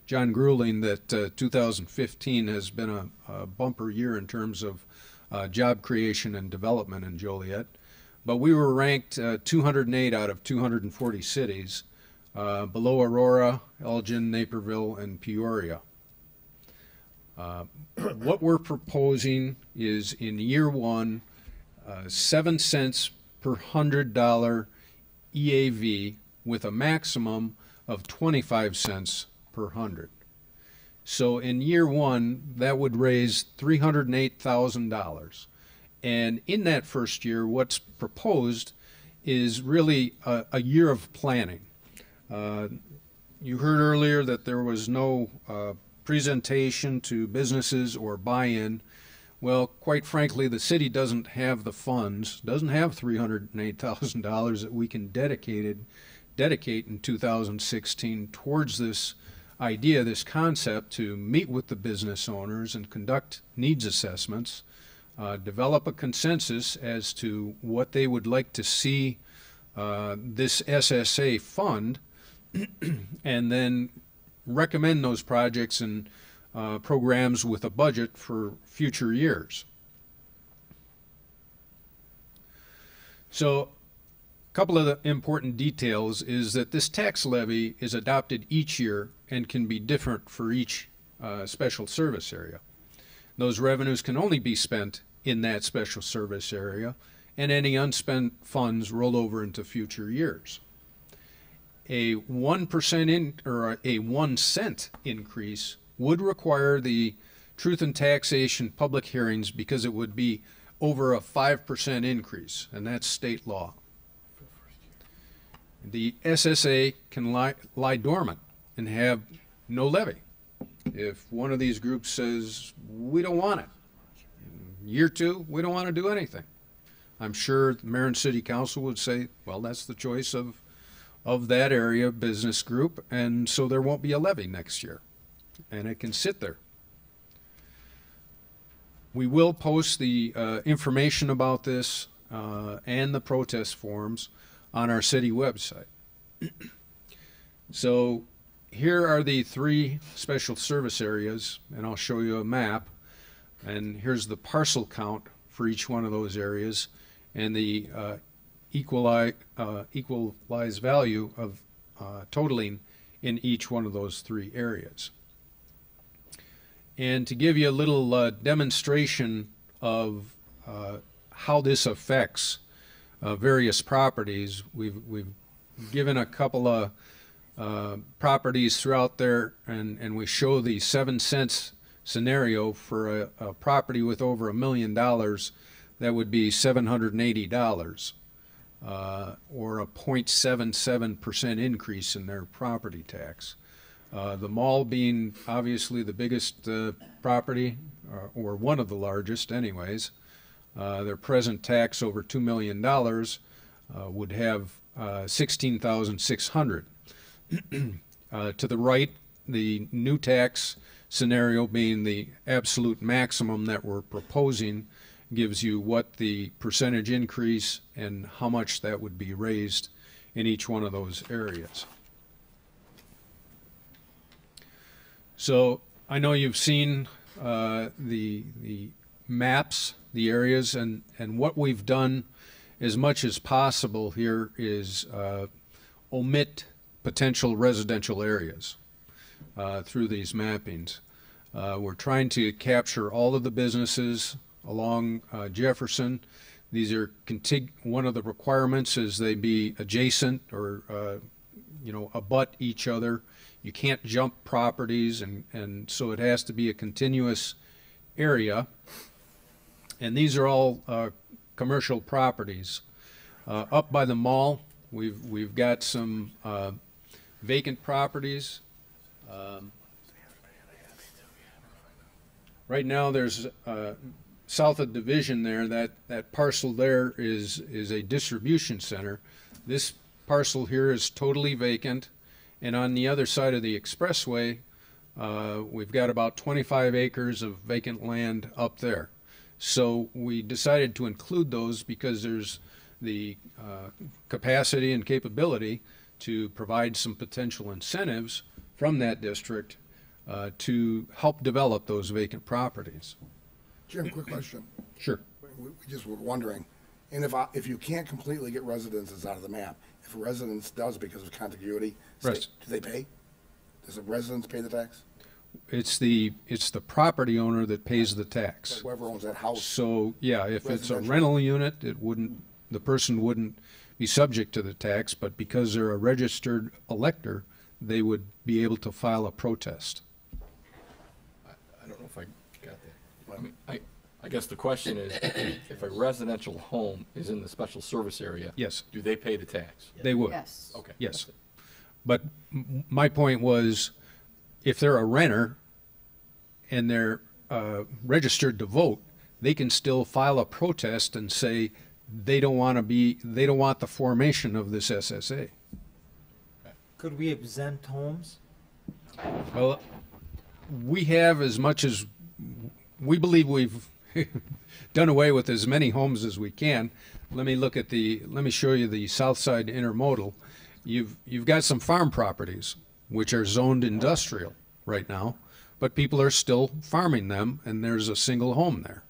John Grueling that 2015 has been a bumper year in terms of job creation and development in Joliet. But we were ranked 208 out of 240 cities, below Aurora, Elgin, Naperville, and Peoria. What we're proposing is in year one, 7 cents per $100 EAV with a maximum of 25 cents per 100. So in year one, that would raise $308,000. And in that first year, what's proposed is really a year of planning. You heard earlier that there was no presentation to businesses or buy-in. Well, quite frankly, the city doesn't have the funds, doesn't have $308,000 that we can dedicate in 2016 towards this idea, this concept, to meet with the business owners and conduct needs assessments, develop a consensus as to what they would like to see this SSA fund, and then recommend those projects and programs with a budget for future years. So a couple of the important details is that this tax levy is adopted each year and can be different for each special service area. Those revenues can only be spent in that special service area, and any unspent funds roll over into future years. A 1% or a 1 cent increase would require the Truth in Taxation public hearings because it would be over a 5% increase, and that's state law. The SSA can lie dormant and have no levy. If one of these groups says, we don't want it, year two, we don't want to do anything, I'm sure the mayor and city council would say, well, that's the choice of that area business group, and so there won't be a levy next year, and it can sit there. We will post the information about this and the protest forms on our city website. So here are the 3 special service areas, and I'll show you a map, and here's the parcel count for each one of those areas and the equalized value of totaling in each one of those 3 areas. And to give you a little demonstration of how this affects various properties, we've given a couple of properties throughout there, and we show the 7 cents scenario for a property with over $1 million. That would be $780, or a 0.77% increase in their property tax. The mall being obviously the biggest property, or one of the largest anyways, their present tax over $2 million would have $16,600. To the right, the new tax scenario being the absolute maximum that we're proposing gives you what the percentage increase and how much that would be raised in each one of those areas. So I know you've seen the maps, the areas, and what we've done as much as possible here is omit potential residential areas through these mappings. We're trying to capture all of the businesses along Jefferson. These are one of the requirements is they be adjacent or abut each other. You can't jump properties, and so it has to be a continuous area. And these are all commercial properties. Up by the mall, we've got some vacant properties. Right now, there's south of Division there. That parcel there is a distribution center. This parcel here is totally vacant, And on the other side of the expressway, we've got about 25 acres of vacant land up there. So we decided to include those because there's the capacity and capability to provide some potential incentives from that district to help develop those vacant properties. Jim, quick question. Sure. We just were wondering, and if you can't completely get residences out of the map, if a residence does because of contiguity, Right. do they pay? Does a residence pay the tax? It's the property owner that pays the tax. Whoever owns that house. So, yeah, if it's a Residential. rental unit, the person wouldn't be subject to the tax, but because they're a registered elector, they would be able to file a protest. I don't know if I got that. I mean, I guess the question is, if a residential home is in the special service area, Yes. do they pay the tax? They would. Yes. Okay. Yes. But my point was, if they're a renter and they're registered to vote, they can still file a protest and say they don't want the formation of this SSA. Could we exempt homes? Well, we have as much as we believe we've done away with as many homes as we can. Let me show you the South Side Intermodal. You've got some farm properties which are zoned industrial right now, but people are still farming them, and there's a single home there.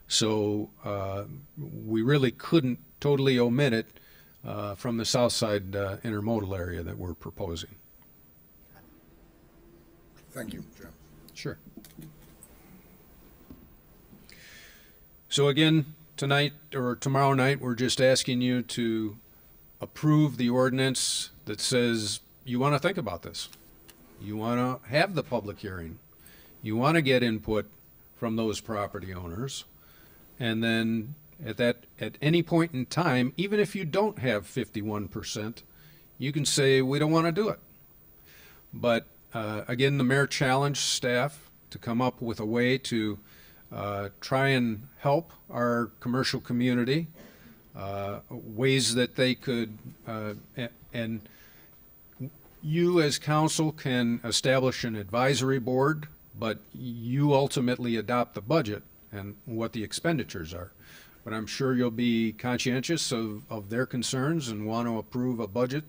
So we really couldn't totally omit it from the South Side Intermodal area that we're proposing. Thank you, Jim. Sure. So again, tonight or tomorrow night, we're just asking you to approve the ordinance that says you want to think about this. You want to have the public hearing. You want to get input from those property owners. And then at any point in time, even if you don't have 51%, you can say, we don't want to do it. But again, the mayor challenged staff to come up with a way to try and help our commercial community, ways that they could, and you as council can establish an advisory board, but you ultimately adopt the budget and what the expenditures are. But I'm sure you'll be conscientious of their concerns and want to approve a budget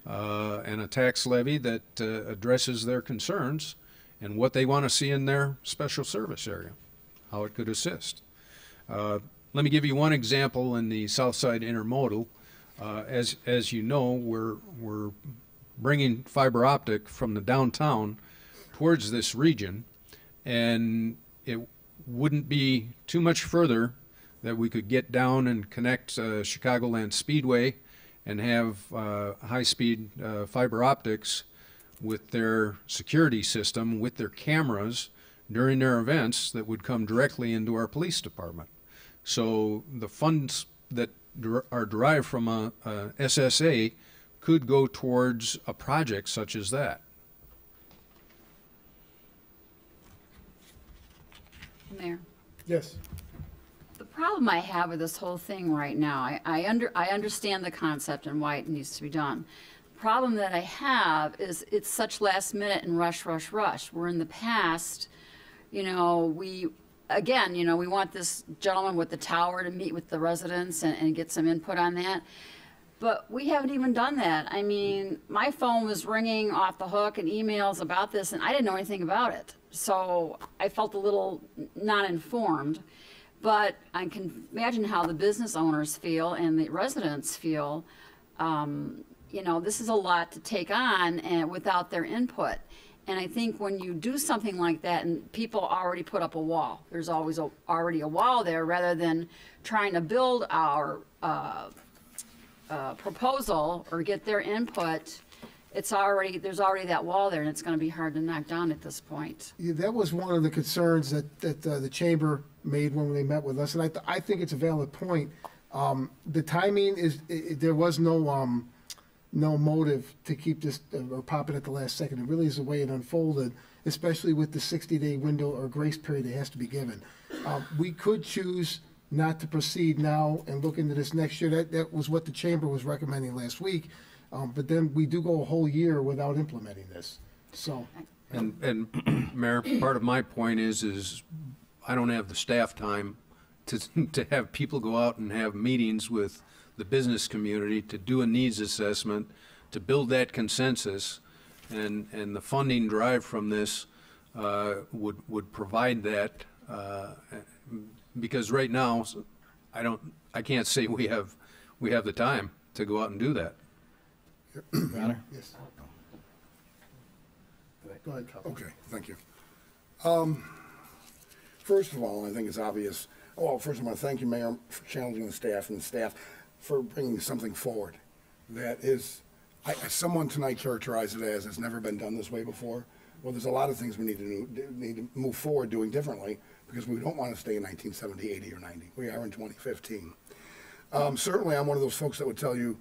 and a tax levy that addresses their concerns and what they want to see in their special service area, how it could assist. Let me give you one example in the South Side Intermodal. As you know, we're bringing fiber optic from the downtown towards this region, and it wouldn't be too much further that we could get down and connect Chicagoland Speedway and have high-speed fiber optics with their security system, with their cameras during their events that would come directly into our police department. So the funds that are derived from a SSA could go towards a project such as that. Mayor. Yes. The problem I have with this whole thing right now, I understand the concept and why it needs to be done. The problem that I have is it's such last minute and rush. Where in the past, we want this gentleman with the tower to meet with the residents and get some input on that. But we haven't even done that. I mean, my phone was ringing off the hook and emails about this, and I didn't know anything about it. So I felt a little not informed. But I can imagine how the business owners feel and the residents feel. This is a lot to take on and without their input. And I think when you do something like that and people already put up a wall, there's always already a wall there, rather than trying to build our proposal or get their input, there's already that wall there, and it's going to be hard to knock down at this point. Yeah, that was one of the concerns that the chamber made when they met with us, and I think it's a valid point. The timing is there was no motive to keep this or pop it at the last second. It really is the way it unfolded, especially with the 60-day window or grace period that has to be given. We could choose not to proceed now and look into this next year. That was what the chamber was recommending last week. But then we do go a whole year without implementing this. So, And Mayor, part of my point is I don't have the staff time to have people go out and have meetings with the business community to do a needs assessment, to build that consensus, and the funding drive from this would provide that, because right now I can't say we have the time to go out and do that. Your Honor? Yes. Go ahead, okay, thank you. First of all, I think it's obvious. Well, first I want to thank you, Mayor, for challenging the staff and the staff for bringing something forward that is, someone tonight characterized it as it's never been done this way before. Well, there's a lot of things we need to move forward doing differently because we don't want to stay in 1970, 80, or 90. We are in 2015. Certainly, I'm one of those folks that would tell you,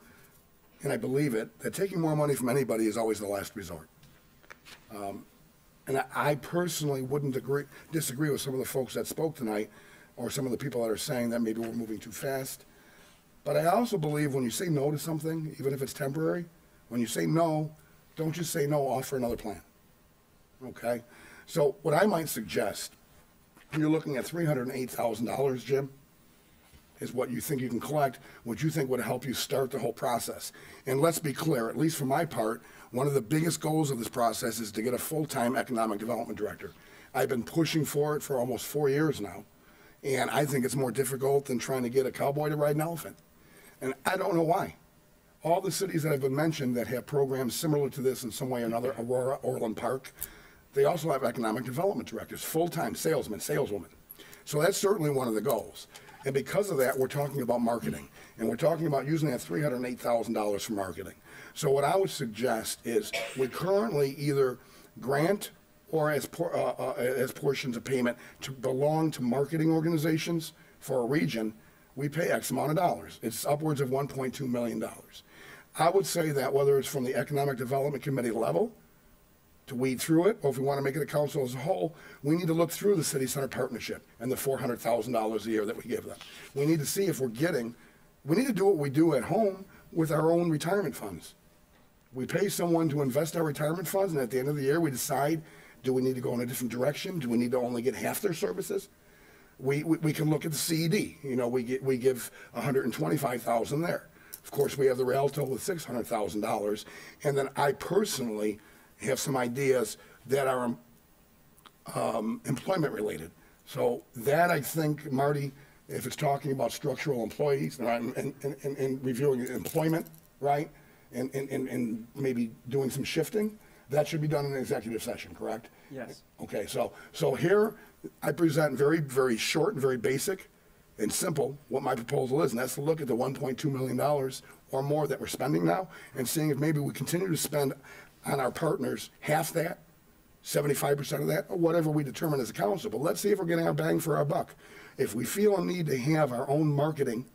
and I believe it, that taking more money from anybody is always the last resort. And I personally wouldn't disagree with some of the folks that spoke tonight or some of the people that are saying that maybe we're moving too fast. But I also believe when you say no to something, even if it's temporary, when you say no, don't just say no, offer another plan. Okay? So what I might suggest, you're looking at $308,000, Jim, is what you think you can collect, what you think would help you start the whole process. And let's be clear, at least for my part, one of the biggest goals of this process is to get a full-time economic development director. I've been pushing for it for almost 4 years now, and I think it's more difficult than trying to get a cowboy to ride an elephant. And I don't know why. All the cities that have been mentioned that have programs similar to this in some way or another, Aurora, Orland Park, they also have economic development directors, full-time salesmen, saleswomen. So that's certainly one of the goals. And because of that, we're talking about marketing. And we're talking about using that $308,000 for marketing. So what I would suggest is we currently either grant or as portions of payment to belong to marketing organizations for a region, we pay X amount of dollars. It's upwards of $1.2 million. I would say that whether it's from the Economic Development Committee level to weed through it, or if we want to make it a council as a whole, we need to look through the city center partnership and the $400,000 a year that we give them. We need to see if we need to do what we do at home with our own retirement funds. We pay someone to invest our retirement funds, and at the end of the year, we decide, do we need to go in a different direction? Do we need to only get half their services? We can look at the CED. You know, we give $125,000 there. Of course, we have the Rialto with $600,000, and then I personally have some ideas that are employment related. So that, I think, Marty, if it's talking about structural employees and reviewing employment, right, and maybe doing some shifting, that should be done in an executive session, correct? Yes. Okay, so here I present very, very short and very basic and simple what my proposal is, and that's to look at the $1.2 million or more that we're spending now and seeing if maybe we continue to spend on our partners half that, 75% of that, or whatever we determine as a council. But let's see if we're getting our bang for our buck. If we feel a need to have our own marketing,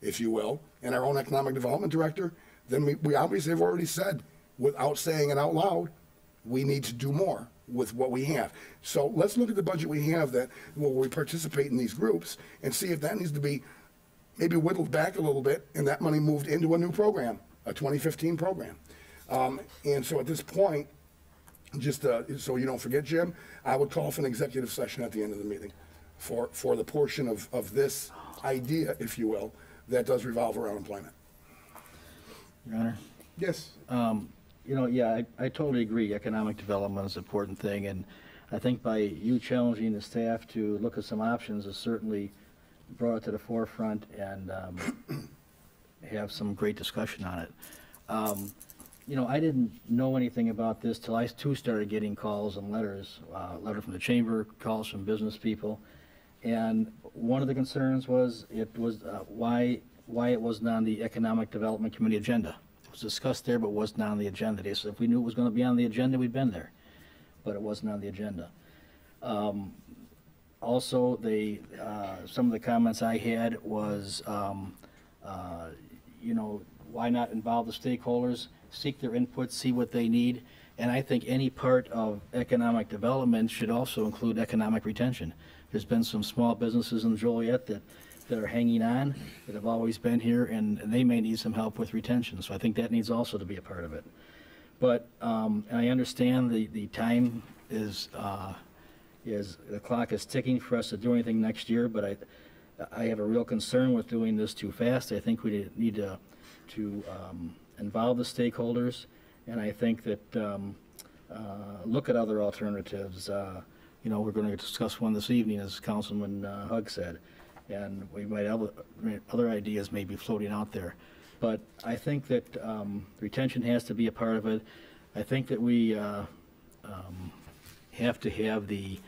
if you will, and our own economic development director, then we obviously have already said, without saying it out loud, we need to do more with what we have. So let's look at the budget we have that where we participate in these groups and see if that needs to be maybe whittled back a little bit and that money moved into a new program, a 2015 program. And so at this point, just so you don't forget, Jim, I would call for an executive session at the end of the meeting for the portion of this idea, if you will, that does revolve around employment. Your Honor? Yes. You know, yeah, I totally agree. Economic development is an important thing, and I think by you challenging the staff to look at some options has certainly brought it to the forefront and have some great discussion on it. You know, I didn't know anything about this till I too started getting calls and letters, letter from the chamber, calls from business people, and one of the concerns was why it wasn't on the Economic Development Committee agenda. It was discussed there, but wasn't on the agenda. They said if we knew it was going to be on the agenda, we'd been there, but it wasn't on the agenda. Also, some of the comments I had was, you know, why not involve the stakeholders, seek their input, see what they need, and I think any part of economic development should also include economic retention. There's been some small businesses in Joliet that that are hanging on, that have always been here, and they may need some help with retention. So I think that needs also to be a part of it. But and I understand the time is the clock is ticking for us to do anything next year, but I have a real concern with doing this too fast. I think we need to involve the stakeholders, and I think that look at other alternatives. You know, we're going to discuss one this evening, as Councilman Hugg said, and we might have other ideas maybe floating out there. But I think that retention has to be a part of it. I think that we have to have the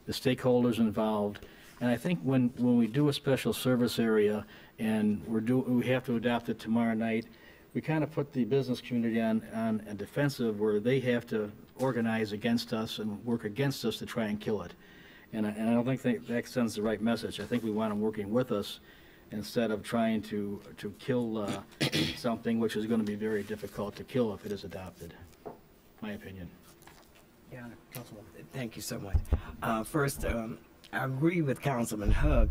stakeholders involved. And I think when we do a special service area and we have to adopt it tomorrow night, we kind of put the business community on a defensive where they have to organize against us and work against us to try and kill it. And I don't think that sends the right message. I think we want them working with us instead of trying to kill something which is going to be very difficult to kill if it is adopted. My opinion. Yeah, thank you so much. First, I agree with Councilman Hugg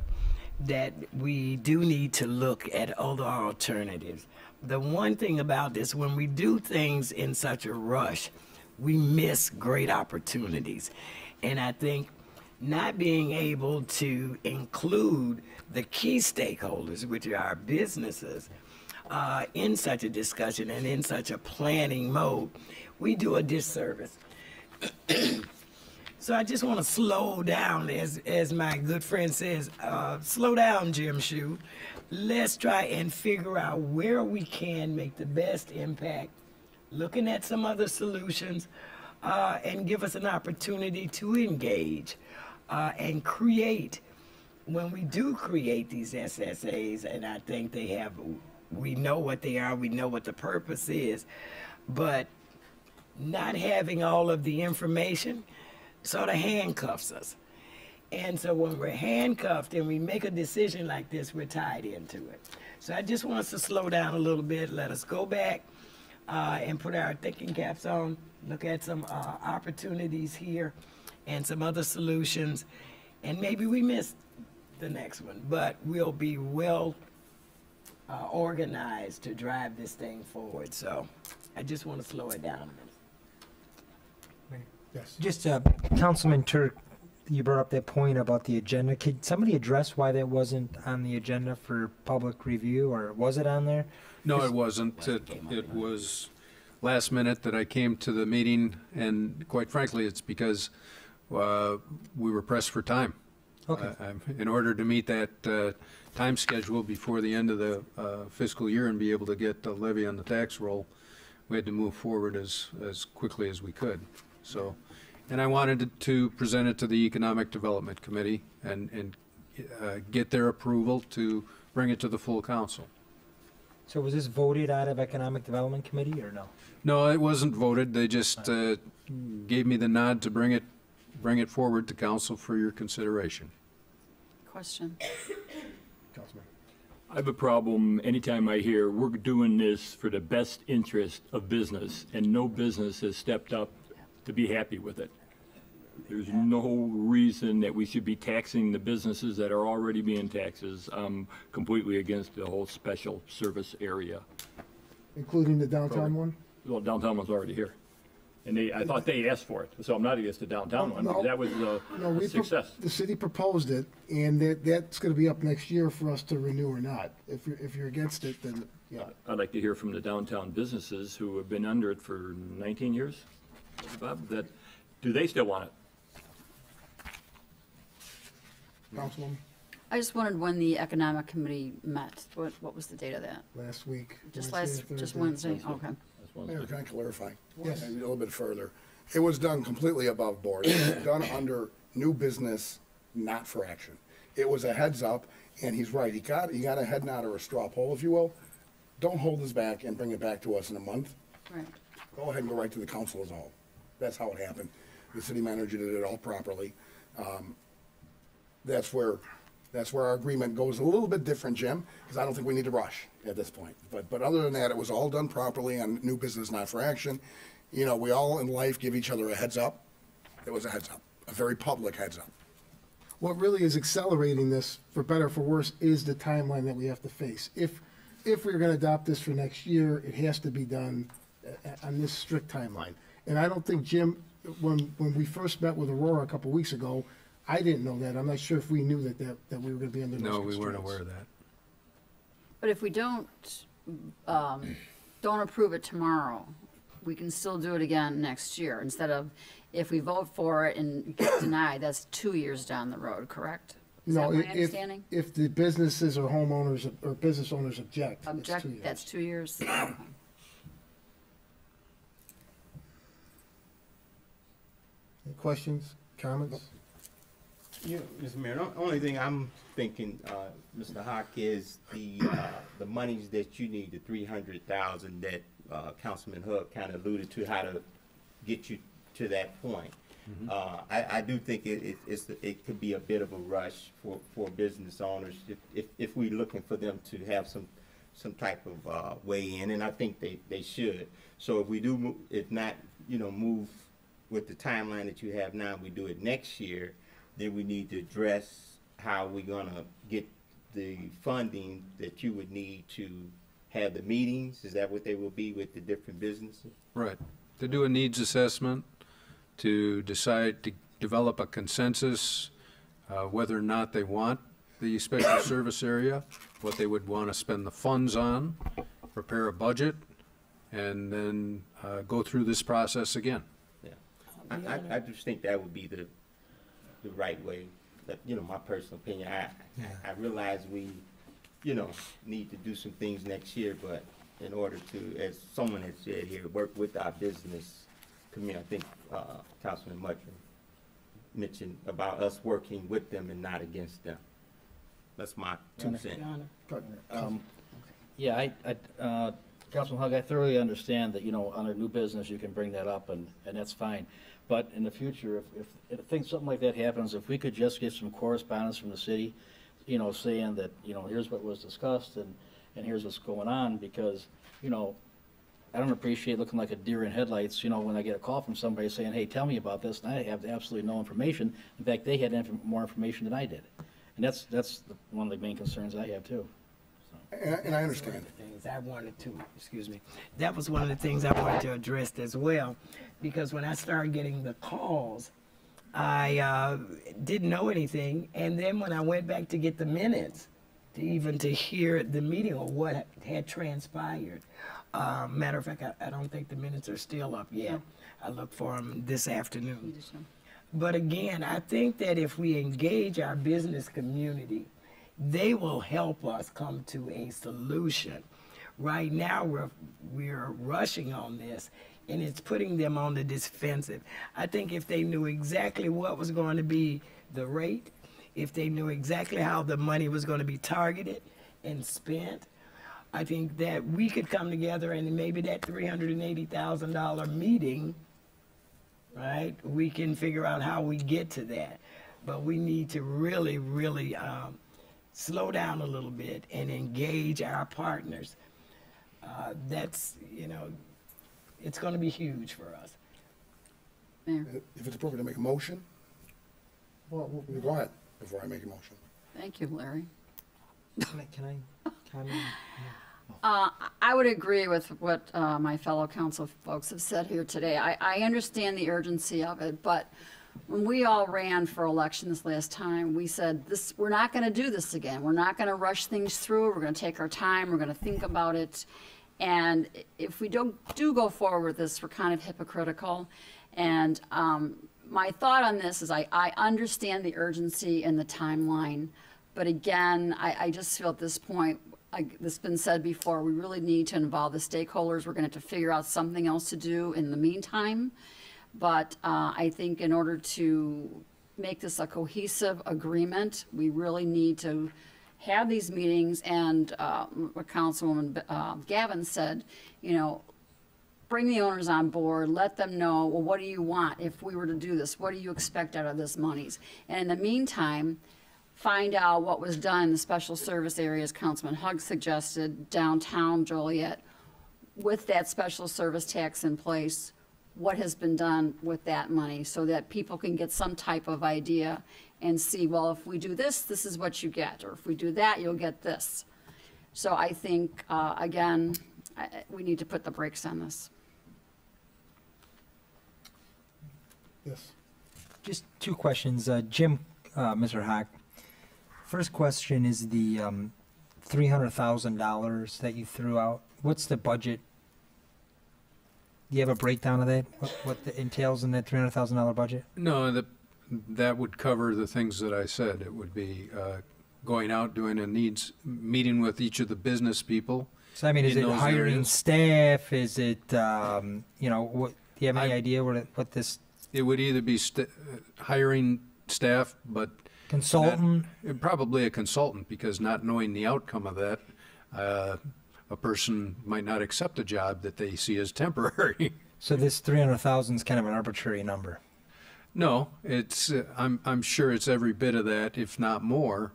that we do need to look at other alternatives. The one thing about this, when we do things in such a rush, we miss great opportunities. And I think not being able to include the key stakeholders, which are our businesses, in such a discussion and in such a planning mode, we do a disservice. So I just want to slow down, as my good friend says, slow down, Jim Shoe. Let's try and figure out where we can make the best impact, looking at some other solutions, and give us an opportunity to engage and create. When we do create these SSAs, and I think we know what they are, we know what the purpose is, but not having all of the information sort of handcuffs us. And so when we're handcuffed and we make a decision like this, we're tied into it. So I just want us to slow down a little bit, let us go back and put our thinking caps on, look at some opportunities here and some other solutions, and maybe we missed the next one, but we'll be well organized to drive this thing forward. So I just want to slow it down a minute. Yes. Just, Councilman Turk, you brought up that point about the agenda. Could somebody address why that wasn't on the agenda for public review, or was it on there? No, it wasn't. It was last minute that I came to the meeting, and quite frankly, it's because we were pressed for time. Okay. In order to meet that time schedule before the end of the fiscal year and be able to get the levy on the tax roll, we had to move forward as quickly as we could. So, and I wanted to present it to the Economic Development Committee and get their approval to bring it to the full council. So was this voted out of Economic Development Committee, or no? No, it wasn't voted. They just gave me the nod to bring it forward to council for your consideration. Question. Councilman. I have a problem anytime I hear we're doing this for the best interest of business, and no business has stepped up to be happy with it. There's no reason that we should be taxing the businesses that are already being taxes. I'm completely against the whole special service area. Including the downtown one? Well, downtown one's already here. And I thought they asked for it, so I'm not against the downtown one, because that was a success. The city proposed it, and that's going to be up next year for us to renew or not. If you're against it, then, yeah. I'd like to hear from the downtown businesses who have been under it for 19 years, Bob, do they still want it? Councilwoman? I just wondered when the Economic Committee met. What was the date of that? Last week. Just Wednesday. Wednesday? Okay. Mayor, can I clarify? Yes. Maybe a little bit further. It was done completely above board. It was done under new business, not for action. It was a heads up, and he's right. He got a head nod or a straw poll, if you will. Don't hold this back and bring it back to us in a month. Right. Go ahead and go right to the council as a whole. That's how it happened. The city manager did it all properly. That's where our agreement goes a little bit different, Jim, because I don't think we need to rush at this point. But other than that, it was all done properly on new business, not for action. You know, we all in life give each other a heads up. It was a heads up, a very public heads up. what really is accelerating this, for better or for worse, is the timeline that we have to face. If we're gonna adopt this for next year, it has to be done on this strict timeline. And I don't think, Jim, when we first met with Aurora a couple weeks ago, I didn't know that. I'm not sure if we knew that we were gonna be under those No, we weren't constraints. aware of that. But if we don't approve it tomorrow, we can still do it again next year, instead of, if we vote for it and get denied, that's 2 years down the road, correct? Is No, that my if, understanding? if the businesses or homeowners or business owners object, it's 2 years. That's 2 years? Okay. Any questions, comments? Mr. Mayor, the only thing I'm thinking, Mr. Hawk, is the monies that you need, the 300,000 that Councilman Hook kind of alluded to, how to get you to that point. I do think it could be a bit of a rush for business owners if we're looking for them to have some type of weigh in, and I think they should. So if we do, if not, move with the timeline that you have now, we do it next year, then we need to address how we're gonna get the funding that you would need to have the meetings. Is that what they will be with the different businesses? Right. To do a needs assessment, to decide to develop a consensus, whether or not they want the special service area, what they would want to spend the funds on, prepare a budget, and then go through this process again. Yeah, I just think that would be the right way. That, my personal opinion. I realize we, need to do some things next year, but in order to, as someone had said here, work with our business community. I think Councilman Mutcher mentioned about us working with them and not against them. That's my 2 cents. Yeah, Councilman Hug, I thoroughly understand that, on a new business, you can bring that up, and that's fine. But in the future, if something like that happens, if we could just get some correspondence from the city, saying that, here's what was discussed and here's what's going on, because, I don't appreciate looking like a deer in headlights, when I get a call from somebody saying, hey, tell me about this, and I have absolutely no information. In fact, they had more information than I did. And that's one of the main concerns I have, too. And I understand. One of the things I wanted to, that was one of the things I wanted to address as well, because when I started getting the calls, I didn't know anything, and then when I went back to get the minutes, to hear the meeting or what had transpired. Matter of fact, I don't think the minutes are still up yet. I look for them this afternoon. But again, I think that if we engage our business community, they will help us come to a solution. Right now, we're rushing on this, and it's putting them on the defensive. I think if they knew exactly what was going to be the rate, if they knew exactly how the money was going to be targeted and spent, I think that we could come together, and maybe that $380,000 meeting, right, we can figure out how we get to that. But we need to really, really slow down a little bit and engage our partners. That's, it's going to be huge for us. Mayor. If it's appropriate to make a motion, well, go ahead before I make a motion. Thank you, Larry. Can I comment? I would agree with what my fellow council folks have said here today. I understand the urgency of it, but when we all ran for election this last time, we said, we're not going to do this again. We're not going to rush things through. We're going to take our time. We're going to think about it. And if we do go forward with this, we're kind of hypocritical. And my thought on this is I understand the urgency and the timeline. But again, I just feel at this point, this has been said before, we really need to involve the stakeholders. We're going to have to figure out something else to do in the meantime. But I think in order to make this a cohesive agreement, we really need to have these meetings. And what Councilwoman Gavin said, bring the owners on board, let them know, well, what do you want if we were to do this? What do you expect out of this monies? And in the meantime, find out what was done in the special service areas Councilman Hugg suggested, downtown Joliet, with that special service tax in place. what has been done with that money so that people can get some type of idea and see, well, if we do this, this is what you get, or if we do that, you'll get this. So I think, again, we need to put the brakes on this. Yes. Just two questions. Jim, Mr. Hack, first question is the $300,000 that you threw out. What's the budget? Do you have a breakdown of that? What entails in that $300,000 budget? No, that would cover the things that I said. It would be going out, doing a needs meeting with each of the business people. So I mean, is in it those hiring areas. staff? Is it you know, what? Do you have any idea what this? It would either be hiring staff, but Consultant? probably a consultant, because not knowing the outcome of that, a person might not accept a job that they see as temporary. So this 300,000 is kind of an arbitrary number. No, it's I'm sure it's every bit of that, if not more,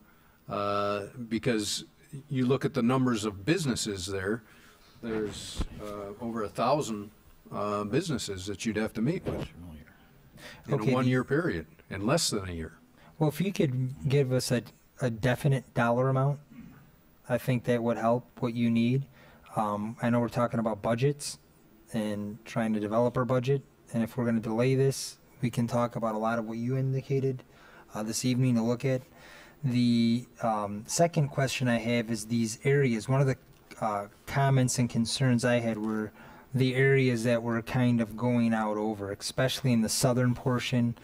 because you look at the numbers of businesses there. There's over 1,000 businesses that you'd have to meet with in Okay, a 1 year period, in less than a year. Well, if you could give us a definite dollar amount, I think that would help what you need. I know we're talking about budgets and trying to develop our budget, and if we're going to delay this, we can talk about a lot of what you indicated this evening to look at. The second question I have is these areas. One of the comments and concerns I had were the areas that were kind of going out over, especially in the southern portion,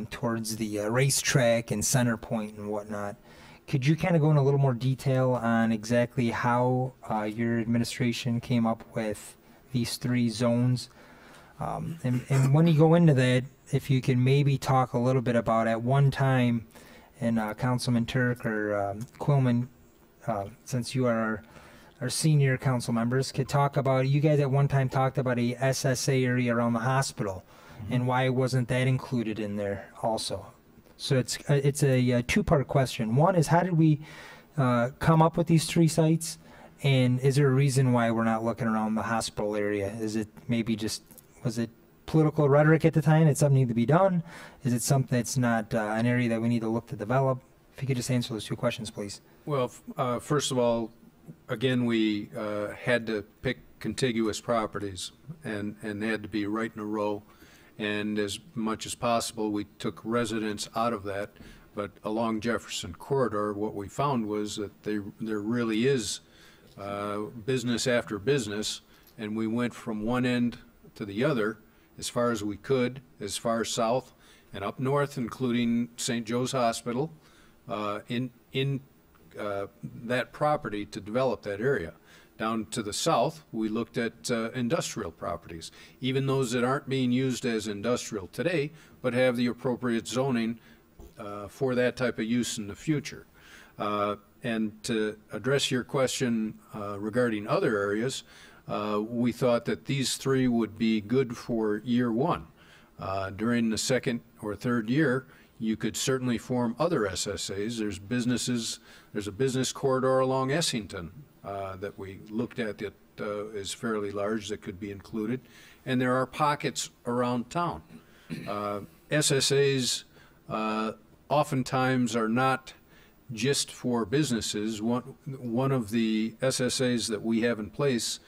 towards the racetrack and Center Point and whatnot. Could you kind of go in a little more detail on exactly how your administration came up with these three zones? And when you go into that, if you can maybe talk a little bit about at one time, and Councilman Turk or Quillman, since you are our senior council members, could talk about, you guys at one time talked about a SSA area around the hospital, and why wasn't that included in there also? So it's a two-part question. One is, how did we come up with these three sites? And is there a reason why we're not looking around the hospital area? Is it maybe just, was it political rhetoric at the time that something needed to be done? Is it something that's not an area that we need to look to develop? If you could just answer those two questions, please. Well, first of all, again, we had to pick contiguous properties, and they had to be right in a row. And as much as possible, we took residents out of that. But along Jefferson Corridor, what we found was that there really is business after business, and we went from one end to the other as far as we could, as far south and up north, including St. Joe's Hospital, in that property to develop that area. Down to the south, we looked at industrial properties, even those that aren't being used as industrial today, but have the appropriate zoning for that type of use in the future. And to address your question regarding other areas, we thought that these three would be good for year one. During the second or third year, you could certainly form other SSAs. There's a business corridor along Essington that we looked at that is fairly large that could be included. And there are pockets around town. SSAs oftentimes are not just for businesses. One of the SSAs that we have in place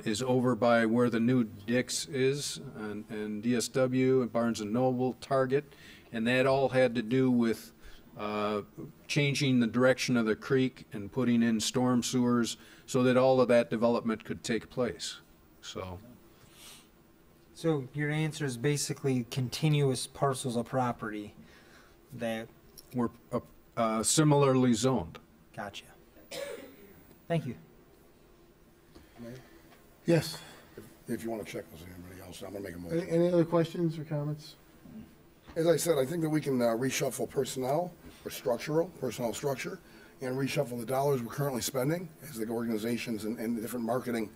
is over by where the new Dick's is, and DSW and Barnes & Noble, Target, and that all had to do with changing the direction of the creek and putting in storm sewers so that all of that development could take place. So your answer is basically continuous parcels of property that were similarly zoned. Gotcha. Thank you. Yes. If you want to check with anybody else, I'm going to make a motion. Any other questions or comments? As I said, I think that we can reshuffle personnel structure, and reshuffle the dollars we're currently spending as the organizations and the different marketing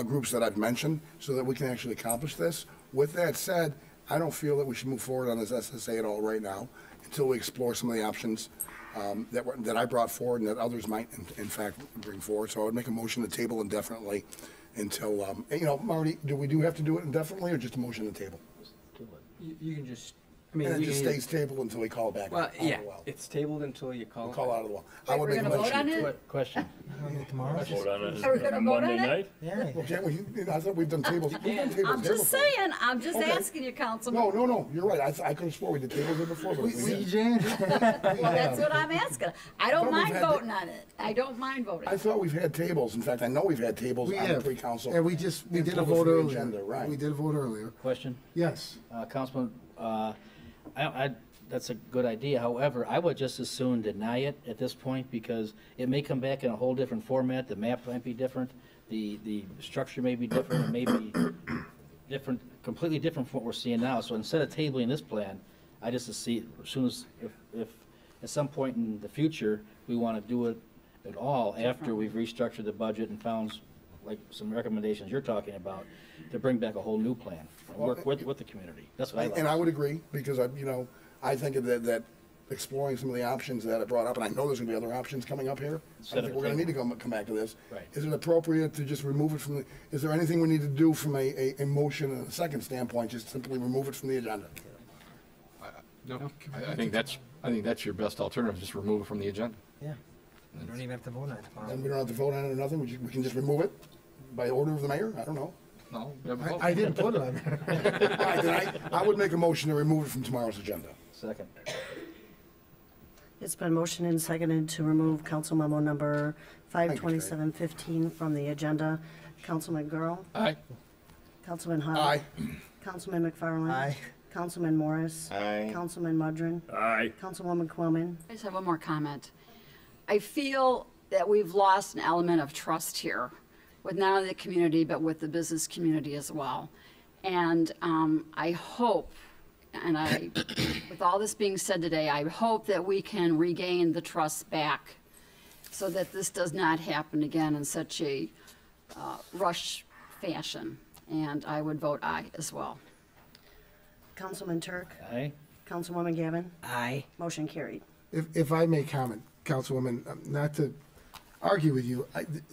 groups that I've mentioned, so that we can actually accomplish this. With that said, I don't feel that we should move forward on this SSA at all right now until we explore some of the options that I brought forward and that others might in fact bring forward. So I would make a motion to table indefinitely until, you know, Marty, do we have to do it indefinitely or just a motion to table? You can just, I mean, And it we just can- stays tabled until we call it back. Well, out of the yeah, well. it's tabled until you call it. Call out of the well. I Wait, would we're make a gonna vote motion. on it? Question. Tomorrow? Vote on it Are we gonna on vote Monday on it? night? Yeah. Well, can't we, I thought we've done tables. We've done tables I'm here just before. saying, I'm just Okay. asking you, Councilman. No, you're right. I could have swore we did tables here before, but we didn't. Jan. Well, that's what I'm asking. I don't But we've mind had voting on it. I don't mind voting. I thought we've had tables. In fact, I know we've had tables We on the have, pre-council. and we did a Until vote the earlier. agenda, right. We did a vote earlier. Question? Yes. Councilman, that's a good idea. However, I would just as soon deny it at this point because it may come back in a whole different format. The map might be different. The structure may be different. It may be different, completely different from what we're seeing now. So instead of tabling this plan, I just see as soon as, if at some point in the future, we want to do it at all after we've restructured the budget and found like some recommendations you're talking about, to bring back a whole new plan and work with the community. That's what I like. And I would agree, because I think that exploring some of the options that I brought up, and I know there's gonna be other options coming up here. I think we're gonna need to come back to this. Right. Is it appropriate to just remove it from the, is there anything we need to do from a motion and a second standpoint, just simply remove it from the agenda? No, I think that's your best alternative, just remove it from the agenda. Yeah. You don't even have to vote on it tomorrow. And we don't have to vote on it or nothing, we can just remove it by order of the mayor? I don't know. No, we have a vote. I didn't put it on there. All right, then I would make a motion to remove it from tomorrow's agenda. Second. It's been motioned and seconded to remove council memo number 52715 from the agenda. Councilman Girl? Aye. Councilman Hogg? Aye. Councilman McFarland? Aye. Councilman Morris? Aye. Councilman Mudrin? Aye. Councilwoman Quillman? I just have one more comment. I feel that we've lost an element of trust here with not only the community, but with the business community as well. And I hope, with all this being said today, I hope that we can regain the trust back so that this does not happen again in such a rush fashion. And I would vote aye as well. Councilman Turk? Aye. Councilwoman Gavin? Aye. Motion carried. If I may comment, Councilwoman, not to argue with you,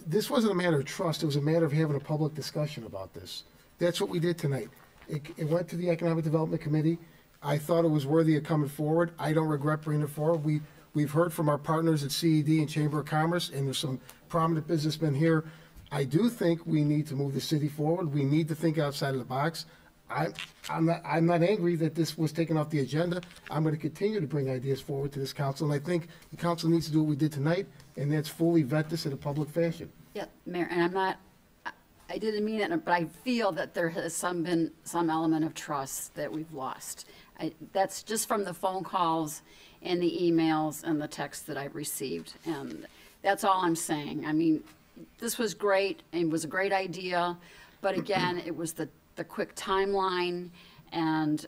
this wasn't a matter of trust, it was a matter of having a public discussion about this. That's what we did tonight. It went to the Economic Development Committee. I thought it was worthy of coming forward. I don't regret bringing it forward. We've heard from our partners at CED and Chamber of Commerce, and there's some prominent businessmen here. I do think we need to move the city forward. We need to think outside of the box. I'm not angry that this was taken off the agenda. I'm going to continue to bring ideas forward to this council, and I think the council needs to do what we did tonight, and that's fully vet this in a public fashion. Yeah, Mayor, and I didn't mean it, but I feel that there has been some element of trust that we've lost. That's just from the phone calls and the emails and the texts that I've received, and that's all I'm saying. I mean, this was great, and it was a great idea, but again, it was the quick timeline and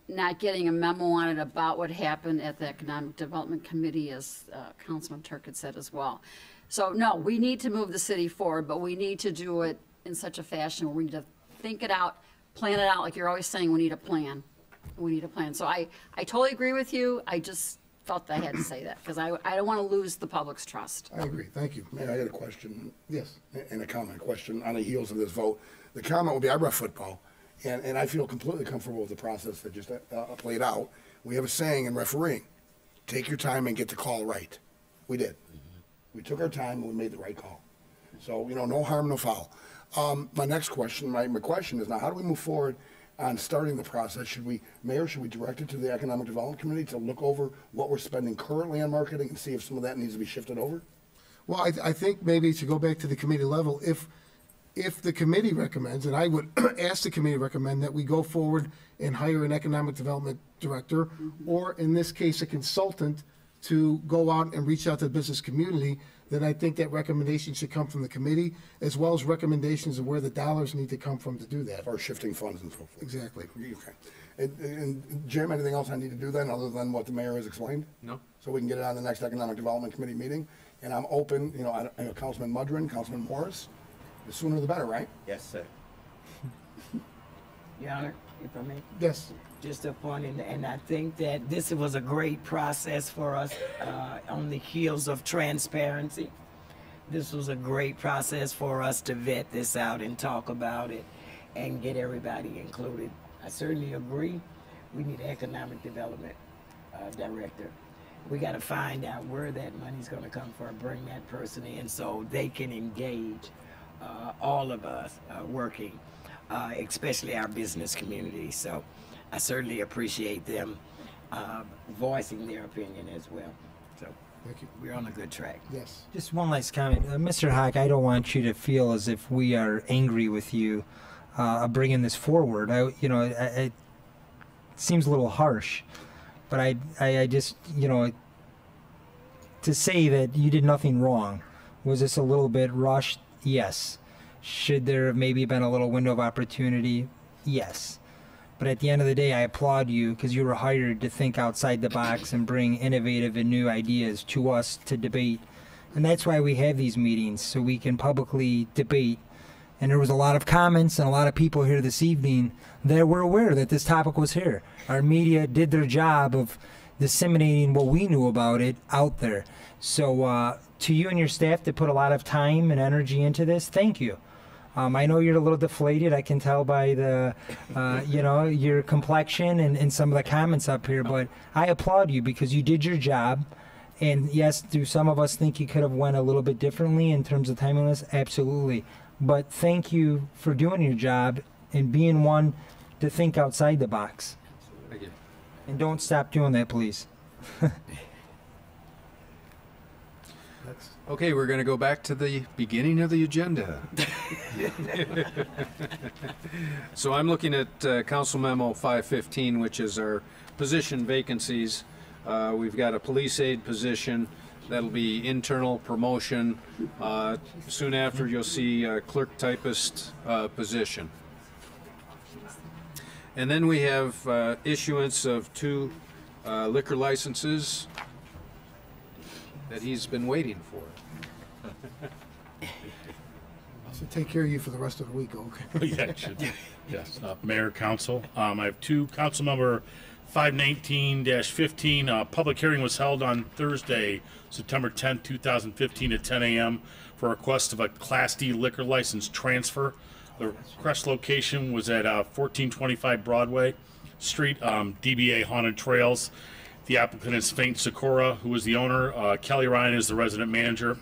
not getting a memo on it about what happened at the Economic Development Committee, as Councilman Turk had said as well. So, no, we need to move the city forward, but we need to do it in such a fashion where we need to think it out, plan it out, like you're always saying, we need a plan. We need a plan. So I totally agree with you. I just felt that I had to say that, because I don't want to lose the public's trust. I agree, thank you. Man, I got a question. Yes. And a comment, question on the heels of this vote. The comment would be, I ref football, and I feel completely comfortable with the process that just played out. We have a saying in refereeing, take your time and get the call right. We did. We took our time and we made the right call. So, no harm, no foul. My next question, my question is now, how do we move forward on starting the process? Mayor, should we direct it to the Economic Development Committee to look over what we're spending currently on marketing and see if some of that needs to be shifted over? Well, I think maybe to go back to the committee level, if the committee recommends, and I would ask the committee to recommend that we go forward and hire an economic development director, or in this case, a consultant to go out and reach out to the business community, then I think that recommendation should come from the committee, as well as recommendations of where the dollars need to come from to do that. Or shifting funds and so forth. Exactly. Okay. And Jim, anything else I need to do then, other than what the mayor has explained? No. So we can get it on the next Economic Development Committee meeting? And I'm open, I know Councilman Mudrin, Councilman Morris, the sooner the better, right? Yes, sir. Your Honor, if I may. Yes. Just a point, and I think that this was a great process for us on the heels of transparency. This was a great process for us to vet this out and talk about it and get everybody included. I certainly agree. We need an economic development director. We got to find out where that money's going to come from, bring that person in so they can engage all of us working, especially our business community. So I certainly appreciate them voicing their opinion as well. So thank you. We're on a good track. Yes. Just one last comment. Mr. Hawk, I don't want you to feel as if we are angry with you bringing this forward. It seems a little harsh, but I just, to say that you did nothing wrong, was this a little bit rushed? Yes. Should there have maybe been a little window of opportunity? Yes. But at the end of the day, I applaud you because you were hired to think outside the box and bring innovative and new ideas to us to debate. And that's why we have these meetings, so we can publicly debate. And there was a lot of comments and a lot of people here this evening that were aware that this topic was here. Our media did their job of disseminating what we knew about it out there. So to you and your staff that put a lot of time and energy into this, thank you. I know you're a little deflated. I can tell by the, your complexion and some of the comments up here. But I applaud you because you did your job. And yes, do some of us think you could have went a little bit differently in terms of timeliness? Absolutely. But thank you for doing your job and being one to think outside the box. Thank you. And don't stop doing that, please. Okay, we're going to go back to the beginning of the agenda. So I'm looking at Council Memo 515, which is our position vacancies. We've got a police aide position. That'll be internal promotion. Soon after, you'll see a clerk typist position. And then we have issuance of 2 liquor licenses that he's been waiting for. So take care of you for the rest of the week, okay? Yeah, it should. Yes. Mayor, Council. I have 2. Council Number 519-15. Public hearing was held on Thursday, September 10, 2015 at 10 a.m. for a request of a Class D liquor license transfer. The request location was at 1425 Broadway Street, DBA Haunted Trails. The applicant is Faint Sakura, who is the owner. Kelly Ryan is the resident manager.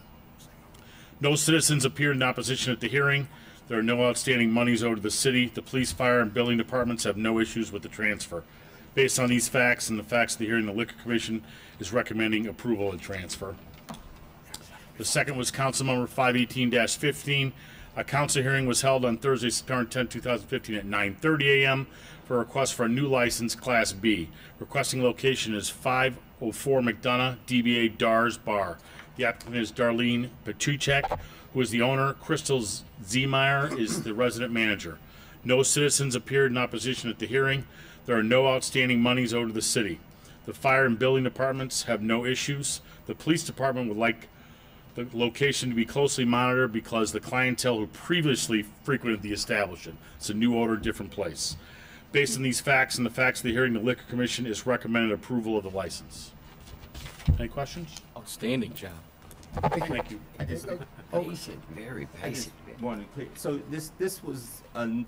No citizens appeared in opposition at the hearing. There are no outstanding monies owed to the city. The police, fire, and building departments have no issues with the transfer. Based on these facts and the facts of the hearing, the Liquor Commission is recommending approval of the transfer. The second was Council Number 518-15. A council hearing was held on Thursday, September 10, 2015 at 9:30 a.m. for a request for a new license, Class B. Requesting location is 504 McDonough, DBA Dars Bar. The applicant is Darlene Petuchek, who is the owner. Crystal Zemeyer is the resident manager. No citizens appeared in opposition at the hearing. There are no outstanding monies owed to the city. The fire and building departments have no issues. The police department would like the location to be closely monitored because the clientele who previously frequented the establishment. It's a new owner, different place. Based on these facts and the facts of the hearing, the Liquor Commission is recommended approval of the license. Any questions? Outstanding job. Thank you. Patient, very patient. So this was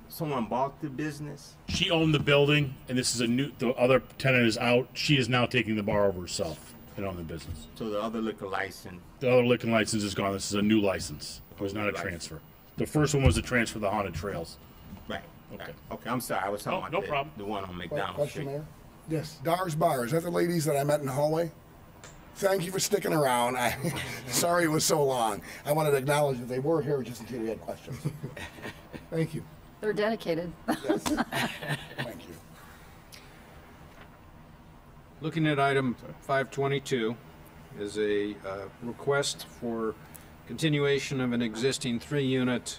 someone bought the business? She owned the building, and this is the other tenant is out. She is now taking the bar over herself and own the business. So the other liquor license? The other liquor license is gone. This is a new license. It was not a transfer. The first one was a transfer of the Haunted Trails. Right. Okay. Okay, I'm sorry. I was talking about no problem. The one on McDonald Question, Street. Mayor? Yes. Dars Bar, is that the ladies that I met in the hallway? Thank you for sticking around. Sorry it was so long. I wanted to acknowledge that they were here just in case we had questions. Thank you. They're dedicated. Yes. Thank you. Looking at item 522 is a request for continuation of an existing 3-unit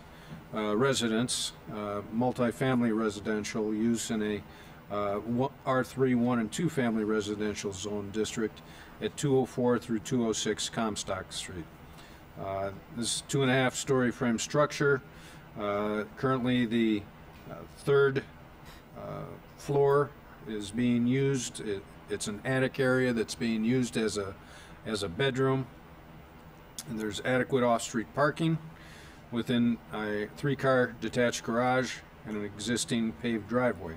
residence, multifamily residential use in a R3 1 and 2 family residential zone district at 204 through 206 Comstock Street. This is 2.5-story frame structure. Currently the third floor is being used. It's an attic area that's being used as a bedroom. And there's adequate off-street parking within a 3-car detached garage and an existing paved driveway.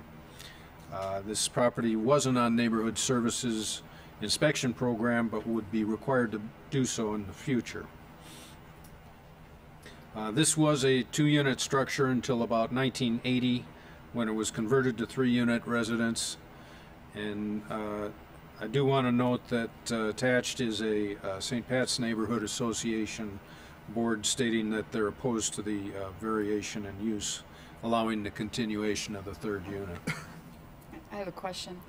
This property wasn't on Neighborhood Services inspection program, but would be required to do so in the future. This was a 2-unit structure until about 1980, when it was converted to 3-unit residence. And I do want to note that attached is a St. Pat's Neighborhood Association board stating that they're opposed to the variation in use, allowing the continuation of the 3rd unit. I have a question,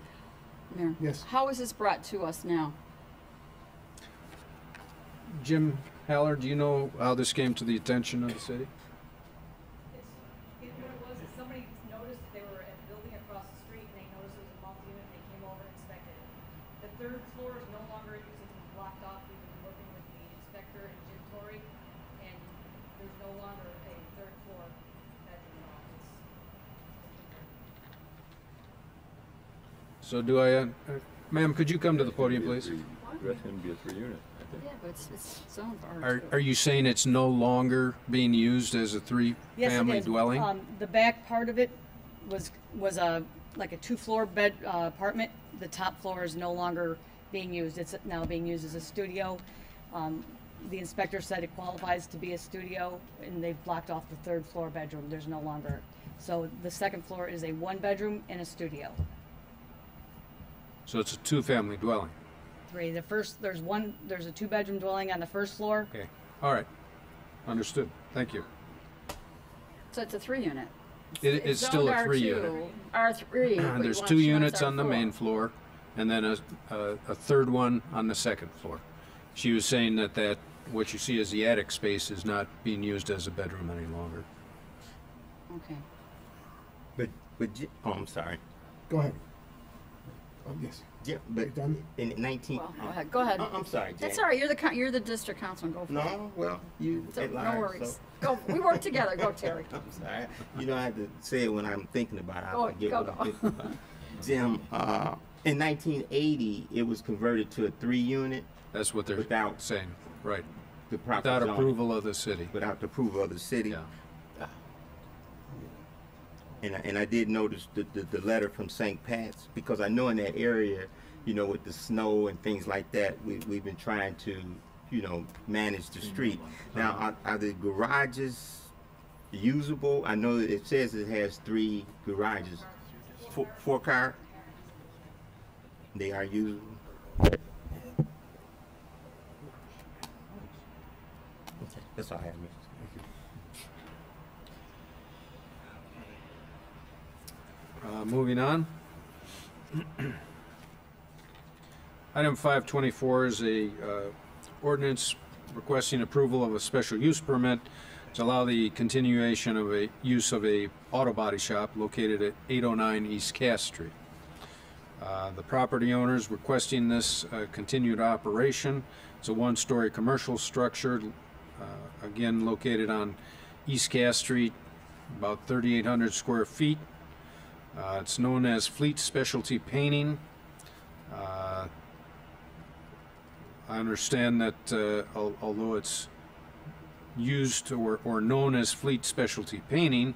Mayor. Yes. How is this brought to us now? Jim Haller, do you know how this came to the attention of the city? Somebody noticed they were at a building across the street and they noticed it was a multi-unit, they came over and inspected it. The 3rd floor is no longer used, it's been blocked off, we've been working with the inspector and Jim Torrey, and there's no longer a 3rd floor bedroom at all. So do I, ma'am, could you come to the podium, please? That's going to be a 3-unit. Yeah, but it's zoned for Are you saying it's no longer being used as a Yes, it 3-family is. dwelling? The back part of it was like a 2-floor bed apartment. The top floor is no longer being used. It's now being used as a studio. The inspector said it qualifies to be a studio, and they've blocked off the 3rd floor bedroom. There's no longer. So the 2nd floor is a 1-bedroom and a studio. So it's a 2-family dwelling? 3. There's a 2-bedroom dwelling on the 1st floor. Okay, all right, understood, thank you. So it's a 3-unit. It's still a 3-unit. R3. There's 2 units on the main floor, and then a 3rd one on the 2nd floor. She was saying that what you see as the attic space is not being used as a bedroom any longer. Okay. Oh, I'm sorry. Go ahead. Yes. Yeah, but done? in 19. Well, go ahead. Go ahead. I'm sorry, Jay. That's all right. You're the district councilman. Go for it. No, well, you So, at no large, worries. so- Go. We work together. Go, Terry. I'm sorry. You know, I have to say it when I'm thinking about it. Go, I forget go, what go. I'm thinking about. Jim, in 1980, it was converted to a 3-unit. That's what they're without saying, right. The proper Without zoning. approval of the city. Without the approval of the city. Yeah. And I did notice the letter from St. Pat's, because I know in that area, you know, with the snow and things like that, we've been trying to, you know, manage the street. Now, are the garages usable? I know it says it has 3 garages. 4 car? They are usable? Okay, that's all I have, Mr. Moving on. Item 524 is a ordinance requesting approval of a special use permit to allow the continuation of a use of a auto body shop located at 809 East Cass Street. The property owners requesting this continued operation. It's a 1-story commercial structure, again located on East Cass Street, about 3,800 square feet. It's known as Fleet Specialty Painting. I understand that although it's used or known as Fleet Specialty Painting,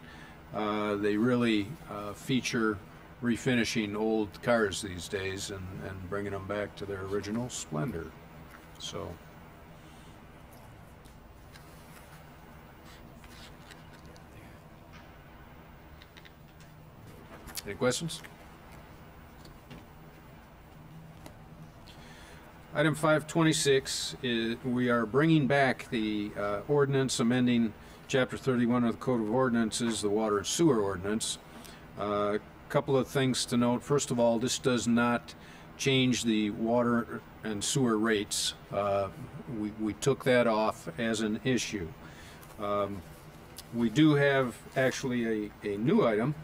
they really feature refinishing old cars these days and bringing them back to their original splendor. So. Any questions? Item 526 is we are bringing back the ordinance amending Chapter 31 of the Code of Ordinances, the Water and Sewer Ordinance. A couple of things to note. First of all, this does not change the water and sewer rates. We took that off as an issue. We do have actually a new item.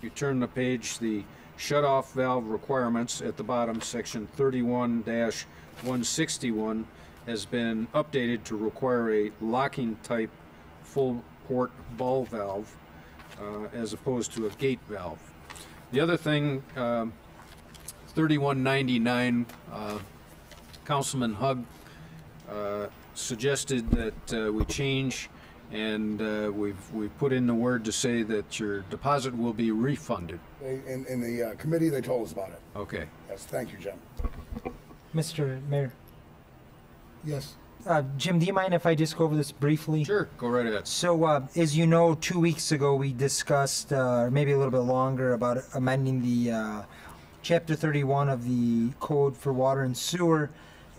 You turn the page, the shut-off valve requirements at the bottom, section 31-161 has been updated to require a locking type full port ball valve as opposed to a gate valve. The other thing, 3199, Councilman Hugg suggested that we change, and we've put in the word to say that your deposit will be refunded. In the committee, they told us about it. Okay. Yes, thank you, Jim. Mr. Mayor. Yes. Jim, do you mind if I just go over this briefly? Sure, go right ahead. So, as you know, 2 weeks ago we discussed, or maybe a little bit longer, about amending the Chapter 31 of the Code for Water and Sewer,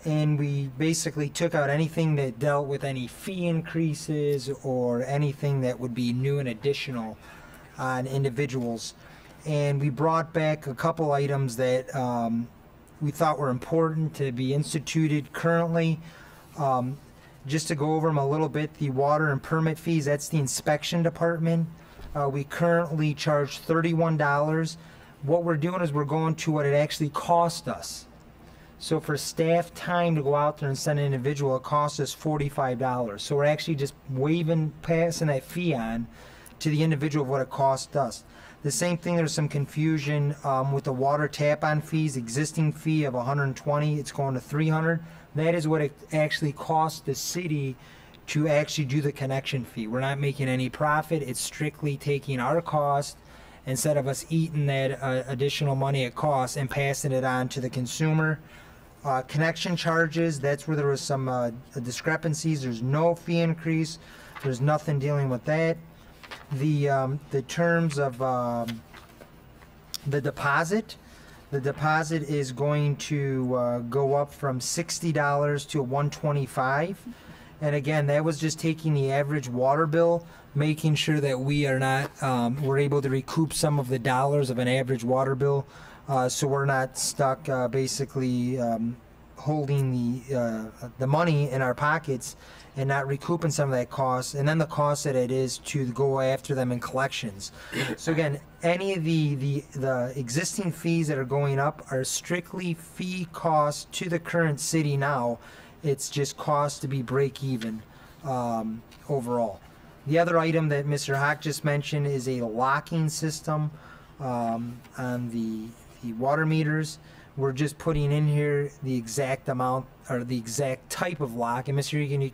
and we basically took out anything that dealt with any fee increases or anything that would be new and additional on individuals. And we brought back a couple items that we thought were important to be instituted currently. Just to go over them a little bit, the water and permit fees, that's the inspection department. We currently charge $31. What we're doing is we're going to what it actually cost us. So for staff time to go out there and send an individual, it costs us $45. So we're actually just passing that fee on to the individual of what it cost us. The same thing, there's some confusion with the water tap-on fees. Existing fee of $120, it's going to $300. That is what it actually costs the city to actually do the connection fee. We're not making any profit. It's strictly taking our cost instead of us eating that additional money it costs and passing it on to the consumer. Connection charges, that's where there was some discrepancies. There's no fee increase. There's nothing dealing with that. The terms of the deposit is going to go up from $60 to $125. And again, that was just taking the average water bill, making sure that we are not, we're able to recoup some of the dollars of an average water bill, so we're not stuck basically holding the money in our pockets and not recouping some of that cost, and then the cost that it is to go after them in collections. So again, any of the existing fees that are going up are strictly fee costs to the current city now. It's just cost to be break even overall. The other item that Mr. Hawk just mentioned is a locking system on the water meters. We're just putting in here the exact amount or the exact type of lock. And Mr. Egan, you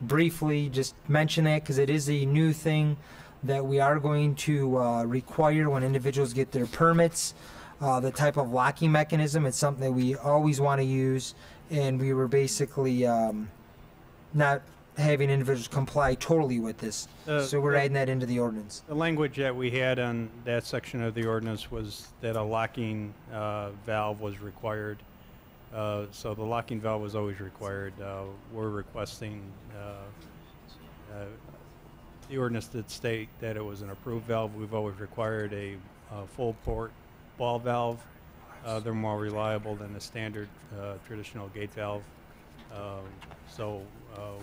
briefly just mention that because it is a new thing that we are going to require when individuals get their permits. The type of locking mechanism, it's something that we always want to use, and we were basically not having individuals comply totally with this. So we're adding that into the ordinance. The language that we had on that section of the ordinance was that a locking valve was required. So the locking valve was always required. We're requesting the ordinance did state that it was an approved valve. We've always required a full port ball valve. They're more reliable than the standard traditional gate valve. So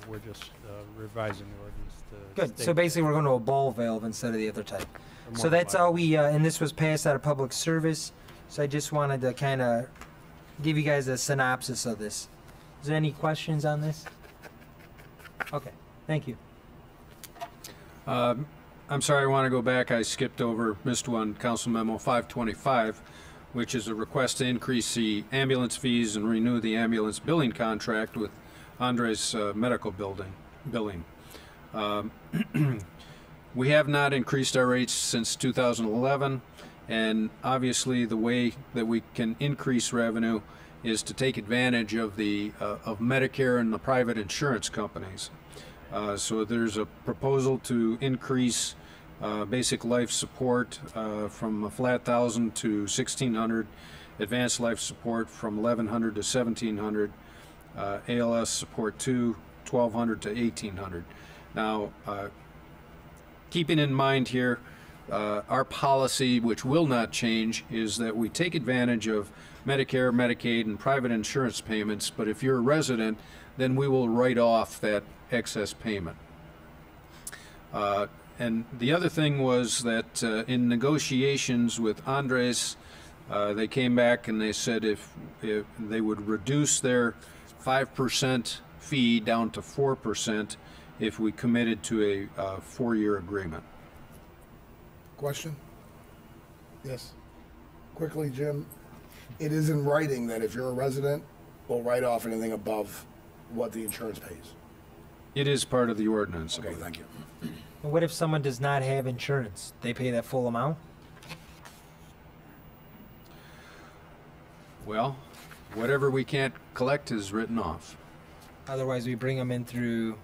we're just revising the ordinance to Good. state So basically, we're going to a ball valve instead of the other type. So that's all we, and this was passed out of public service. So I just wanted to kind of give you guys a synopsis of this. Is there any questions on this? Okay. Thank you. I'm sorry, I want to go back. I skipped over, missed one, Council Memo 525, which is a request to increase the ambulance fees and renew the ambulance billing contract with Andres Medical Billing. We have not increased our rates since 2011, and obviously the way that we can increase revenue is to take advantage of the of Medicare and the private insurance companies. So there's a proposal to increase basic life support from a flat $1,000 to $1,600, advanced life support from $1,100 to $1,700, ALS support to $1,200 to $1,800. Now, keeping in mind here, our policy, which will not change, is that we take advantage of Medicare, Medicaid, and private insurance payments, but if you're a resident, then we will write off that excess payment. And the other thing was that in negotiations with Andres, they came back and they said if they would reduce their 5% fee down to 4% if we committed to a 4-year agreement. Question? Yes. Quickly, Jim. It is in writing that if you're a resident, we'll write off anything above what the insurance pays? It is part of the ordinance. Okay, thank you. Well, what if someone does not have insurance? They pay that full amount? Well, whatever we can't collect is written off. Otherwise, we bring them in through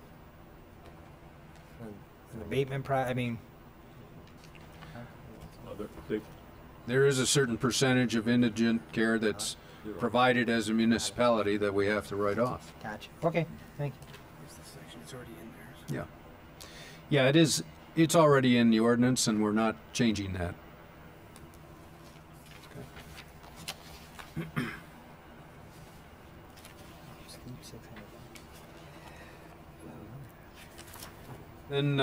an abatement I mean, There is a certain percentage of indigent care that's provided as a municipality that we have to write off. gotcha. Okay, thank you. Yeah. Yeah, it is. It's already in the ordinance, and we're not changing that. Okay. Then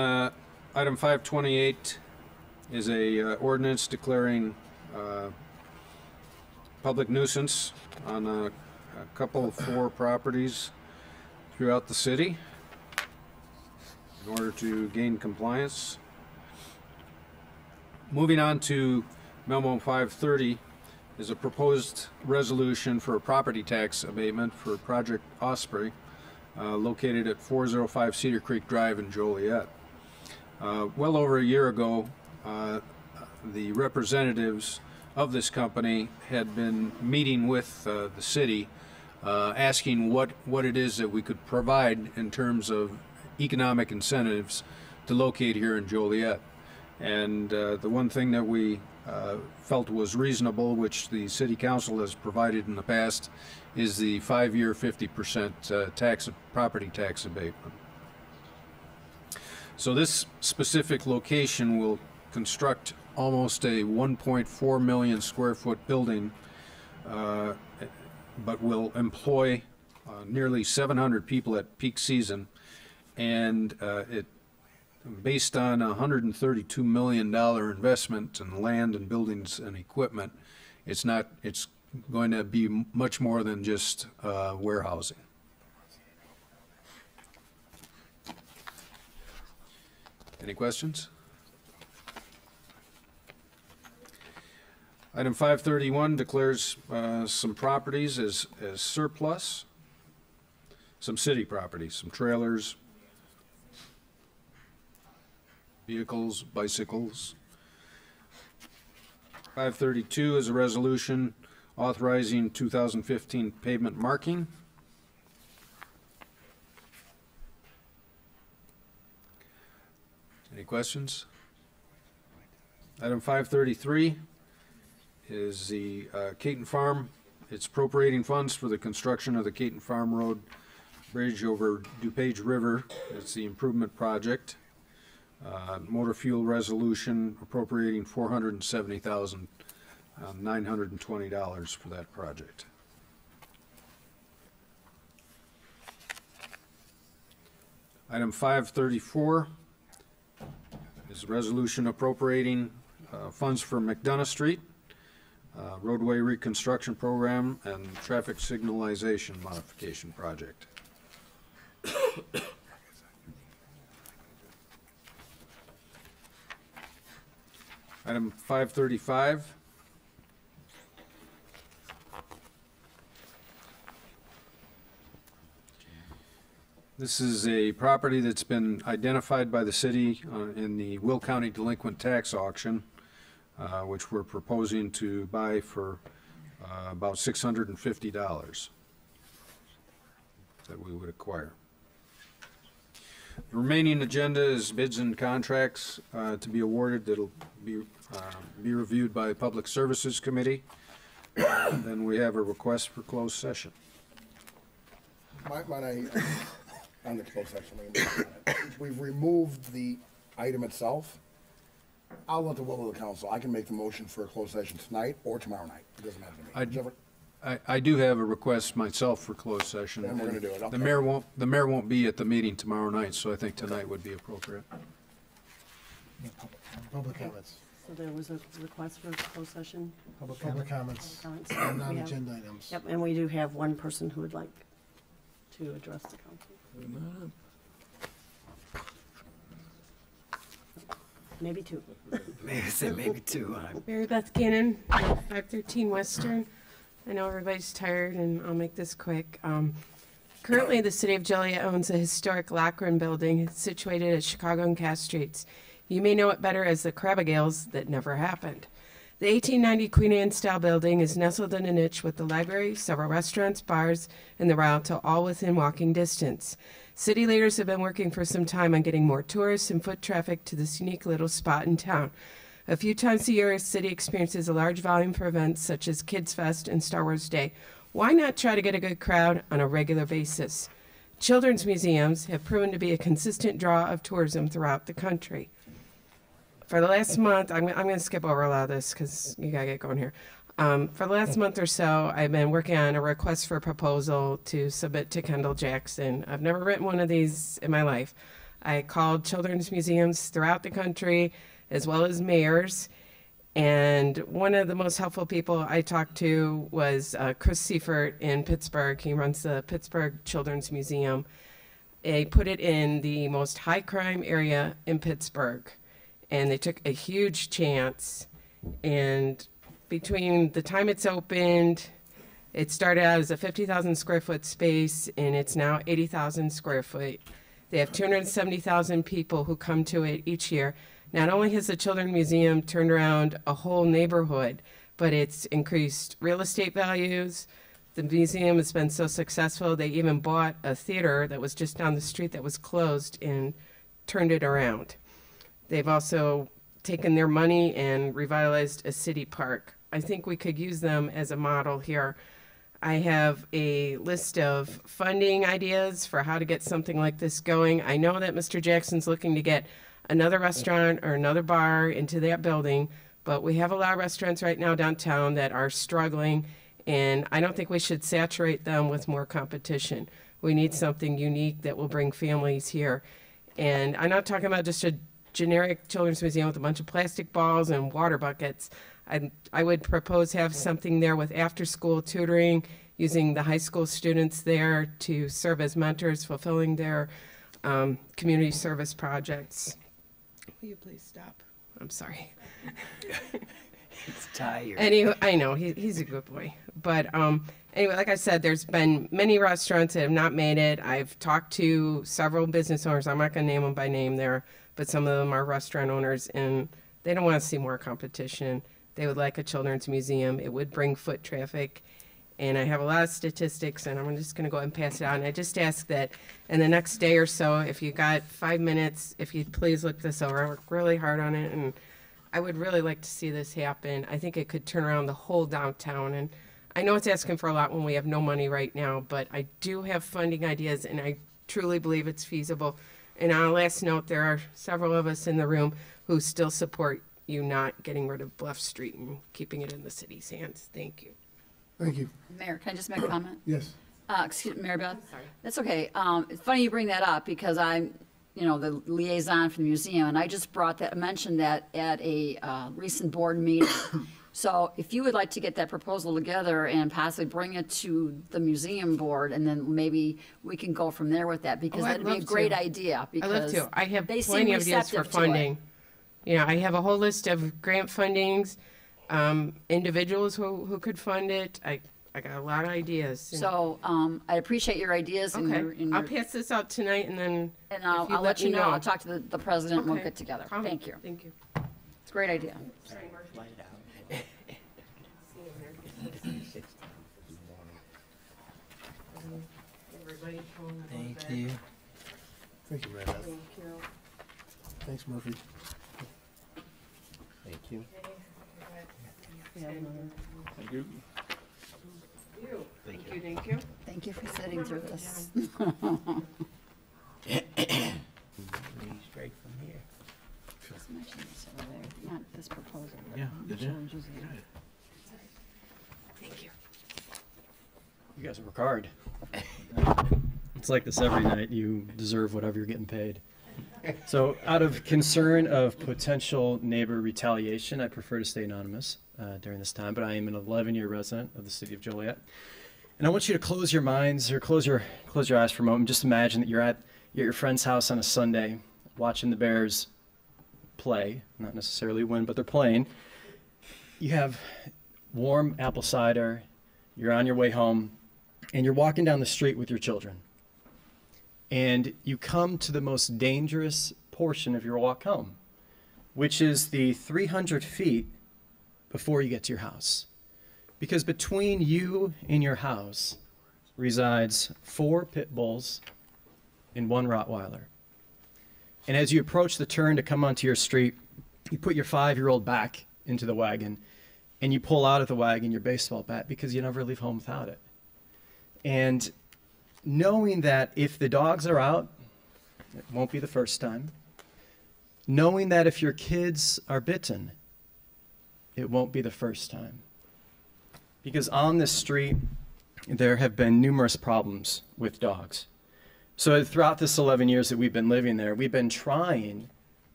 item 528 is a ordinance declaring public nuisance on a couple of 4 properties throughout the city in order to gain compliance. Moving on to memo 530 is a proposed resolution for a property tax abatement for Project Osprey located at 405 Cedar Creek Drive in Joliet. Well over a year ago, the representatives of this company had been meeting with the city asking what it is that we could provide in terms of economic incentives to locate here in Joliet. And the one thing that we felt was reasonable, which the city council has provided in the past, is the 5-year 50% property tax abatement. So this specific location will construct almost a 1.4 million square foot building, but will employ nearly 700 people at peak season, and based on a $132 million investment in land and buildings and equipment, it's going to be much more than just warehousing. Any questions? Item 531 declares some properties as surplus, some city properties, some trailers, vehicles, bicycles. 532 is a resolution authorizing 2015 pavement marking. Any questions? Item 533 is the Caton Farm. It's appropriating funds for the construction of the Caton Farm Road Bridge over DuPage River. It's the improvement project. Motor fuel resolution appropriating $470,920 for that project. Item 534 is a resolution appropriating funds for McDonough Street, roadway reconstruction program, and traffic signalization modification project. Item 535. This is a property that's been identified by the city in the Will County Delinquent Tax Auction, which we're proposing to buy for about $650 that we would acquire. The remaining agenda is bids and contracts to be awarded that'll be reviewed by the Public Services Committee. Then we have a request for closed session. Might I, on the closed session, we've removed the item itself. I'll let the will of the council. I can make the motion for a closed session tonight or tomorrow night. It doesn't matter to me. Whichever. I do have a request myself for closed session. Then we're gonna do it. Okay. The mayor won't be at the meeting tomorrow night, so I think tonight would be appropriate. Public comments. So there was a request for a closed session? Public comments Comments. on We have- non-agenda items. Yep, and we do have one person who would like to address the council. Maybe two. Maybe 2. Mary Beth Gannon, 513 Western. I know everybody's tired, and I'll make this quick. Currently, the city of Joliet owns a historic lock-room building situated at Chicago and Cass Streets. You may know it better as the Crabagales that never happened. The 1890 Queen Anne-style building is nestled in a niche with the library, several restaurants, bars, and the Rialto all within walking distance. City leaders have been working for some time on getting more tourists and foot traffic to this unique little spot in town. A few times a year, the city experiences a large volume for events such as Kids Fest and Star Wars Day. Why not try to get a good crowd on a regular basis? Children's museums have proven to be a consistent draw of tourism throughout the country. For the last month, I'm going to skip over a lot of this because you got to get going here. For the last month or so, I've been working on a request for proposal to submit to Kendall Jackson. I've never written one of these in my life. I called children's museums throughout the country, as well as mayors. And one of the most helpful people I talked to was Chris Seifert in Pittsburgh. He runs the Pittsburgh Children's Museum. They put it in the most high crime area in Pittsburgh. And they took a huge chance. And between the time it's opened, it started out as a 50,000 square foot space, and it's now 80,000 square foot. They have 270,000 people who come to it each year. Not only has the Children's Museum turned around a whole neighborhood, but it's increased real estate values. The museum has been so successful, they even bought a theater that was just down the street that was closed and turned it around. They've also taken their money and revitalized a city park. I think we could use them as a model here. I have a list of funding ideas for how to get something like this going. I know that Mr. Jackson's looking to get another restaurant or another bar into that building, but we have a lot of restaurants right now downtown that are struggling, and I don't think we should saturate them with more competition. We need something unique that will bring families here. And I'm not talking about just a generic children's museum with a bunch of plastic balls and water buckets. I would propose have something there with after-school tutoring, using the high school students there to serve as mentors, fulfilling their community service projects. Will you please stop? I'm sorry. He's tired. Anyway, I know, he's a good boy. But anyway, like I said, there's been many restaurants that have not made it. I've talked to several business owners. I'm not going to name them by name there, but some of them are restaurant owners, and they don't want to see more competition. They would like a children's museum. It would bring foot traffic. And I have a lot of statistics, and I'm just going to go ahead and pass it on. I just ask that in the next day or so, if you got 5 minutes, if you'd please look this over. I worked really hard on it, and I would really like to see this happen. I think it could turn around the whole downtown. And I know it's asking for a lot when we have no money right now, but I do have funding ideas, and I truly believe it's feasible. And on a last note, there are several of us in the room who still support you not getting rid of Bluff Street and keeping it in the city's hands. Thank you. Thank you. Mayor, can I just make a comment? Yes. Excuse me, Mary Beth? Sorry. That's okay. It's funny you bring that up because I'm, the liaison for the museum, and I just mentioned that at a recent board meeting. So if you would like to get that proposal together and possibly bring it to the museum board, and then maybe we can go from there with that, because that'd be a great idea. I'd Because love to. I have they seem plenty of ideas for receptive to it. funding. I have a whole list of grant fundings, individuals who could fund it. I got a lot of ideas. And- So I appreciate your ideas. Okay, and I'll pass this out tonight, and then And if I'll let you know. I'll know. talk to the president and we'll Okay. get together. Call me. Thank you. Thank you. It's a great idea. Thank you. Thank you, Mary Beth. Thank you. Thanks, Murphy. Thank you. Thank you. Thank you. Thank you. Thank you for sitting through this. Straight from here. Just mention this over there, not this proposal. but Yeah, the did you? children's museum. Thank you. You guys work hard. It's like this every night. You deserve whatever you're getting paid. So, out of concern of potential neighbor retaliation, I prefer to stay anonymous during this time, but I am an 11-year resident of the city of Joliet. And I want you to close your minds or close your eyes for a moment. Just imagine that you're at your friend's house on a Sunday watching the Bears play, not necessarily win, but they're playing. You have warm apple cider, you're on your way home, and you're walking down the street with your children. and you come to the most dangerous portion of your walk home, which is the 300 feet before you get to your house. Because between you and your house resides 4 pit bulls and 1 Rottweiler. And as you approach the turn to come onto your street, you put your 5-year-old back into the wagon, and you pull out of the wagon your baseball bat because you never leave home without it. And knowing that if the dogs are out, it won't be the first time. Knowing that if your kids are bitten, it won't be the first time. Because on this street, there have been numerous problems with dogs. So throughout this 11 years that we've been living there, we've been trying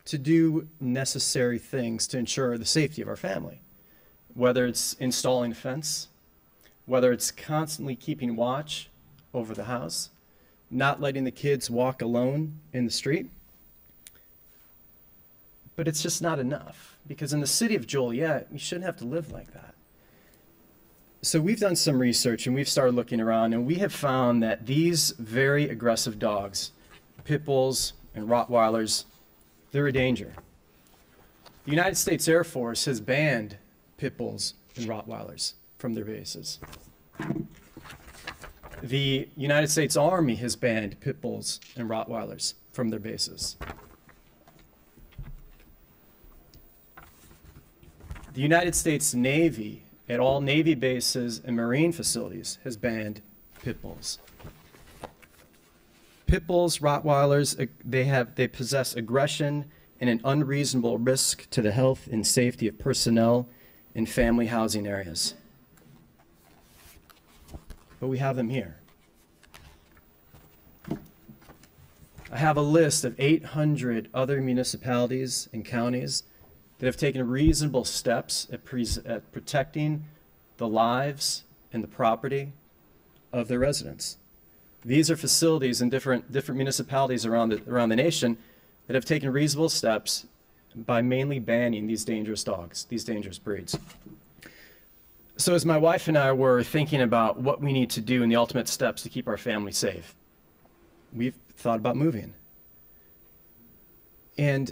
to do necessary things to ensure the safety of our family. Whether it's installing a fence, whether it's constantly keeping watch over the house, not letting the kids walk alone in the street. But it's just not enough, because in the city of Joliet, you shouldn't have to live like that. So we've done some research and we've started looking around, and we have found that these very aggressive dogs, pit bulls and Rottweilers, they're a danger. The United States Air Force has banned pit bulls and Rottweilers from their bases. The United States Army has banned pit bulls and Rottweilers from their bases. The United States Navy, at all Navy bases and Marine facilities, has banned pit bulls. Pit bulls, Rottweilers, they possess aggression and an unreasonable risk to the health and safety of personnel in family housing areas. But we have them here. I have a list of 800 other municipalities and counties that have taken reasonable steps at protecting the lives and the property of their residents. These are facilities in different municipalities around the nation that have taken reasonable steps by mainly banning these dangerous dogs, these dangerous breeds. So as my wife and I were thinking about what we need to do and the ultimate steps to keep our family safe, we've thought about moving. And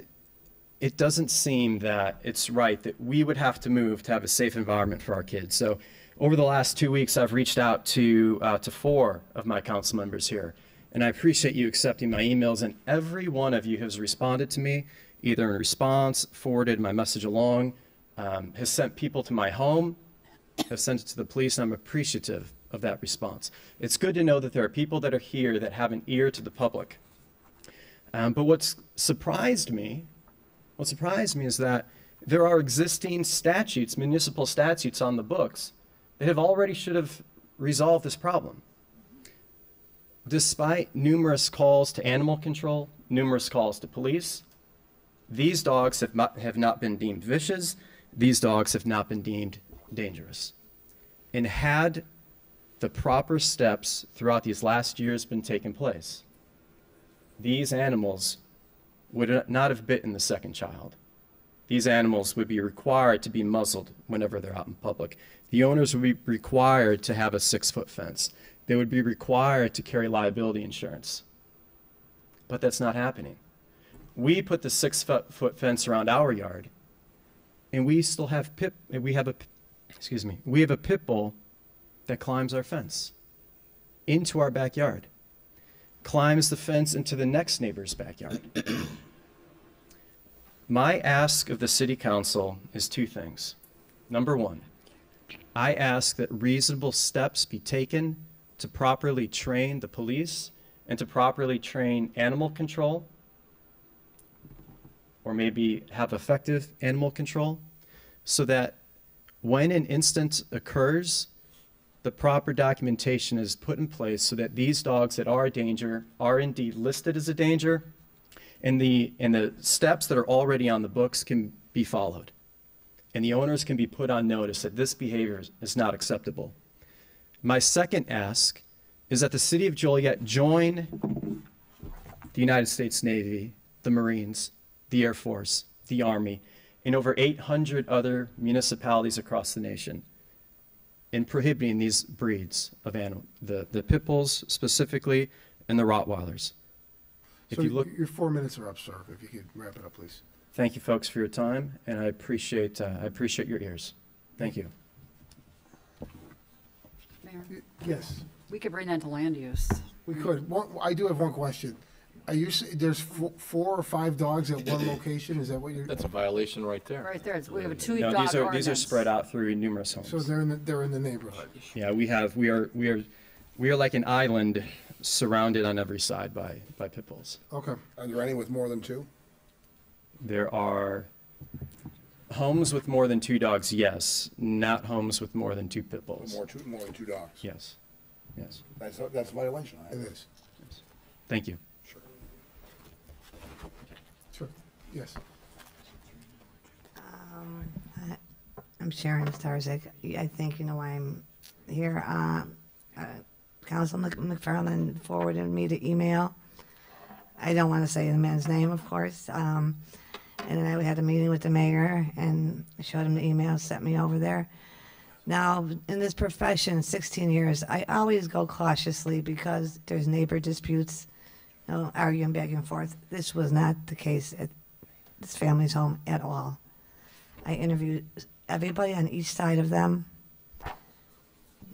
it doesn't seem that it's right that we would have to move to have a safe environment for our kids. So over the last 2 weeks, I've reached out to 4 of my council members here. And I appreciate you accepting my emails, and every one of you has responded to me, either in response, forwarded my message along, has sent people to my home, have sent it to the police, and I'm appreciative of that response. It's good to know that there are people that are here that have an ear to the public. But what surprised me is that there are existing statutes, municipal statutes on the books that have already should have resolved this problem. Despite numerous calls to animal control, numerous calls to police, these dogs have not been deemed vicious. These dogs have not been deemed dangerous. And had the proper steps throughout these last years been taking place, these animals would not have bitten the second child. These animals would be required to be muzzled whenever they're out in public. The owners would be required to have a 6-foot fence. They would be required to carry liability insurance. But that's not happening. We put the 6-foot fence around our yard, and we still have we have a pit bull that climbs our fence into our backyard, climbs the fence into the next neighbor's backyard. My ask of the city council is 2 things. Number 1, I ask that reasonable steps be taken to properly train the police and to properly train animal control, or maybe have effective animal control, so that when an incident occurs, the proper documentation is put in place so that these dogs that are a danger are indeed listed as a danger, and the steps that are already on the books can be followed. And the owners can be put on notice that this behavior is not acceptable. My second ask is that the city of Joliet join the United States Navy, the Marines, the Air Force, the Army, and over 800 other municipalities across the nation in prohibiting these breeds of animals, the pit bulls specifically, and the Rottweilers. If So you look, your 4 minutes are up, sir. If you could wrap it up, please. thank you folks for your time, and I appreciate your ears. Thank you. Mayor, Yes, we could bring that to land use. we could. I do have one question. Are you, there's 4 or 5 dogs at one location? Is that what you're? That's a violation right there. Right there, we have a No, two-dog these are ordinance. spread out through numerous homes. So they're in the neighborhood. Yeah, we are like an island surrounded on every side by pit bulls. Okay. Are there any with more than 2? There are homes with more than 2 dogs, yes, not homes with more than 2 pit bulls. More than 2 dogs. Yes, yes. That's a violation. It is. Thank you. Sure. Yes. I'm Sharon Starzik. I think you know why I'm here. Councilman McFarland forwarded me the email. I don't want to say the man's name, of course. And then I had a meeting with the mayor and showed him the email, sent me over there. Now, in this profession, 16 years, I always go cautiously because there's neighbor disputes, you know, arguing back and forth. This was not the case at this family's home at all. I interviewed everybody on each side of them.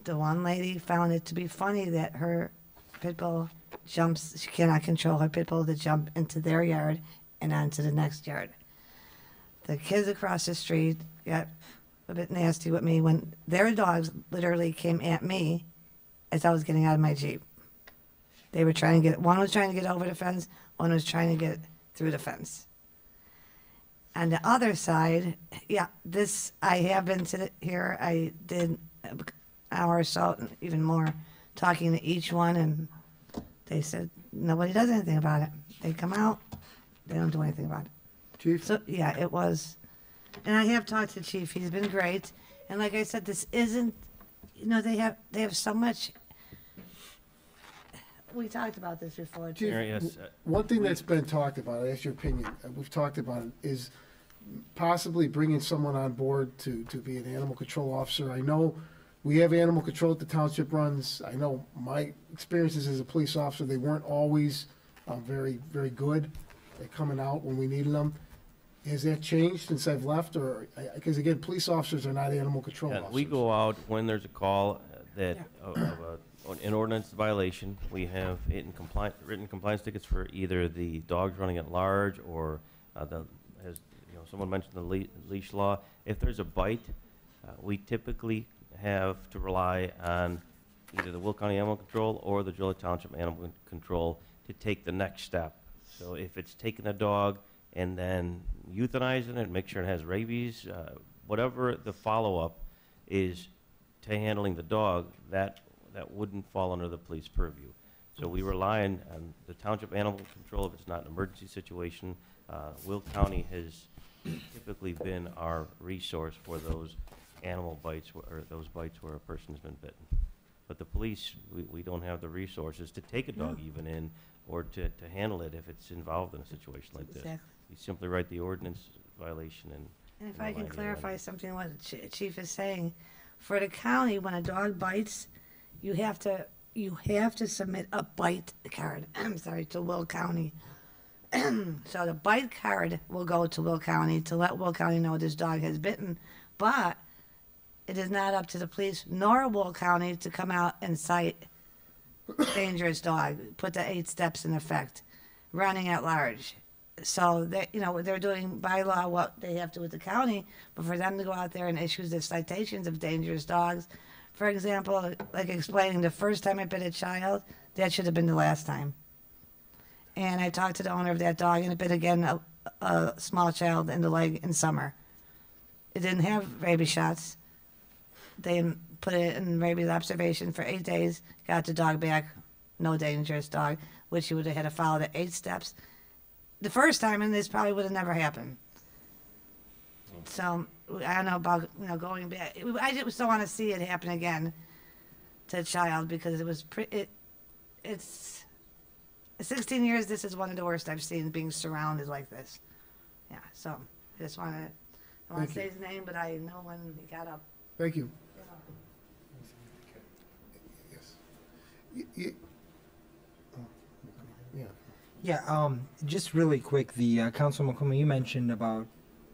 The one lady found it to be funny that her pit bull jumps, she cannot control her pit bull to jump into their yard and onto the next yard. The kids across the street got a bit nasty with me when their dogs literally came at me as I was getting out of my Jeep. They were trying to one was trying to get over the fence, one was trying to get through the fence. On the other side, yeah, I have been here. I did an hour or so, even more, talking to each one, and they said nobody does anything about it. They come out, they don't do anything about it. Chief? So, yeah, it was. And I have talked to Chief. He's been great. And like I said, this isn't, you know, they have so much. We talked about this before, too. Chief, one thing that's been talked about, I asked your opinion, we've talked about it, is possibly bringing someone on board to be an animal control officer. I know we have animal control at the township runs. I know my experiences as a police officer, they weren't always very, very good at coming out when we needed them. Has that changed since I've left, or, because again, police officers are not animal control officers. We go out when there's a call that of an ordinance violation. We have written compliance tickets for either the dogs running at large or as you know, someone mentioned the leash law. If there's a bite, we typically have to rely on either the Will County Animal Control or the Joliet Township Animal Control to take the next step. So if it's taking a dog and then euthanizing it, make sure it has rabies, whatever the follow-up is to handling the dog, that wouldn't fall under the police purview. So we rely on the Township Animal Control if it's not an emergency situation. Will County has typically been our resource for those animal bites or those bites where a person's been bitten. But the police, we don't have the resources to take a dog even in or to handle it if it's involved in a situation like this. Exactly. You simply write the ordinance violation and. And if I can clarify something what the Chief is saying, for the county, when a dog bites, you have to submit a bite card. I'm sorry, to Will County. So the bite card will go to Will County to let Will County know this dog has bitten, but it is not up to the police nor Will County to come out and cite dangerous dog, put the 8 steps in effect, running at large. So they, you know, they're doing by law what they have to with the county, but for them to go out there and issue the citations of dangerous dogs, for example, like explaining the first time I bit a child, that should have been the last time. And I talked to the owner of that dog, and it bit again a small child in the leg in summer. It didn't have rabies shots. They put it in rabies observation for 8 days, got the dog back, no dangerous dog, which you would have had to follow the 8 steps. The first time, and this probably would have never happened. So I don't know about, you know, going back. I just don't want to see it happen again to a child because it was it's 16 years. This is one of the worst I've seen, being surrounded like this. Yeah. So I just want to. I want to say his name, but I know when he got up. Thank you. Yes. Yeah, just really quick, the Councilman McCormick, you mentioned about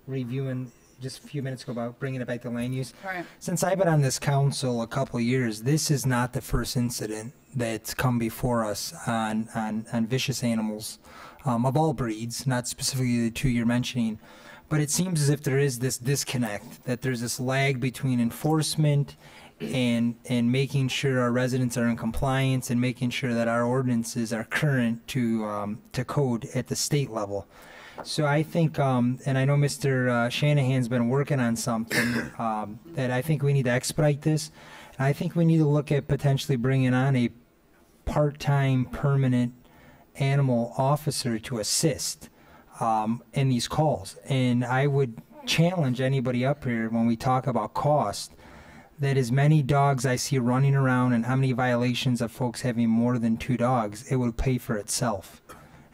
reviewing just a few minutes ago about bringing it back to land use. Right. Since I've been on this council a couple of years, this is not the first incident that's come before us on vicious animals of all breeds, not specifically the two you're mentioning. But it seems as if there is this disconnect, that there's this lag between enforcement and making sure our residents are in compliance and making sure that our ordinances are current to code at the state level. So I think, and I know Mr. Shanahan's been working on something that I think we need to expedite this. And I think we need to look at potentially bringing on a part-time permanent animal officer to assist in these calls. And I would challenge anybody up here when we talk about cost, that as many dogs I see running around and how many violations of folks having more than 2 dogs, it would pay for itself.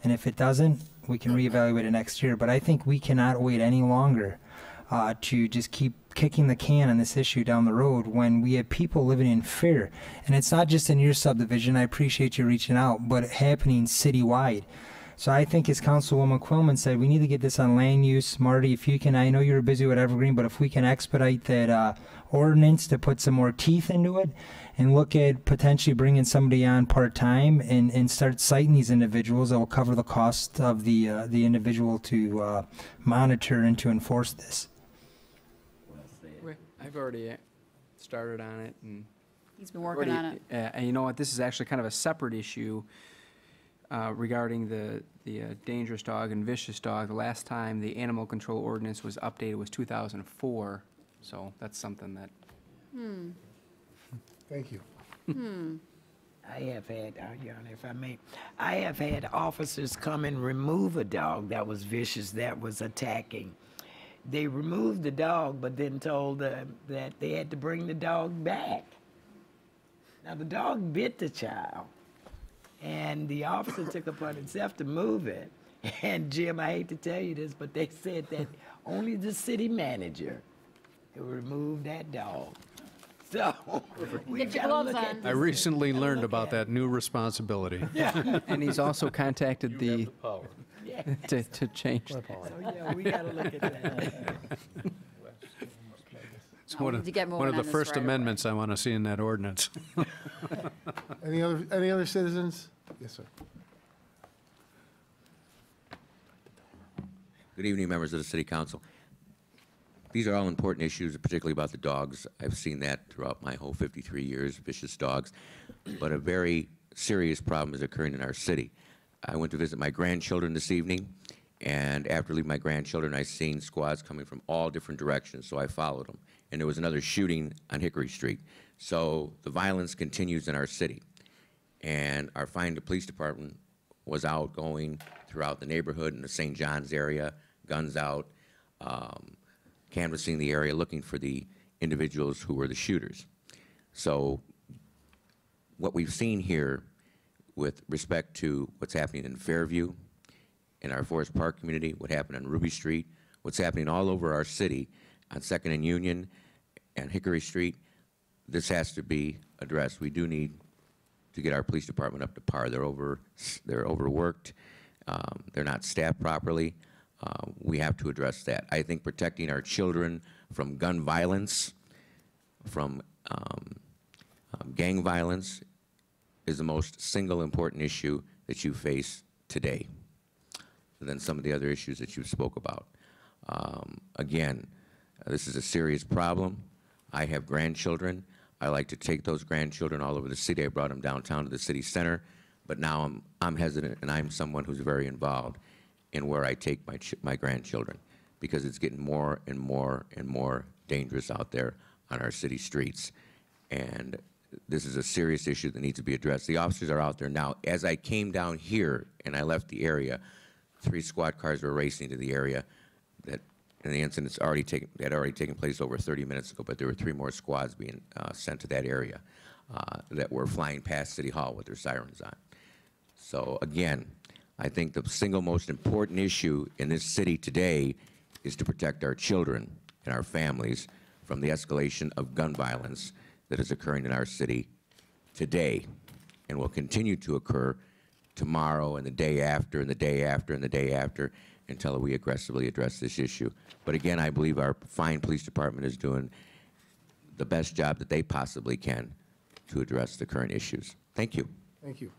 And if it doesn't, we can reevaluate it next year. But I think we cannot wait any longer to just keep kicking the can on this issue down the road when we have people living in fear. And it's not just in your subdivision. I appreciate you reaching out, but happening citywide. So I think, as Councilwoman Quillman said, we need to get this on land use. Marty, if you can, I know you're busy with Evergreen, but if we can expedite that ordinance to put some more teeth into it and look at potentially bringing somebody on part-time and start citing these individuals that will cover the cost of the individual to monitor and to enforce this. I've already started on it, and He's been working on it. And you know what? This is actually kind of a separate issue regarding the dangerous dog and vicious dog. The last time the animal control ordinance was updated was 2004, so that's something that. Thank you. I have had, Your Honor, if I may, I have had officers come and remove a dog that was vicious, that was attacking. They removed the dog, but then told that they had to bring the dog back. Now, the dog bit the child, and the officer took upon himself to move it. And Jim, I hate to tell you this, but they said that only the city manager could remove that dog. So, we Get your gotta gloves look at on. I recently learned about that new responsibility. Yeah. And he's also contacted the Yeah. to change. So, yeah, we gotta look at that. It's No, one we of, need to get one moving of the on this first right away. amendments I want to see in that ordinance. Any other citizens? Yes, sir. Good evening, members of the City Council. These are all important issues, particularly about the dogs. I've seen that throughout my whole 53 years, vicious dogs. But a very serious problem is occurring in our city. I went to visit my grandchildren this evening, and after leaving my grandchildren, I seen squads coming from all different directions, so I followed them. And there was another shooting on Hickory Street. So the violence continues in our city. And our fine police department was out going throughout the neighborhood in the St. John's area, guns out, canvassing the area, looking for the individuals who were the shooters. So what we've seen here with respect to what's happening in Fairview, in our Forest Park community, what happened on Ruby Street, what's happening all over our city on 2nd and Union and Hickory Street, this has to be addressed. We do need to get our police department up to par. They're overworked. They're not staffed properly. We have to address that. I think protecting our children from gun violence, from gang violence, is the most single important issue that you face today than some of the other issues that you spoke about. Again, this is a serious problem. I have grandchildren. I like to take those grandchildren all over the city. I brought them downtown to the city center, but now I'm hesitant, and I'm someone who's very involved in where I take my grandchildren, because it's getting more and more and more dangerous out there on our city streets. And this is a serious issue that needs to be addressed. The officers are out there now. As I came down here and I left the area, 3 squad cars were racing to the area, and the incident had already taken place over 30 minutes ago, but there were 3 more squads being sent to that area that were flying past City Hall with their sirens on. So again, I think the single most important issue in this city today is to protect our children and our families from the escalation of gun violence that is occurring in our city today and will continue to occur tomorrow and the day after and the day after and the day after until we aggressively address this issue. But again, I believe our fine police department is doing the best job that they possibly can to address the current issues. Thank you. Thank you.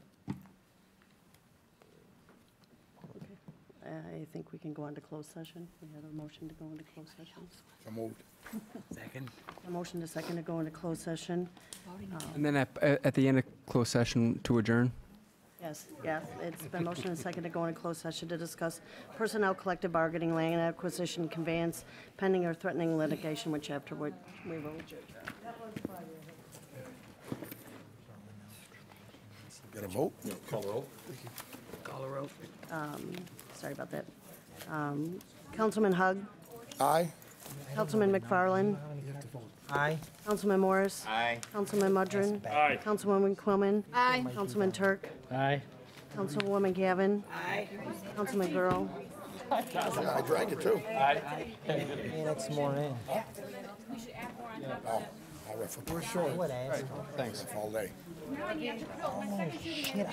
I think we can go on to closed session. We had a motion to go into closed session. So moved. Second. A motion to second to go into closed session. And then at the end of closed session to adjourn? Yes, it's been motion and second to go into closed session to discuss personnel, collective bargaining, land acquisition, conveyance, pending or threatening litigation, which afterward we will. Got a vote? Call the roll. Call a roll. Sorry about that. Councilman Hug, Aye. Councilman McFarland, Aye. Councilman Morris. Aye. Councilman Mudrin. Aye. Councilwoman Quillman. Aye. Councilman Turk. Aye. Councilwoman Gavin. Aye. Councilman Girl. Yeah, I drank it too. Hey, that's more in. Oh, I'll ref for sure. What, Ash? Thanks. All day. Oh, shit.